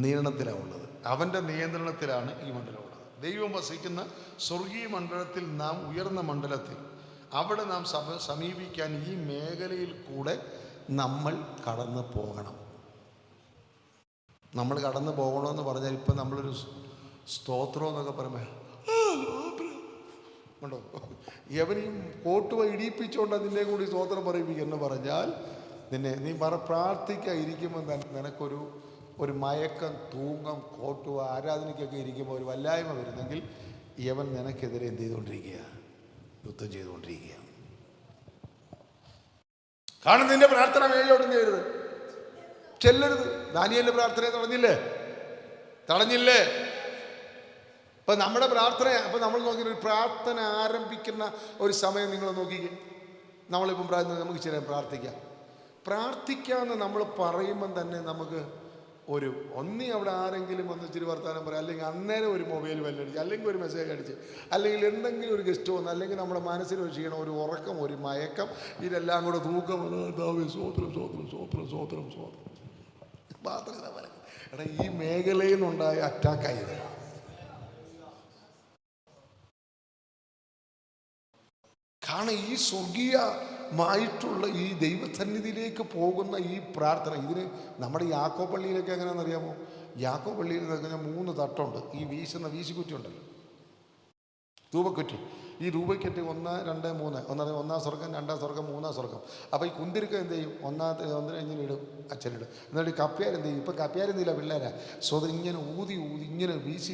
നിയന്ത്രണത്തിലാണ് ഉള്ളത്. അവൻ്റെ നിയന്ത്രണത്തിലാണ് ഈ മണ്ഡലം ഉള്ളത്. ദൈവം വസിക്കുന്ന സ്വർഗീയ മണ്ഡലത്തിൽ നാം, ഉയർന്ന മണ്ഡലത്തിൽ, അവിടെ നാം സമീപിക്കാൻ ഈ മേഖലയിൽ കൂടെ നമ്മൾ കടന്നു പോകണം. നമ്മൾ കടന്നു പോകണമെന്ന് പറഞ്ഞാൽ ഇപ്പം നമ്മളൊരു സ്തോത്രം എന്നൊക്കെ പറയുമ്പോൾ ഉണ്ടോ, എവനെയും കോട്ടുവ ഇടിയിപ്പിച്ചുകൊണ്ട് നിന്നെ കൂടി സ്തോത്രം പറയിപ്പിക്കുക എന്ന് പറഞ്ഞാൽ നീ പ്രാർത്ഥിക്കാതിരിക്കുമ്പോൾ നിനക്കൊരു മയക്കം, തൂക്കം, കോട്ടുവ ആരാധനയ്ക്കൊക്കെ ഇരിക്കുമ്പോൾ ഒരു വല്ലായ്മ വരുന്നെങ്കിൽ യവൻ നിനക്കെതിരെ എന്ത് ചെയ്തുകൊണ്ടിരിക്കുക? യുദ്ധം ചെയ്തുകൊണ്ടിരിക്കുക. കാരണം നിന്റെ പ്രാർത്ഥന മേലോട്ടും ചെയ്യരുത്, ചെല്ലരുത്. ദാനിയേലിന്റെ പ്രാർത്ഥനയെ തടഞ്ഞില്ലേ? ഇപ്പൊ നമ്മുടെ പ്രാർത്ഥന, അപ്പൊ നമ്മൾ നോക്കി ഒരു പ്രാർത്ഥന ആരംഭിക്കുന്ന ഒരു സമയം നിങ്ങൾ നോക്കിക്കേ. നമ്മളിപ്പം നമുക്ക് ചില പ്രാർത്ഥിക്കാമെന്ന് നമ്മൾ പറയുമ്പം തന്നെ നമുക്ക് ഒന്നി അവിടെ ആരെങ്കിലും വന്ന് ഇച്ചിരി വർത്താനം പറയാം, അല്ലെങ്കിൽ അന്നേരം ഒരു മൊബൈൽ ബെല്ലടിച്ച്, അല്ലെങ്കിൽ ഒരു മെസ്സേജ് അടിച്ച്, അല്ലെങ്കിൽ എന്തെങ്കിലും ഒരു ഗസ്റ്റ് വന്ന്, അല്ലെങ്കിൽ നമ്മുടെ മനസ്സിൽ ഒരു ക്ഷീണം, ഒരു ഉറക്കം, ഒരു മയക്കം, ഇതെല്ലാം കൂടെ തൂക്കം മാത്രമേ എടാ ഈ മേഖലയിൽ നിന്നുണ്ടായ അറ്റാക്കായത്. കാരണം ഈ സ്വർഗീയമായിട്ടുള്ള ഈ ദൈവസന്നിധിയിലേക്ക് പോകുന്ന ഈ പ്രാർത്ഥന, ഇതിന് നമ്മുടെ യാക്കോ പള്ളിയിലൊക്കെ എങ്ങനെയാണെന്ന് അറിയാമോ? യാക്കോ പള്ളിയിൽ നിന്ന് 3 തട്ടുണ്ട്. ഈ വീശിക്കുറ്റി ഉണ്ടല്ലോ, ധൂപക്കുറ്റി. ഈ ധൂപക്കുറ്റി 1, 2, 3, 1 സ്വർഗം, 2 സ്വർഗം, 3 സ്വർഗം. അപ്പോൾ ഈ കുന്തിരിക്കം എന്ത് ചെയ്യും? ഒന്നിനെ ഇങ്ങനെ ഇടും, അച്ഛനിടും. എന്നിട്ട് കപ്പ്യാർ എന്ത് ചെയ്യും? ഇപ്പം കപ്പ്യാരെന്തില്ല പിള്ളേരാ, ഇങ്ങനെ ഊതി ഇങ്ങനെ വീശി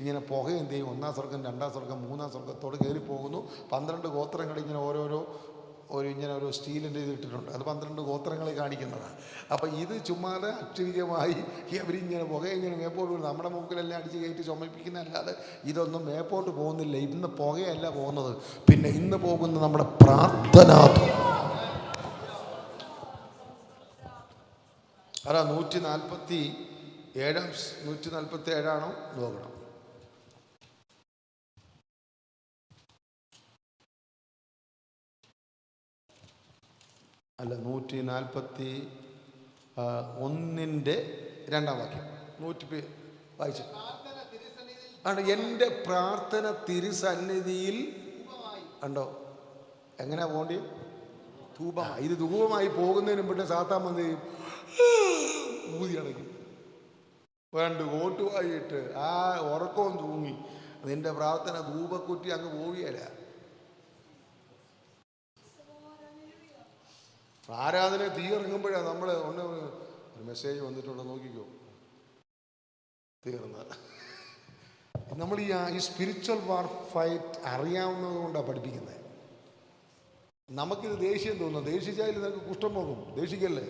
ഇങ്ങനെ പുക എന്ത് ചെയ്യും? 1 സ്വർഗം, 2 സ്വർഗം, 3 സ്വർഗത്തോട് കയറി പോകുന്നു. 12 ഗോത്രങ്ങൾ ഇങ്ങനെ ഓരോ സ്റ്റീലിൻ്റെ ഇത് ഇട്ടിട്ടുണ്ട്. അത് 12 ഗോത്രങ്ങളെ കാണിക്കുന്നതാണ്. അപ്പം ഇത് ചുമ്മാതെ അക്ഷരികമായി അവരിങ്ങനെ പുകയിങ്ങനെ മേപ്പോട്ട് പോകും. നമ്മുടെ മൂക്കിലെല്ലാം അടിച്ച് കയറ്റി ചുമപ്പിക്കുന്നതല്ലാതെ ഇതൊന്നും മേപ്പോട്ട് പോകുന്നില്ല. ഇന്ന് പുകയല്ല പോകുന്നത്, പിന്നെ ഇന്ന് പോകുന്ന നമ്മുടെ പ്രാർത്ഥന. അതാ 144 147 നോക്കണം. അല്ല, 141-2 വാക്യം. 100 വായിച്ചു. ആണ് എൻ്റെ പ്രാർത്ഥന തിരുസന്നിധിയിൽ. കണ്ടോ എങ്ങനെയാ പോകേണ്ടി? ധൂപമായി. ഇത് ധൂപമായി പോകുന്നതിന് മുമ്പ് സാത്താൻ വന്ന് ഊതി അടയ്ക്കും. വേണ്ട ഓട്ടുവായിട്ട് ആ ഉറക്കവും തൂങ്ങി നിന്റെ പ്രാർത്ഥന ധൂപക്കുറ്റി അങ്ങ് പോവുകയല്ല. ആരാധന തീ ഇറങ്ങുമ്പോഴാണ് നമ്മൾ ഒന്ന് ഒരു മെസ്സേജ് വന്നിട്ടുണ്ടോ നോക്കിക്കോ, തീർന്ന്. നമ്മൾ ഈ സ്പിരിച്വൽ വാർ ഫൈറ്റ് അറിയാവുന്നത് കൊണ്ടാണ് പഠിപ്പിക്കുന്നത്. നമുക്കിത് ദേഷ്യം തോന്നുന്നു. ദേഷിച്ചാൽ നിങ്ങൾക്ക് കുഷ്ഠം പോകും. ദേഷിക്കല്ലേ.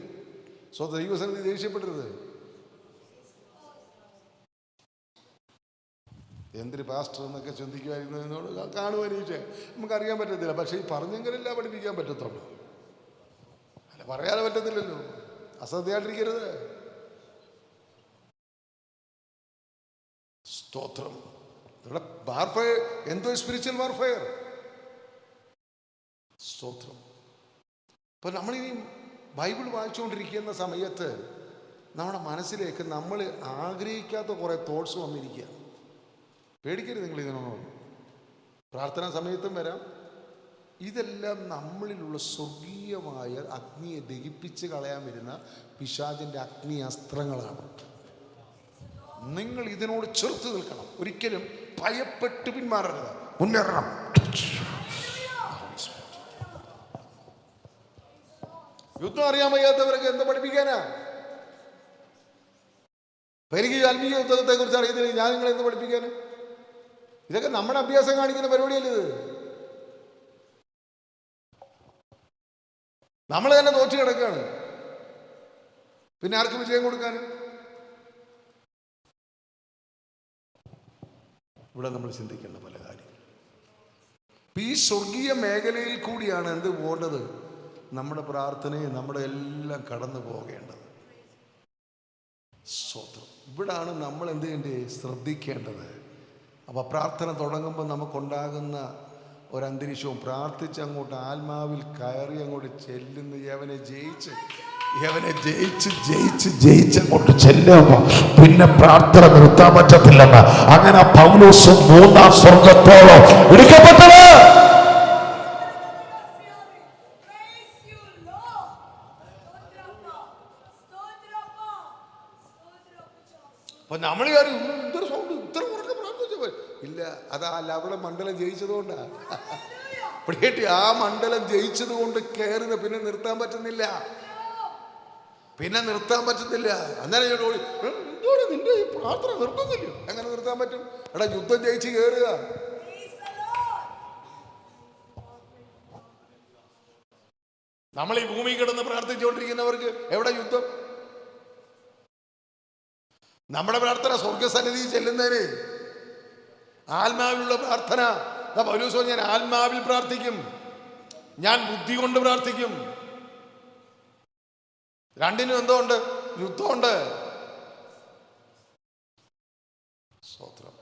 ദൈവസന്നിധി ദേഷ്യപ്പെടരുത്. എന്തൊരു പാസ്റ്റർ എന്നൊക്കെ ചിന്തിക്കുമായിരുന്നതിനോട് കാണുവാനീച്ചേ നമുക്കറിയാൻ പറ്റത്തില്ല. പക്ഷേ ഈ പറഞ്ഞെങ്കിലല്ല പഠിപ്പിക്കാൻ പറ്റത്തുള്ളൂ. അല്ല, പറയാതെ പറ്റത്തില്ലല്ലോ. അശ്രദ്ധയായിട്ടിരിക്കരുത്. സ്തോത്രം. ഇവിടെ വാർഫയർ എന്തോ സ്പിരിച്വൽ വാർഫയർ. സ്തോത്രം. ഇപ്പം നമ്മളിനി ബൈബിൾ വായിച്ചുകൊണ്ടിരിക്കുന്ന സമയത്ത് നമ്മുടെ മനസ്സിലേക്ക് നമ്മൾ ആഗ്രഹിക്കാത്ത കുറേ തോട്ട്സ് വന്നിരിക്കുക. പേടിക്കരുത് നിങ്ങൾ ഇതിനൊന്നും. പ്രാർത്ഥനാ സമയത്തും വരാം. ഇതെല്ലാം നമ്മളിലുള്ള സ്വർഗീയമായ അഗ്നിയെ ദഹിപ്പിച്ച് കളയാൻ വരുന്ന പിശാചിൻ്റെ അഗ്നി അസ്ത്രങ്ങളാണ്. നിങ്ങൾ ഇതിനോട് ചെറുത്ത് നിൽക്കണം. ഒരിക്കലും ഭയപ്പെട്ട് പിന്മാറരുത്. മുന്നേറണം. യുദ്ധം അറിയാൻ വയ്യാത്തവരൊക്കെ എന്താ പഠിപ്പിക്കാനാ? എനിക്ക് ആത്മീയ യുദ്ധത്തെ കുറിച്ച് അറിയത്തില്ല. ഞാൻ നിങ്ങളെ എന്ത് പഠിപ്പിക്കാന്? ഇതൊക്കെ നമ്മുടെ അഭ്യാസം കാണിക്കുന്ന പരിപാടിയല്ലേ ഇത്? നമ്മൾ തന്നെ തോറ്റു കിടക്കുകയാണ്. പിന്നെ ആർക്ക് വിജയം കൊടുക്കാൻ? ഇവിടെ നമ്മൾ ചിന്തിക്കേണ്ട പല കാര്യം. ഈ സ്വർഗീയ മേഖലയിൽ കൂടിയാണ് എന്ത് പോകേണ്ടത്? നമ്മുടെ പ്രാർത്ഥനയും നമ്മുടെ എല്ലാം കടന്നു പോകേണ്ടത്. സ്തോത്രം. ഇവിടാണ് നമ്മൾ എന്ത് ചെയ്യേണ്ടത്? ശ്രദ്ധിക്കേണ്ടത്. അപ്പോൾ പ്രാർത്ഥന തുടങ്ങുമ്പോൾ നമുക്കുണ്ടാകുന്ന ഒരന്തരീക്ഷവും പ്രാർത്ഥിച്ച് അങ്ങോട്ട് ആത്മാവിൽ കയറി അങ്ങോട്ട് ചെല്ലുന്ന യവനെ ജയിച്ച് അങ്ങോട്ട് ചെല്ലുമ്പോ പിന്നെ പ്രാർത്ഥന നിർത്താൻ പറ്റത്തില്ലെന്ന്. അങ്ങനെ പൗലോസ് 3-ാം സ്വർഗത്തോളം എടുക്കപ്പെട്ടത്. അപ്പൊ നമ്മൾ എന്തൊരു സൗണ്ട് ഇത്ര ഉറക്കെ പ്രാർത്ഥിച്ച ഇല്ല. അത് ആ ലവള മണ്ഡലം ജയിച്ചതുകൊണ്ടാ. പ്രിയട്ടി, ആ മണ്ഡലം ജയിച്ചത് കൊണ്ട് കയറുന്ന പിന്നെ നിർത്താൻ പറ്റുന്നില്ല. അന്നേരം എന്തോടെ നിന്റെ ഈ പ്രാർത്ഥന നിർത്തുന്നില്ല. എങ്ങനെ നിർത്താൻ പറ്റും? എടാ, യുദ്ധം ജയിച്ച് കയറുക. നമ്മൾ ഈ ഭൂമി കിടന്ന് പ്രാർത്ഥിച്ചുകൊണ്ടിരിക്കുന്നവർക്ക് എവിടെ യുദ്ധം? നമ്മുടെ പ്രാർത്ഥന സ്വർഗസന്നിധി ചെല്ലുന്നതിന് ആത്മാവിലുള്ള പ്രാർത്ഥന. പൗലോസ് പറഞ്ഞു, ഞാൻ ആത്മാവിൽ പ്രാർത്ഥിക്കും, ഞാൻ ബുദ്ധി കൊണ്ട് പ്രാർത്ഥിക്കും. രണ്ടിനും എന്തോ ഉണ്ട്? യുദ്ധമുണ്ട്. സ്തോത്രം.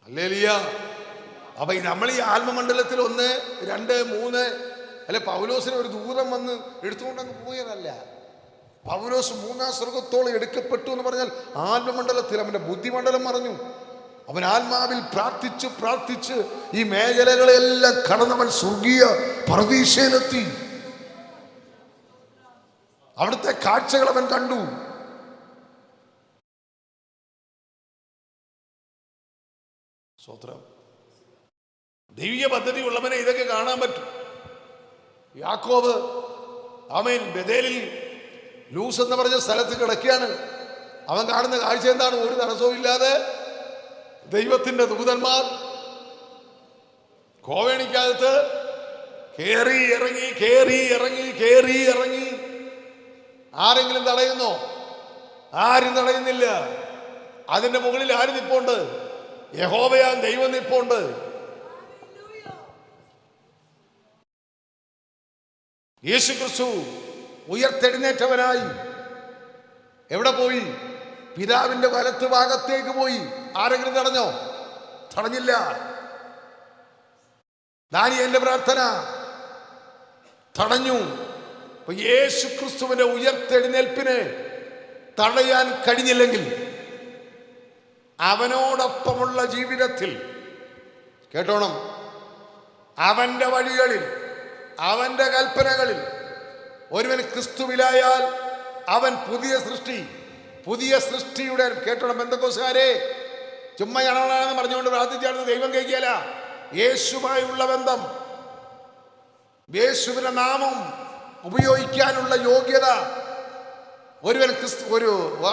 ഹല്ലേലൂയ. അപ്പൊ നമ്മൾ ഈ ആത്മമണ്ഡലത്തിൽ 1, 2, 3 അല്ലെ, പൗലോസിന് ഒരു ദൂതം വന്ന് എടുത്തുകൊണ്ടങ്ങ് പോയതല്ല. പൗലോസ് 3-ാം സ്വർഗത്തോളം എടുക്കപ്പെട്ടു എന്ന് പറഞ്ഞാൽ ആത്മമണ്ഡലത്തിൽ അവന്റെ ബുദ്ധിമണ്ഡലം മറഞ്ഞു. അവൻ ആത്മാവിൽ പ്രാർത്ഥിച്ച് ഈ മേഖലകളെല്ലാം കടന്നവൻ സ്വർഗീയ പർദീസയിലെത്തി. അവിടുത്തെ കാഴ്ചകൾ അവൻ കണ്ടു. സ്തോത്രം. ദൈവിക പദ്ധതി ഉള്ളവനെ ഇതൊക്കെ കാണാൻ പറ്റും. യാക്കോബ് ആമേൻ ബേഥേലിൽ ലൂസ് എന്ന് പറഞ്ഞ സ്ഥലത്ത് കിടക്കുകയാണ്. അവൻ കാണുന്ന കാഴ്ച എന്താണ്? ഒരു തടസ്സവും ഇല്ലാതെ ദൈവത്തിന്റെ ദൂതന്മാർ കോവേണിക്കകത്ത് കേറി ഇറങ്ങി. ആരെങ്കിലും തടയുന്നോ? ആരും തടയുന്നില്ല. അതിന്റെ മുകളിൽ ആര് നിപ്പുണ്ട്? യഹോവയാൻ ദൈവം നിപ്പുണ്ട്. യേശുക്രിസ്തു ഉയർത്തെഴുന്നേറ്റവനായി എവിടെ പോയി? പിതാവിന്റെ വലത്ത് ഭാഗത്തേക്ക് പോയി. ആരെങ്കിലും തടഞ്ഞോ? തടഞ്ഞില്ല. ദാനിയേലിന്റെ പ്രാർത്ഥന തടഞ്ഞു. അപ്പൊ യേശു ക്രിസ്തുവിന്റെ ഉയർത്തെഴുന്നേൽപ്പിനെ തടയാൻ കഴിഞ്ഞില്ലെങ്കിൽ അവനോടൊപ്പമുള്ള ജീവിതത്തിൽ, കേട്ടോണം, അവന്റെ വഴികളിൽ, അവന്റെ കൽപ്പനകളിൽ ഒരുവൻ ക്രിസ്തുവിലായാൽ അവൻ പുതിയ സൃഷ്ടി. പുതിയ സൃഷ്ടിയുടെ, കേട്ടോണം ബന്ധക്കോസുകാരെ, ചുമ്മയാണെന്ന് പറഞ്ഞുകൊണ്ട് പ്രാർത്ഥിച്ചാണ് ദൈവം കേൾക്കിയല്ല. യേശുവായുള്ള ബന്ധം, യേശുവിന്റെ നാമം ഉപയോഗിക്കാനുള്ള യോഗ്യത ഒരുവൻ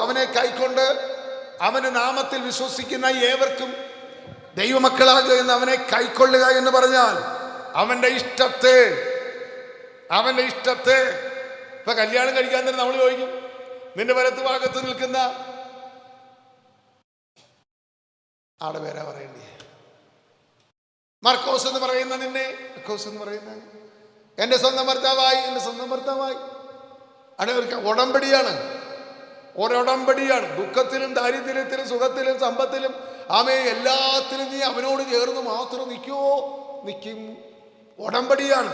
അവനെ കൈക്കൊണ്ട് അവന്റെ നാമത്തിൽ വിശ്വസിക്കുന്ന ഏവർക്കും ദൈവമക്കളാകുക എന്ന് അവനെ കൈക്കൊള്ളുക എന്ന് പറഞ്ഞാൽ അവന്റെ ഇഷ്ടത്തെ ഇപ്പൊ കല്യാണം കഴിക്കാൻ തന്നെ നമ്മൾ ചോദിക്കും, നിന്റെ വലത്ത് ഭാഗത്ത് നിൽക്കുന്ന ആടെ പേരാ പറയണ്ടേ? മർക്കോസ് എന്ന് പറയുന്ന നിന്നെ, മർക്കോസ് എന്ന് പറയുന്ന എന്റെ സ്വന്തം ഭർത്താവായി, എന്റെ സ്വന്തം ഭർത്താവായി. അവിടെ ഒരു ഉടമ്പടിയാണ്, ഒരുടമ്പടിയാണ്. ദുഃഖത്തിലും ദാരിദ്ര്യത്തിലും സുഖത്തിലും സമ്പത്തിലും എല്ലാത്തിലും നീ അവനോട് ചേർന്ന് മാത്രം നിൽക്കും. ഉടമ്പടിയാണ്.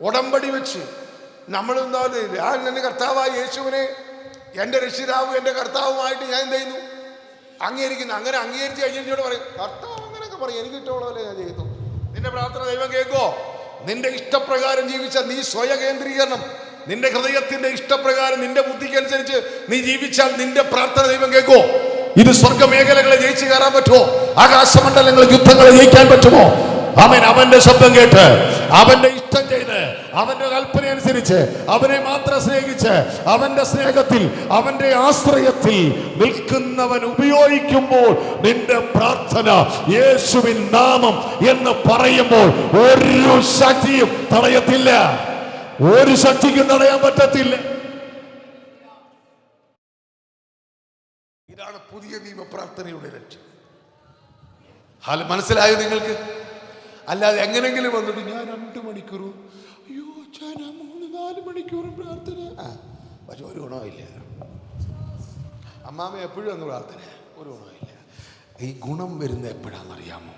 ഉടമ്പടി വെച്ച് നമ്മൾ ഞാൻ എൻ്റെ കർത്താവായ യേശുവിനെ എൻ്റെ രക്ഷിതാവും എൻ്റെ കർത്താവുമായിട്ട് ഞാൻ എന്ത് ചെയ്യുന്നു? അംഗീകരിക്കുന്നു. അങ്ങനെ അംഗീകരിച്ച് കഴിഞ്ഞോട് പറയും, കർത്താവ് അങ്ങനെയൊക്കെ പറയും, എനിക്ക് ഇഷ്ടമുള്ളതല്ലേ ഞാൻ ചെയ്യുന്നു. നിന്റെ പ്രാർത്ഥന ദൈവം കേൾക്കോ? നിന്റെ ഇഷ്ടപ്രകാരം ജീവിച്ച നീ സ്വയകേന്ദ്രീകരണം, നിന്റെ ഹൃദയത്തിന്റെ ഇഷ്ടപ്രകാരം നിന്റെ ബുദ്ധിക്കനുസരിച്ച് നീ ജീവിച്ചാൽ നിന്റെ പ്രാർത്ഥന ദൈവം കേൾക്കോ? ഇത് സ്വർഗമേഖലകളെ ജയിച്ചു കയറാൻ പറ്റുമോ? ആകാശമണ്ഡലങ്ങൾ യുദ്ധങ്ങളെ ജയിക്കാൻ പറ്റുമോ? അവന്റെ ശബ്ദം കേട്ട്, അവന്റെ ഇഷ്ടം ചെയ്ത്, അവന്റെ കൽപ്പന അനുസരിച്ച്, അവനെ മാത്രം സ്നേഹിച്ച്, അവന്റെ സ്നേഹത്തിൽ, അവന്റെ ആശ്രയത്തിൽ നിൽക്കുന്നവൻ ഉപയോഗിക്കുമ്പോൾ നിന്റെ പ്രാർത്ഥന യേശുവിൻ നാമം എന്ന് പറയുമ്പോൾ ഒരു ശക്തിയും തടയത്തില്ല. ഒരു ശക്തിക്കും തടയാൻ പറ്റത്തില്ല. ഇതാണ് പുതിയ നിയമ പ്രാർത്ഥനയുടെ ലക്ഷ്യം. മനസ്സിലായോ നിങ്ങൾക്ക്? അല്ലാതെ എങ്ങനെങ്കിലും വന്നിട്ട് ഞാൻ 2 മണിക്കൂറും, അയ്യോ ഞാൻ 3-4 മണിക്കൂറും പ്രാർത്ഥന, പക്ഷെ ഒരു ഗുണമില്ല. അമ്മാമ എപ്പോഴും അങ്ങ് പ്രാർത്ഥന, ഒരു ഗുണമില്ല. ഈ ഗുണം വരുന്ന എപ്പോഴാണെന്നറിയാമോ?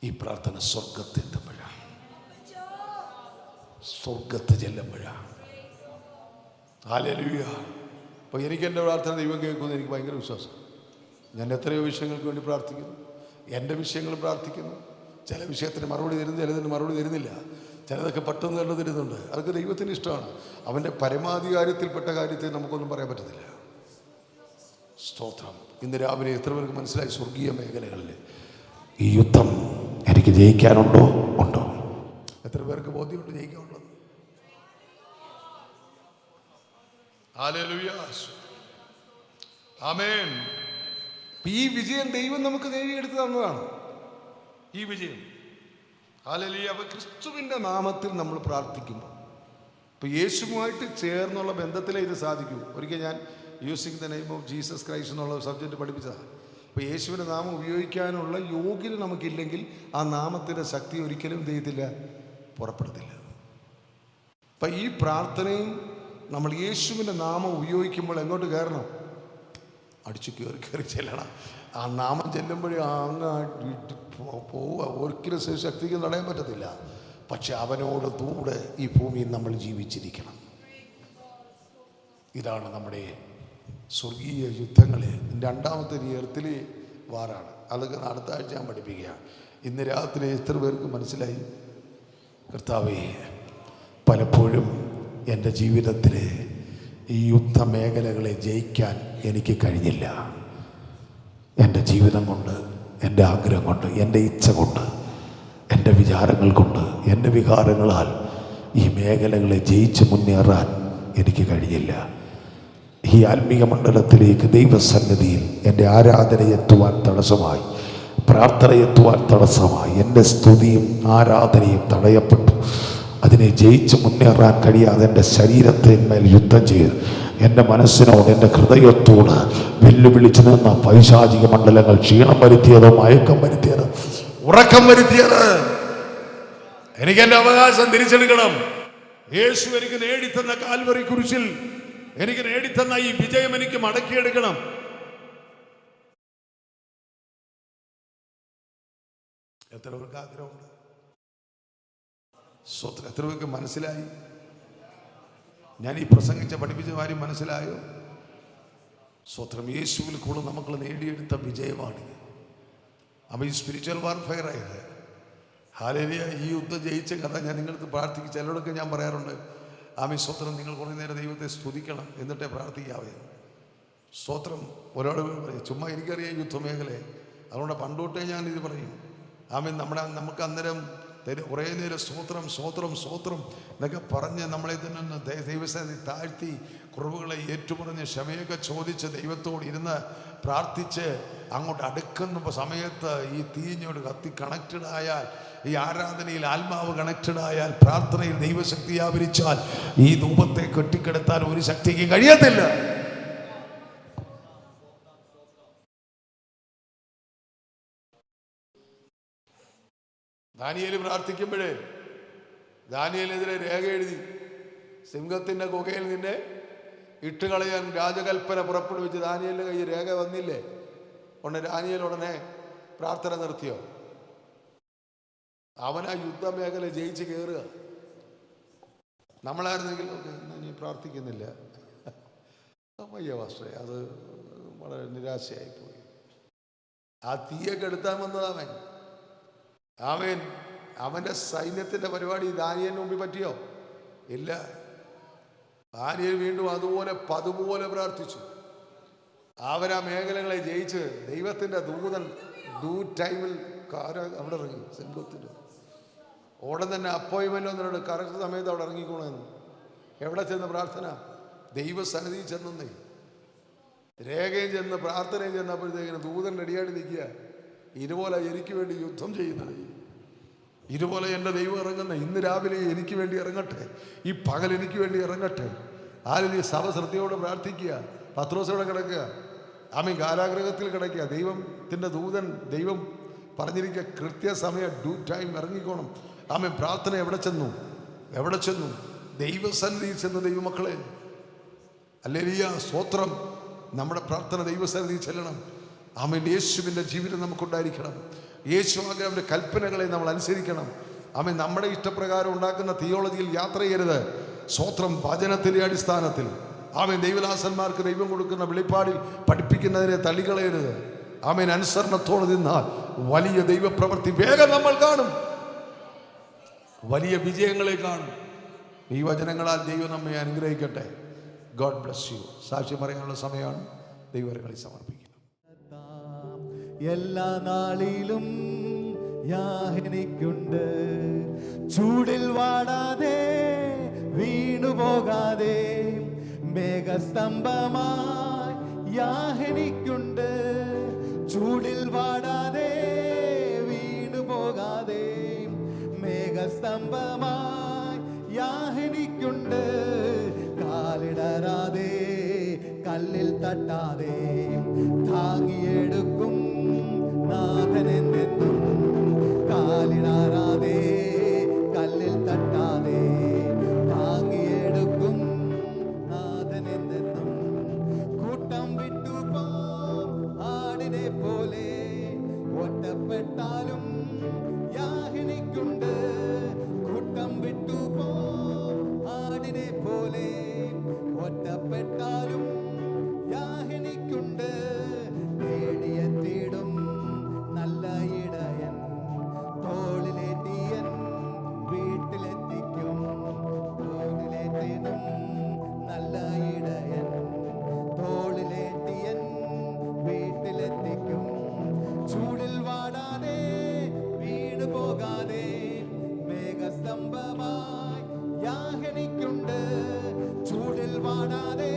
ഈ പ്രാർത്ഥന സ്വർഗത്തെത്തുമ്പോഴാണ്, സ്വർഗത്ത് ചെല്ലുമ്പോഴാണ്. ഹല്ലേലൂയ. അപ്പോൾ എനിക്ക് എൻ്റെ പ്രാർത്ഥന ദൈവം കേൾക്കുമെന്ന് എനിക്ക് ഭയങ്കര വിശ്വാസം. ഞാൻ എത്രയോ വിഷയങ്ങൾക്ക് വേണ്ടി പ്രാർത്ഥിക്കുന്നു, എൻ്റെ വിഷയങ്ങൾ പ്രാർത്ഥിക്കുന്നു. ചില വിഷയത്തിന് മറുപടി തരുന്നു, ചിലതിന് മറുപടി തരുന്നില്ല, ചിലതൊക്കെ പെട്ടെന്ന് തന്നെ തരുന്നുണ്ട്. അതൊക്കെ ദൈവത്തിന് ഇഷ്ടമാണ്. അവൻ്റെ പരമാധികാരത്തിൽപ്പെട്ട കാര്യത്തെ നമുക്കൊന്നും പറയാൻ പറ്റത്തില്ല. സ്തോത്രം. ഇന്ന് രാവിലെ എത്ര പേർക്ക് മനസ്സിലായി? സ്വർഗീയ മേഖലകളിൽ ഈ യുദ്ധം എനിക്ക് ജയിക്കാനുണ്ടോ? ഉണ്ടോ? എത്ര പേർക്ക് ബോധ്യമുണ്ട് ജയിക്കാനുള്ളത്? ഹല്ലേലൂയ, ആമേൻ. ഈ വിജയം ദൈവം നമുക്ക് നേടിയെടുത്ത് തന്നതാണ്. ഈ വിജയം, ഹല്ലേലൂയ. അപ്പോൾ ക്രിസ്തുവിൻ്റെ നാമത്തിൽ നമ്മൾ പ്രാർത്ഥിക്കുമ്പോൾ, ഇപ്പോൾ യേശുവുമായിട്ട് ചേർന്നുള്ള ബന്ധത്തിലേ ഇത് സാധിക്കൂ. ഒരിക്കൽ ഞാൻ using the name of Jesus Christ എന്നുള്ള സബ്ജക്റ്റ് പഠിപ്പിച്ചതാണ്. അപ്പോൾ യേശുവിൻ്റെ നാമം ഉപയോഗിക്കാനുള്ള യോഗ്യത നമുക്കില്ലെങ്കിൽ ആ നാമത്തിൻ്റെ ശക്തി ഒരിക്കലും ചെയ്യത്തില്ല, പുറപ്പെടത്തില്ല. അപ്പം ഈ പ്രാർത്ഥനയും നമ്മൾ യേശുവിൻ്റെ നാമം ഉപയോഗിക്കുമ്പോൾ എങ്ങോട്ട് കയറണം? അടിച്ചു കയറി ചെല്ലണം. ആ നാമം ചെല്ലുമ്പോഴേ അങ്ങ് പോവുക. ഒരിക്കലും ശക്തിക്ക് തടയാൻ പറ്റത്തില്ല. പക്ഷെ അവനോട് കൂടെ ഈ ഭൂമിയിൽ നമ്മൾ ജീവിച്ചിരിക്കണം. ഇതാണ് നമ്മുടെ സ്വർഗീയ യുദ്ധങ്ങളെ. 2ാമത്തെ എർത്തിലെ വാറാണ്. അതൊക്കെ അടുത്ത ആഴ്ച ഞാൻ പഠിപ്പിക്കുക. ഇന്ന് രാത്രി എത്ര പേർക്ക് മനസ്സിലായി? കർത്താവേ, പലപ്പോഴും എൻ്റെ ജീവിതത്തിലെ ഈ യുദ്ധമേഖലകളെ ജയിക്കാൻ എനിക്ക് കഴിഞ്ഞില്ല. എൻ്റെ ജീവിതം കൊണ്ട്, എൻ്റെ ആഗ്രഹം കൊണ്ട്, എൻ്റെ ഇച്ഛ കൊണ്ട്, എൻ്റെ വിചാരങ്ങൾ കൊണ്ട്, എൻ്റെ വികാരങ്ങളാൽ ഈ മേഖലകളെ ജയിച്ച് മുന്നേറാൻ എനിക്ക് കഴിഞ്ഞില്ല. ഈ ആത്മീയ മണ്ഡലത്തിലേക്ക് ദൈവസന്നിധിയിൽ എൻ്റെ ആരാധനയെത്തുവാൻ തടസ്സമായി, പ്രാർത്ഥനയെത്തുവാൻ തടസ്സമായി, എൻ്റെ സ്തുതിയും ആരാധനയും തടയപ്പെട്ടു. അതിനെ ജയിച്ച് മുന്നേറാൻ കഴിയാതെ എൻ്റെ ശരീരത്തിന്മേൽ യുദ്ധം ചെയ്ത് എൻ്റെ മനസ്സിനോട്, എൻ്റെ ഹൃദയത്തോട് വെല്ലുവിളിച്ചു നിന്ന പൈശാചിക മണ്ഡലങ്ങൾ ക്ഷീണം വരുത്തിയത്, മയക്കം വരുത്തിയത്, ഉറക്കം വരുത്തിയത്, എനിക്ക് എൻ്റെ അവകാശം തിരിച്ചെടുക്കണം, യേശു എനിക്ക് നേടിത്തന്ന കാൽവറി കുരിശിൽ എനിക്ക് നേടിത്തന്ന ഈ വിജയം എനിക്ക് മടക്കിയെടുക്കണം. എത്ര പേർക്ക് ആഗ്രഹമുണ്ട്? സ്വത്രം എത്ര പേർക്ക് മനസ്സിലായി? ഞാൻ ഈ പ്രസംഗിച്ച പഠിപ്പിച്ച കാര്യം മനസ്സിലായോ? സ്വത്രം യേശുവിൽ കൂടെ നമുക്ക് നേടിയെടുത്ത വിജയമാണിത്. അപ്പോൾ ഈ സ്പിരിച്വൽ വാർഫെയർ ആയത് ഹാലേലിയ. ഈ യുദ്ധം ജയിച്ച കഥ ഞാൻ നിങ്ങൾക്ക് പ്രാർത്ഥിക്കും. ചിലരോടൊക്കെ ഞാൻ പറയാറുണ്ട്, സ്വത്രം നിങ്ങൾ കുറേ നേരം ദൈവത്തെ സ്തുതിക്കണം എന്നിട്ടേ പ്രാർത്ഥിക്കാവേ. സ്തോത്രം ഒരാൾ പറയും, ചുമ്മാ എനിക്കറിയാം യുദ്ധമേഖലയെ, അതുകൊണ്ട് പണ്ടോട്ടേ ഞാൻ ഇത് പറയും. നമുക്ക് അന്നേരം കുറേ നേരം സ്തോത്രം സ്തോത്രം സ്തോത്രം എന്നൊക്കെ പറഞ്ഞ് നമ്മളെ തന്നെ ദൈവസേന താഴ്ത്തി കുറവുകളെ ഏറ്റുപറഞ്ഞ് ക്ഷമയൊക്കെ ചോദിച്ച് ദൈവത്തോട് ഇരുന്ന് പ്രാർത്ഥിച്ച് അങ്ങോട്ട് അടുക്കുന്ന സമയത്ത് ഈ തീഞ്ഞോട് കത്തി കണക്റ്റഡ് ആയാൽ, ഈ ആരാധനയിൽ ആത്മാവ് കണക്റ്റഡ് ആയാൽ, പ്രാർത്ഥനയിൽ ദൈവശക്തി ആവരിച്ചാൽ ഈ ധൂപത്തെ കെട്ടിക്കെടുത്താൽ ഒരു ശക്തിക്ക് കഴിയത്തില്ല. ദാനിയേൽ പ്രാർത്ഥിക്കുമ്പോഴേ ദാനിയേലിനെതിരെ രേഖ എഴുതി, സിംഹത്തിൻ്റെ ഗുഹയിൽ നിന്നെ ഇട്ടുകളയാൻ രാജകൽപ്പന പുറപ്പെടുവിച്ച് ദാനിയേലിൻ്റെ കയ്യിൽ രേഖ വന്നില്ലേ? ദാനിയേൽ ഉടനെ പ്രാർത്ഥന നിർത്തിയോ? അവനാ യുദ്ധമേഖല ജയിച്ച് കയറുക. നമ്മളായിരുന്നെങ്കിൽ നീ പ്രാർത്ഥിക്കുന്നില്ല, അയ്യ വാസ്റ്റേ, അത് വളരെ നിരാശയായിപ്പോയി. ആ തീയൊക്കെ എടുത്താൻ വന്നതാവൻ. അവൻ്റെ സൈന്യത്തിൻ്റെ പരിപാടി ദാനിയേലിന് മുമ്പിൽ പറ്റിയോ? ഇല്ല. ദാനിയേൽ വീണ്ടും അതുപോലെ പ്രാർത്ഥിച്ചു. അവരാ മേഖലകളെ ജയിച്ച് ദൈവത്തിൻ്റെ ദൂതൻ ടൈമിൽ അവിടെ ഇറങ്ങി. സിംഹത്തിൻ്റെ ഉടൻ തന്നെ അപ്പോയിൻമെൻ്റ് വന്നിട്ട് കറക്റ്റ് സമയത്ത് അവിടെ ഇറങ്ങിക്കോണമെന്ന്. എവിടെ ചെന്ന് പ്രാർത്ഥന? ദൈവസന്നിധി ചെന്നേ. രേഖയും ചെന്ന് പ്രാർത്ഥനയും ചെന്നപ്പോഴത്തേക്കിന് ദൂതൻ റെഡിയായിട്ട് നിൽക്കുക. ഇതുപോലെ എനിക്ക് വേണ്ടി യുദ്ധം ചെയ്യുന്നത്, ഇതുപോലെ എൻ്റെ ദൈവം ഇറങ്ങുന്ന ഇന്ന് രാവിലെ എനിക്ക് വേണ്ടി ഇറങ്ങട്ടെ, ഈ പകൽ എനിക്ക് വേണ്ടി ഇറങ്ങട്ടെ. ആരും സഭ ശ്രദ്ധയോടെ പ്രാർത്ഥിക്കുക. പത്രോസോടെ കിടക്കുക, കാരാഗ്രഹത്തിൽ കിടക്കുക. ദൈവത്തിൻ്റെ ദൂതൻ ദൈവം പറഞ്ഞിരിക്കുക കൃത്യസമയം ടൈം ഇറങ്ങിക്കോണം. പ്രാർത്ഥന എവിടെ ചെന്നു? ദൈവസന്നിധിയിൽ ചെന്ന് ദൈവമക്കളെ, ഹല്ലേലൂയ, സ്തോത്രം. നമ്മുടെ പ്രാർത്ഥന ദൈവസന്നിധിയിൽ ചെല്ലണം. യേശുവിൻ്റെ ജീവിതം നമുക്കുണ്ടായിരിക്കണം. യേശുവാകെ അവൻ്റെ കൽപ്പനകളെ നമ്മൾ അനുസരിക്കണം. നമ്മുടെ ഇഷ്ടപ്രകാരം ഉണ്ടാക്കുന്ന തിയോളജിയിൽ യാത്ര ചെയ്യരുത്. സ്തോത്രം. വചനത്തിൻ്റെ അടിസ്ഥാനത്തിൽ ദൈവദാസന്മാർക്ക് ദൈവം കൊടുക്കുന്ന വെളിപ്പാടിൽ പഠിപ്പിക്കുന്നതിനെ തള്ളിക്കളയരുത്. അനുസരണത്തോടെ നിന്നാൽ വലിയ ദൈവപ്രവൃത്തി വേഗം നമ്മൾ കാണും, വലിയ വിജയങ്ങളെ കാണും. ഈ വചനങ്ങളാൽ ദൈവം നമ്മെ അനുഗ്രഹിക്കട്ടെ. God bless you. സാക്ഷ്യം പറയാനുള്ള സമയമാണ്. ദൈവങ്ങളെ സമർപ്പിക്കും. എല്ലാ നാളിലും എനിക്കുണ്ട്, ചൂടിൽ വാടാതെ വീണുപോകാതെ മേഘസ്തംഭമായി എനിക്കുണ്ട്, ചൂടിൽ വാടാതെ വീണുപോകാതെ മേഘസ്തംഭമായി എനിക്കുണ്ട്, കാലിടരാതെ കല്ലിൽ തട്ടാതെ താങ്ങിയെടുക്കും നാഥനെന്നും, കാലിടാറാതെ കല്ലിൽ തട്ടാതെ താങ്ങിയെടുക്കും നാഥനെന്നും, കൂട്ടം വിട്ടുപോ ആടിനെ പോലെ ഒറ്റപ്പെട്ടാലും എനിക്കുണ്ട്, കൂട്ടം വിട്ടുപോ ആടിനെ പോലെ ഒറ്റപ്പെട്ടാലും എനിക്കുണ്ട്, തേടിയെത്തിടും നല്ല ഇടയൻ, തോളിലേറ്റിയൻ വീട്ടിലെത്തിക്കും, തോളിലേറ്റിടും നല്ല ഇടയൻ, തോളിലേറ്റിയൻ വീട്ടിലെത്തിക്കും, ചൂടിൽ വാടാതെ വീണു പോകാതെ മേഘസ്തംഭമായി എനിക്കുണ്ട്, ചൂടിൽ വാടാതെ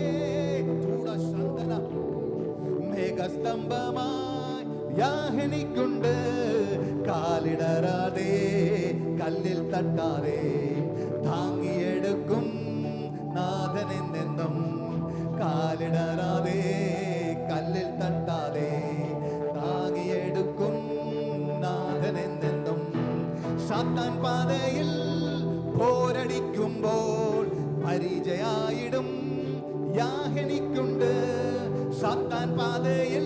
മേഘസ്തംഭമായി എനിക്കുണ്ട്, കാലിടരാതെ കല്ലിൽ തട്ടാതെ താങ്ങിയെടുക്കും നാഥനെന്നും, കാലിടരാതെ കല്ലിൽ തട്ടാതെ താങ്ങിയെടുക്കും നാഥനെന്നും, സാത്താൻ പാതയിൽ പോരടിക്കുമ്പോൾ പരിചയായിടും യാഹനിക്കുണ്ട്. സാത്താൻ പാതയിൽ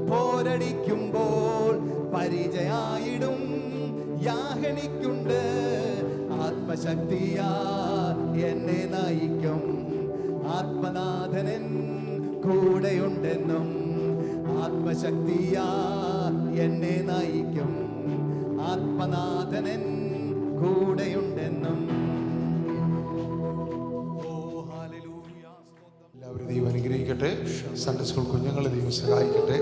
പോരടിക്കുമ്പോൾ പരിചയായിടും യാഹനിക്കുണ്ട്. ആത്മശക്തിയാ എന്നെ നയിക്കും, ആത്മനാഥനൻ കൂടെയുണ്ടെന്നും. ആത്മശക്തിയാ എന്നെ നയിക്കും, ആത്മനാഥനൻ കൂടെയുണ്ടെന്നും. എല്ലാവരും ദൈവം അനുഗ്രഹിക്കട്ടെ. സൺഡേ സ്കൂൾ കുഞ്ഞുങ്ങളെ ദൈവം സഹായിക്കട്ടെ,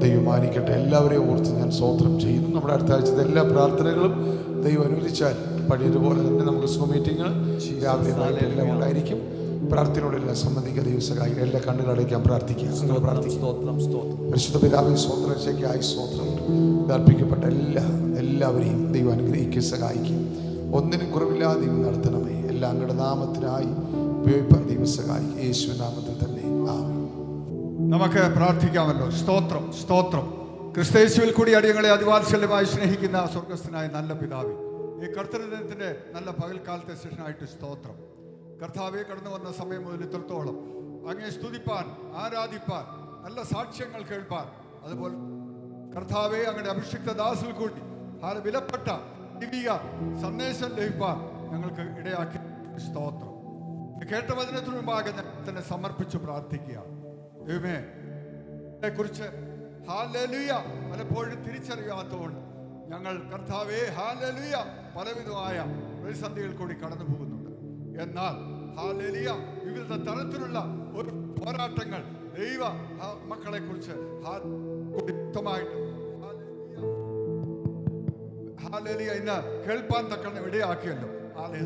ദൈവം മാനിക്കട്ടെ. എല്ലാവരെയും ഓർത്ത് ഞാൻ സ്തോത്രം ചെയ്യുന്നു. നമ്മുടെ അടുത്ത ആഴ്ചത്തെ എല്ലാ പ്രാർത്ഥനകളും ദൈവം അനുവദിച്ചാൽ പഴയതുപോലെ തന്നെ നമുക്ക് സൂം മീറ്റിംഗ് രാവിലെ നാളെ എല്ലാം ഉണ്ടായിരിക്കും. പ്രാർത്ഥനയോടെല്ലാം സംബന്ധിക്കുക. ദൈവം സഹായിക്കുക. എല്ലാ കണ്ണുകളടയ്ക്കാൻ പ്രാർത്ഥിക്കുക. പരിശുദ്ധ പിതാവേ, സ്തോത്രശയ്ക്കായി സ്തോത്രം. അർപ്പിക്കപ്പെട്ട എല്ലാവരെയും ദൈവം അനുഗ്രഹിക്കുക, സഹായിക്കും. ഒന്നിനും കുറവില്ലാതെ ദൈവം നടത്തണമേ. എല്ലാം അങ്ങയുടെ നാമത്തിനായി ഉപയോഗിപ്പാൻ ദൈവം സഹായിക്കും. യേശുവിൻ നാമത്തിൽ തന്നെ ആമേൻ. നമുക്ക് പ്രാർത്ഥിക്കാമല്ലോ. സ്തോത്രം, സ്തോത്രം. ക്രിസ്തയേശുവിൽ കൂടി അടിയങ്ങളെ അതിവാത്സല്യമായി സ്നേഹിക്കുന്ന സ്വർഗസ്ഥനായ നല്ല പിതാവേ, ഈ കർത്തൃദിനത്തിൻ്റെ നല്ല പകൽക്കാലത്തെ സെഷനായിട്ട് സ്തോത്രം. കർത്താവെ, കടന്നു വന്ന സമയം മുതൽ ഇത്രത്തോളം അങ്ങേ സ്തുതിപ്പാൻ, ആരാധിപ്പാൻ, നല്ല സാക്ഷ്യങ്ങൾ കേൾപ്പാൻ, അതുപോലെ കർത്താവെ അങ്ങയുടെ അഭിഷിക്ത ദാസിൽ കൂടി വിലപ്പെട്ട ദൈവിക സന്ദേശം ലഭിപ്പാൻ ഞങ്ങൾക്ക് ഇടയാക്കി സ്തോത്രം. കേട്ട വചനത്തിനു മുമ്പാകെ ഞാൻ തന്നെ സമർപ്പിച്ചു പ്രാർത്ഥിക്കുകയാണ്. ദൈവമേ, കുറിച്ച് ഹല്ലേലൂയ പലപ്പോഴും തിരിച്ചറിയാത്തതുകൊണ്ട് ഞങ്ങൾ കർത്താവേ ഹല്ലേലൂയ പലവിധമായ പ്രതിസന്ധികൾ കൂടി കടന്നു പോകുന്നുണ്ട്. എന്നാൽ ഹല്ലേലൂയ വിവിധ തരത്തിലുള്ള ഒരു പോരാട്ടങ്ങൾ ദൈവ മക്കളെ കുറിച്ച് വ്യക്തമായിട്ട് ഹല്ലേലൂയ ഇന്ന് കേൾപ്പാൻ തക്കണം ഇടയാക്കിയല്ലോ.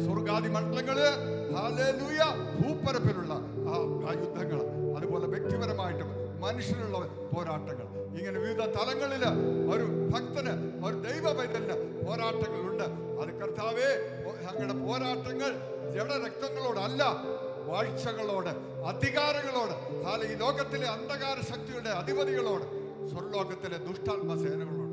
സ്വർഗാദി മണ്ഡലങ്ങള് ഹല്ലേലൂയ ഭൂപ്പരപ്പിലുള്ള ആ യുദ്ധങ്ങൾ, അതുപോലെ വ്യക്തിപരമായിട്ടും മനുഷ്യനുള്ള പോരാട്ടങ്ങൾ, ഇങ്ങനെ വിവിധ തലങ്ങളിൽ ഒരു ഭക്തന്, ഒരു ദൈവ പൈതലിന് പോരാട്ടങ്ങളുണ്ട്. അത് കർത്താവേ, ഞങ്ങളുടെ പോരാട്ടങ്ങൾ ജഡരക്തങ്ങളോടല്ല, വാഴ്ചകളോട്, അധികാരങ്ങളോട്, ഈ ലോകത്തിലെ അന്ധകാര ശക്തിയുടെ അധിപതികളോട്, സ്വർലോകത്തിലെ ദുഷ്ടാത്മസേനകളോട്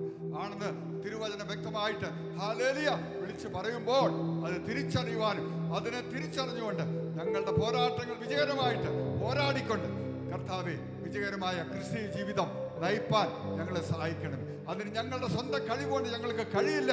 ആണെന്ന് തിരുവചനം വ്യക്തമായിട്ട് ഹല്ലേലൂയ വിളിച്ചു പറയുമ്പോൾ അത് തിരിച്ചറിയുവാനും അതിനെ തിരിച്ചറിഞ്ഞുകൊണ്ട് ഞങ്ങളുടെ പോരാട്ടങ്ങൾ വിജയകരമായിട്ട് പോരാടിക്കൊണ്ട് കർത്താവേ വിജയകരമായ ക്രിസ്തീയ ജീവിതം നയിപ്പാൻ ഞങ്ങളെ സഹായിക്കണം. അതിന് ഞങ്ങളുടെ സ്വന്തം കഴിവുകൊണ്ട് ഞങ്ങൾക്ക് കഴിയില്ല.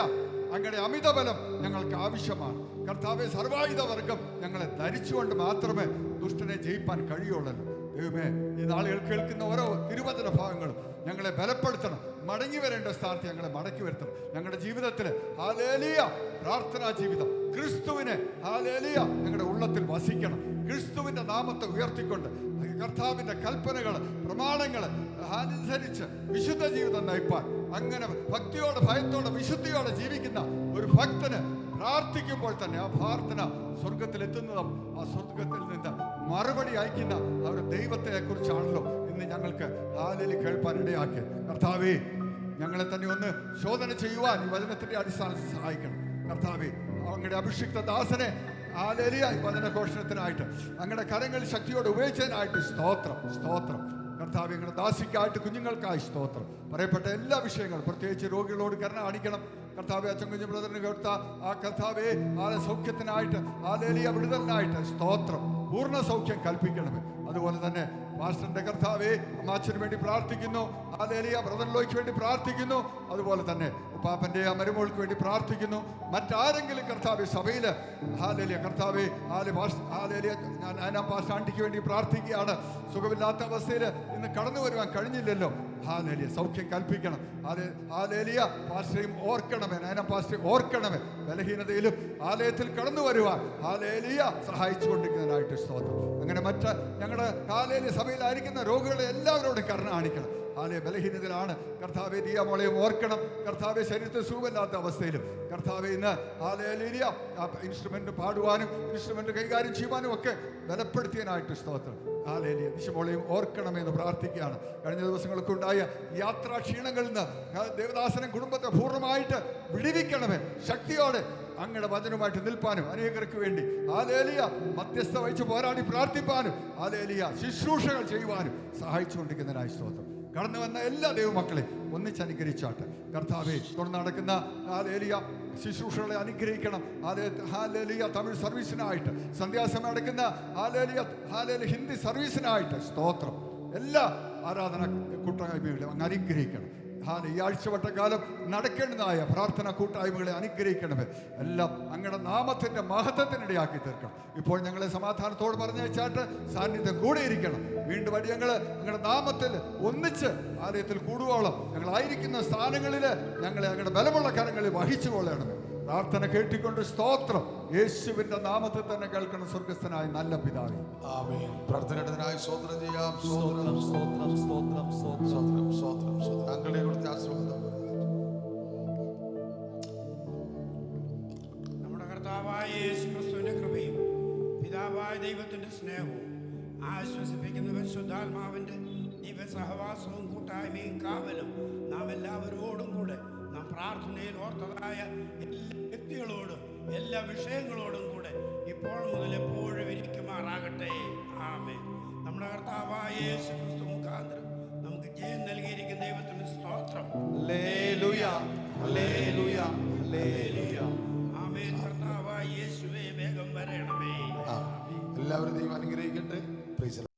അങ്ങയുടെ അമിതബലം ഞങ്ങൾക്ക് ആവശ്യമാണ്. കർത്താവെ, സർവായുധ വർഗം ഞങ്ങളെ ധരിച്ചുകൊണ്ട് മാത്രമേ ദുഷ്ടനെ ജയിപ്പാൻ കഴിയുള്ളൂ. ദൈവമേ, ഈ നാളുകൾ കേൾക്കുന്ന ഓരോ തിരുവചന ഭാഗങ്ങളും ഞങ്ങളെ ബലപ്പെടുത്തണം. മടങ്ങി വരേണ്ട സ്ഥാനത്ത് ഞങ്ങളെ മടക്കി വരുത്തണം. ഞങ്ങളുടെ ജീവിതത്തിൽ ഹല്ലേലൂയ പ്രാർത്ഥനാ ജീവിതം ക്രിസ്തുവിനെ ഹല്ലേലൂയ ഞങ്ങളുടെ ഉള്ളത്തിൽ വസിക്കണം. ക്രിസ്തുവിന്റെ നാമത്തെ ഉയർത്തിക്കൊണ്ട് കർത്താവിന്റെ കൽപ്പനകൾ, പ്രമാണങ്ങൾ അനുസരിച്ച് വിശുദ്ധ ജീവിതം നയിപ്പാൻ, അങ്ങനെ ഭക്തിയോടെ, ഭയത്തോടെ, വിശുദ്ധിയോടെ ജീവിക്കുന്ന ഒരു ഭക്തന് പ്രാർത്ഥിക്കുമ്പോൾ തന്നെ ആ പ്രാർത്ഥന സ്വർഗത്തിലെത്തുന്നതും ആ സ്വർഗത്തിൽ നിന്ന് മറുപടി അയക്കുന്ന ആ ഒരു ദൈവത്തെ കുറിച്ചാണല്ലോ ഇന്ന് ഞങ്ങൾക്ക് ഹല്ലേലൂയ കേൾപ്പാൻ ഇടയാക്കി. കർത്താവേ, ഞങ്ങളെ തന്നെ ഒന്ന് ശോധന ചെയ്യുവാൻ ഈ വചനത്തിന്റെ അടിസ്ഥാനത്തിൽ സഹായിക്കണം. കർത്താവേ, അങ്ങയുടെ അഭിഷിക്ത ദാസനെ ഹല്ലേലൂയ വചനഘോഷണത്തിനായിട്ട് അങ്ങയുടെ കരങ്ങൾ ശക്തിയോടെ ഉപയോഗിച്ചതിനായിട്ട് സ്തോത്രം, സ്തോത്രം. കർത്താവേ, ഞങ്ങളുടെ ദാസിക്കായിട്ട്, കുഞ്ഞുങ്ങൾക്കായി സ്തോത്രം. പറയപ്പെട്ട എല്ലാ വിഷയങ്ങളും, പ്രത്യേകിച്ച് രോഗികളോട് കരുണ കാണിക്കണം. കർത്താവെ, അച്ഛൻ കുഞ്ഞു ബ്രദറിന് കൊടുത്ത ആ കർത്താവെ സൗഖ്യത്തിനായിട്ട്, ഹല്ലേലൂയ വിടുതലിനായിട്ട് സ്തോത്രം. പൂർണ്ണ സൗഖ്യം കൽപ്പിക്കണമേ. അതുപോലെ തന്നെ പാസ്റ്ററിന്റെ കർത്താവെ അമ്മാച്ചന് വേണ്ടി പ്രാർത്ഥിക്കുന്നു. ഹല്ലേലൂയ ബ്രദറിലോയ്ക്ക് വേണ്ടി പ്രാർത്ഥിക്കുന്നു. അതുപോലെ തന്നെ ഉപ്പാപ്പന്റെ മരുമോൾക്ക് വേണ്ടി പ്രാർത്ഥിക്കുന്നു. മറ്റാരെങ്കിലും കർത്താവെ സഭയിൽ ഹല്ലേലൂയ കർത്താവെ ഹല്ലേലൂയ ഞാൻ പാസ്റ്റർ ആണ്ടിക്ക് വേണ്ടി പ്രാർത്ഥിക്കുകയാണ്. സുഖമില്ലാത്ത അവസ്ഥയിൽ ഇന്ന് കടന്നു വരുവാൻ കഴിഞ്ഞില്ലല്ലോ. ഹല്ലേലൂയ സൗഖ്യം കൽപ്പിക്കണം. ഹല്ലേലൂയ പാസ്റ്ററേയും ഓർക്കണമേ, നയനം പാസ്റ്ററേയും ഓർക്കണമേ. ബലഹീനതയിലും ആലയത്തിൽ കടന്നു വരുവാൻ ഹല്ലേലൂയ സഹായിച്ചുകൊണ്ടിരിക്കുന്നതിനായിട്ട് സ്തോത്രം. അങ്ങനെ മറ്റ് ഞങ്ങളുടെ ഹല്ലേലൂയ സഭയിലായിരിക്കുന്ന രോഗികളെ എല്ലാവരോടും കരുണ കാണിക്കണം. ബലഹീനതയിലാണ് കർത്താവെ, ദിയാമോളെയും ഓർക്കണം. കർത്താവെ, ശരീരത്തിൽ സുഖമില്ലാത്ത അവസ്ഥയിലും കർത്താവെ ഇന്ന് ഹല്ലേലൂയ ഇൻസ്ട്രുമെന്റ് പാടുവാനും ഇൻസ്ട്രുമെന്റ് കൈകാര്യം ചെയ്യുവാനും ഒക്കെ ബലപ്പെടുത്തിയതിനായിട്ട് സ്തോത്രം. ഹല്ലേലൂയ നിശമോളെയും ഓർക്കണമെന്ന് പ്രാർത്ഥിക്കുകയാണ്. കഴിഞ്ഞ ദിവസങ്ങൾക്ക് ഉണ്ടായ യാത്രാ ക്ഷീണങ്ങളിൽ നിന്ന് ദേവദാസനെ കുടുംബത്തെ പൂർണ്ണമായിട്ട് വിടുവിക്കണമേ. ശക്തിയോടെ അങ്ങയുടെ വചനവുമായിട്ട് നിൽപ്പാനും അനേകർക്ക് വേണ്ടി ഹല്ലേലൂയ മധ്യസ്ഥ വഹിച്ച് പോരാടി പ്രാർത്ഥിപ്പാനും ഹല്ലേലൂയ ശുശ്രൂഷകൾ ചെയ്യുവാനും സഹായിച്ചുകൊണ്ടിരിക്കുന്നതിനായി സ്തോത്രം. കടന്നു വന്ന എല്ലാ ദൈവമക്കളെ ഒന്നിച്ച് അനുകരിച്ചാട്ടെ. കർത്താവെ, തുടർന്ന് നടക്കുന്ന ഹല്ലേലൂയ ശുശ്രൂഷകളെ അനുഗ്രഹിക്കണം. ഹാലേലിയ തമിഴ് സർവീസിനായിട്ട്, സന്ധ്യാസമയം നടക്കുന്ന ഹാലേലിയ ഹിന്ദി സർവീസിനായിട്ട് സ്തോത്രം. എല്ലാ ആരാധന കൂട്ടായ്മകളെ അങ്ങ് അനുഗ്രഹിക്കണം. ഈ ആഴ്ചവട്ടക്കാലം നടക്കേണ്ടതായ പ്രാർത്ഥന കൂട്ടായ്മകളെ അനുഗ്രഹിക്കണമേ. എല്ലാം അങ്ങയുടെ നാമത്തിൻ്റെ മഹത്വത്തിനിടയാക്കി തീർക്കണം. ഇപ്പോൾ ഞങ്ങളെ സമാധാനത്തോട് പറഞ്ഞയച്ചാട്ട് സാന്നിധ്യം കൂടെ ഇരിക്കണം. വീണ്ടും അടി ഞങ്ങൾ ഞങ്ങളുടെ നാമത്തിൽ ഒന്നിച്ച് ആലയത്തിൽ കൂടുവോളം ഞങ്ങളായിരിക്കുന്ന സ്ഥാനങ്ങളിൽ ഞങ്ങളെ ഞങ്ങളുടെ ബലമുള്ള കരങ്ങളിൽ വഹിച്ചു കൊള്ളണമേ. പ്രാർത്ഥന കേട്ടിക്കൊണ്ട് സ്തോത്രം. യേശുവിന്റെ നാമത്തിൽ തന്നെ കേൾക്കണം. സ്വർഗസ്ഥനായ നല്ല പിതാവേ, ആമേൻ. പ്രാർത്ഥനയുടേതിനായി സ്തോത്രം ചെയ്യാം. സ്തോത്രം, സ്തോത്രം, സ്തോത്രം, സ്തോത്രം. സ്തോത്രം, സ്തോത്രം, സ്തോത്രം. താങ്കളുടെ ഇവിടുത്തെ ആശീർവാദം. നമ്മുടെ കർത്താവായ യേശു ക്രിസ്തുവിന്റെ കൃപയും പിതാവായ ദൈവത്തിന്റെ സ്നേഹവും ആശ്വസിപ്പിക്കുന്ന പരിശുദ്ധാത്മാവിന്റെ ദിവ്യ സഹവാസവും കൂട്ടായ്മയും കാവലും നാം എല്ലാവരോടും കൂടെ നാം പ്രാർത്ഥനയിൽ ഓർത്തതായ എല്ലാ വ്യക്തികളോടും എല്ലാ വിഷയങ്ങളോടും കൂടെ ഇപ്പോൾ മുതൽ എപ്പോഴും ഇരിക്കുമാറാകട്ടെ. ആമേൻ. നമ്മുടെ കർത്താവായ യേശു ക്രിസ്തു മുഖാന്തരം നമുക്ക് ജയം നൽകിയിരിക്കുന്ന ദൈവത്തിന് സ്തോത്രം. Hallelujah, hallelujah, hallelujah. ആമേൻ. കർത്താവായ യേശുവേ വേഗം വരണമേ. എല്ലാവരും ദൈവം അനുഗ്രഹിക്കട്ടെ. പ്രൈസ്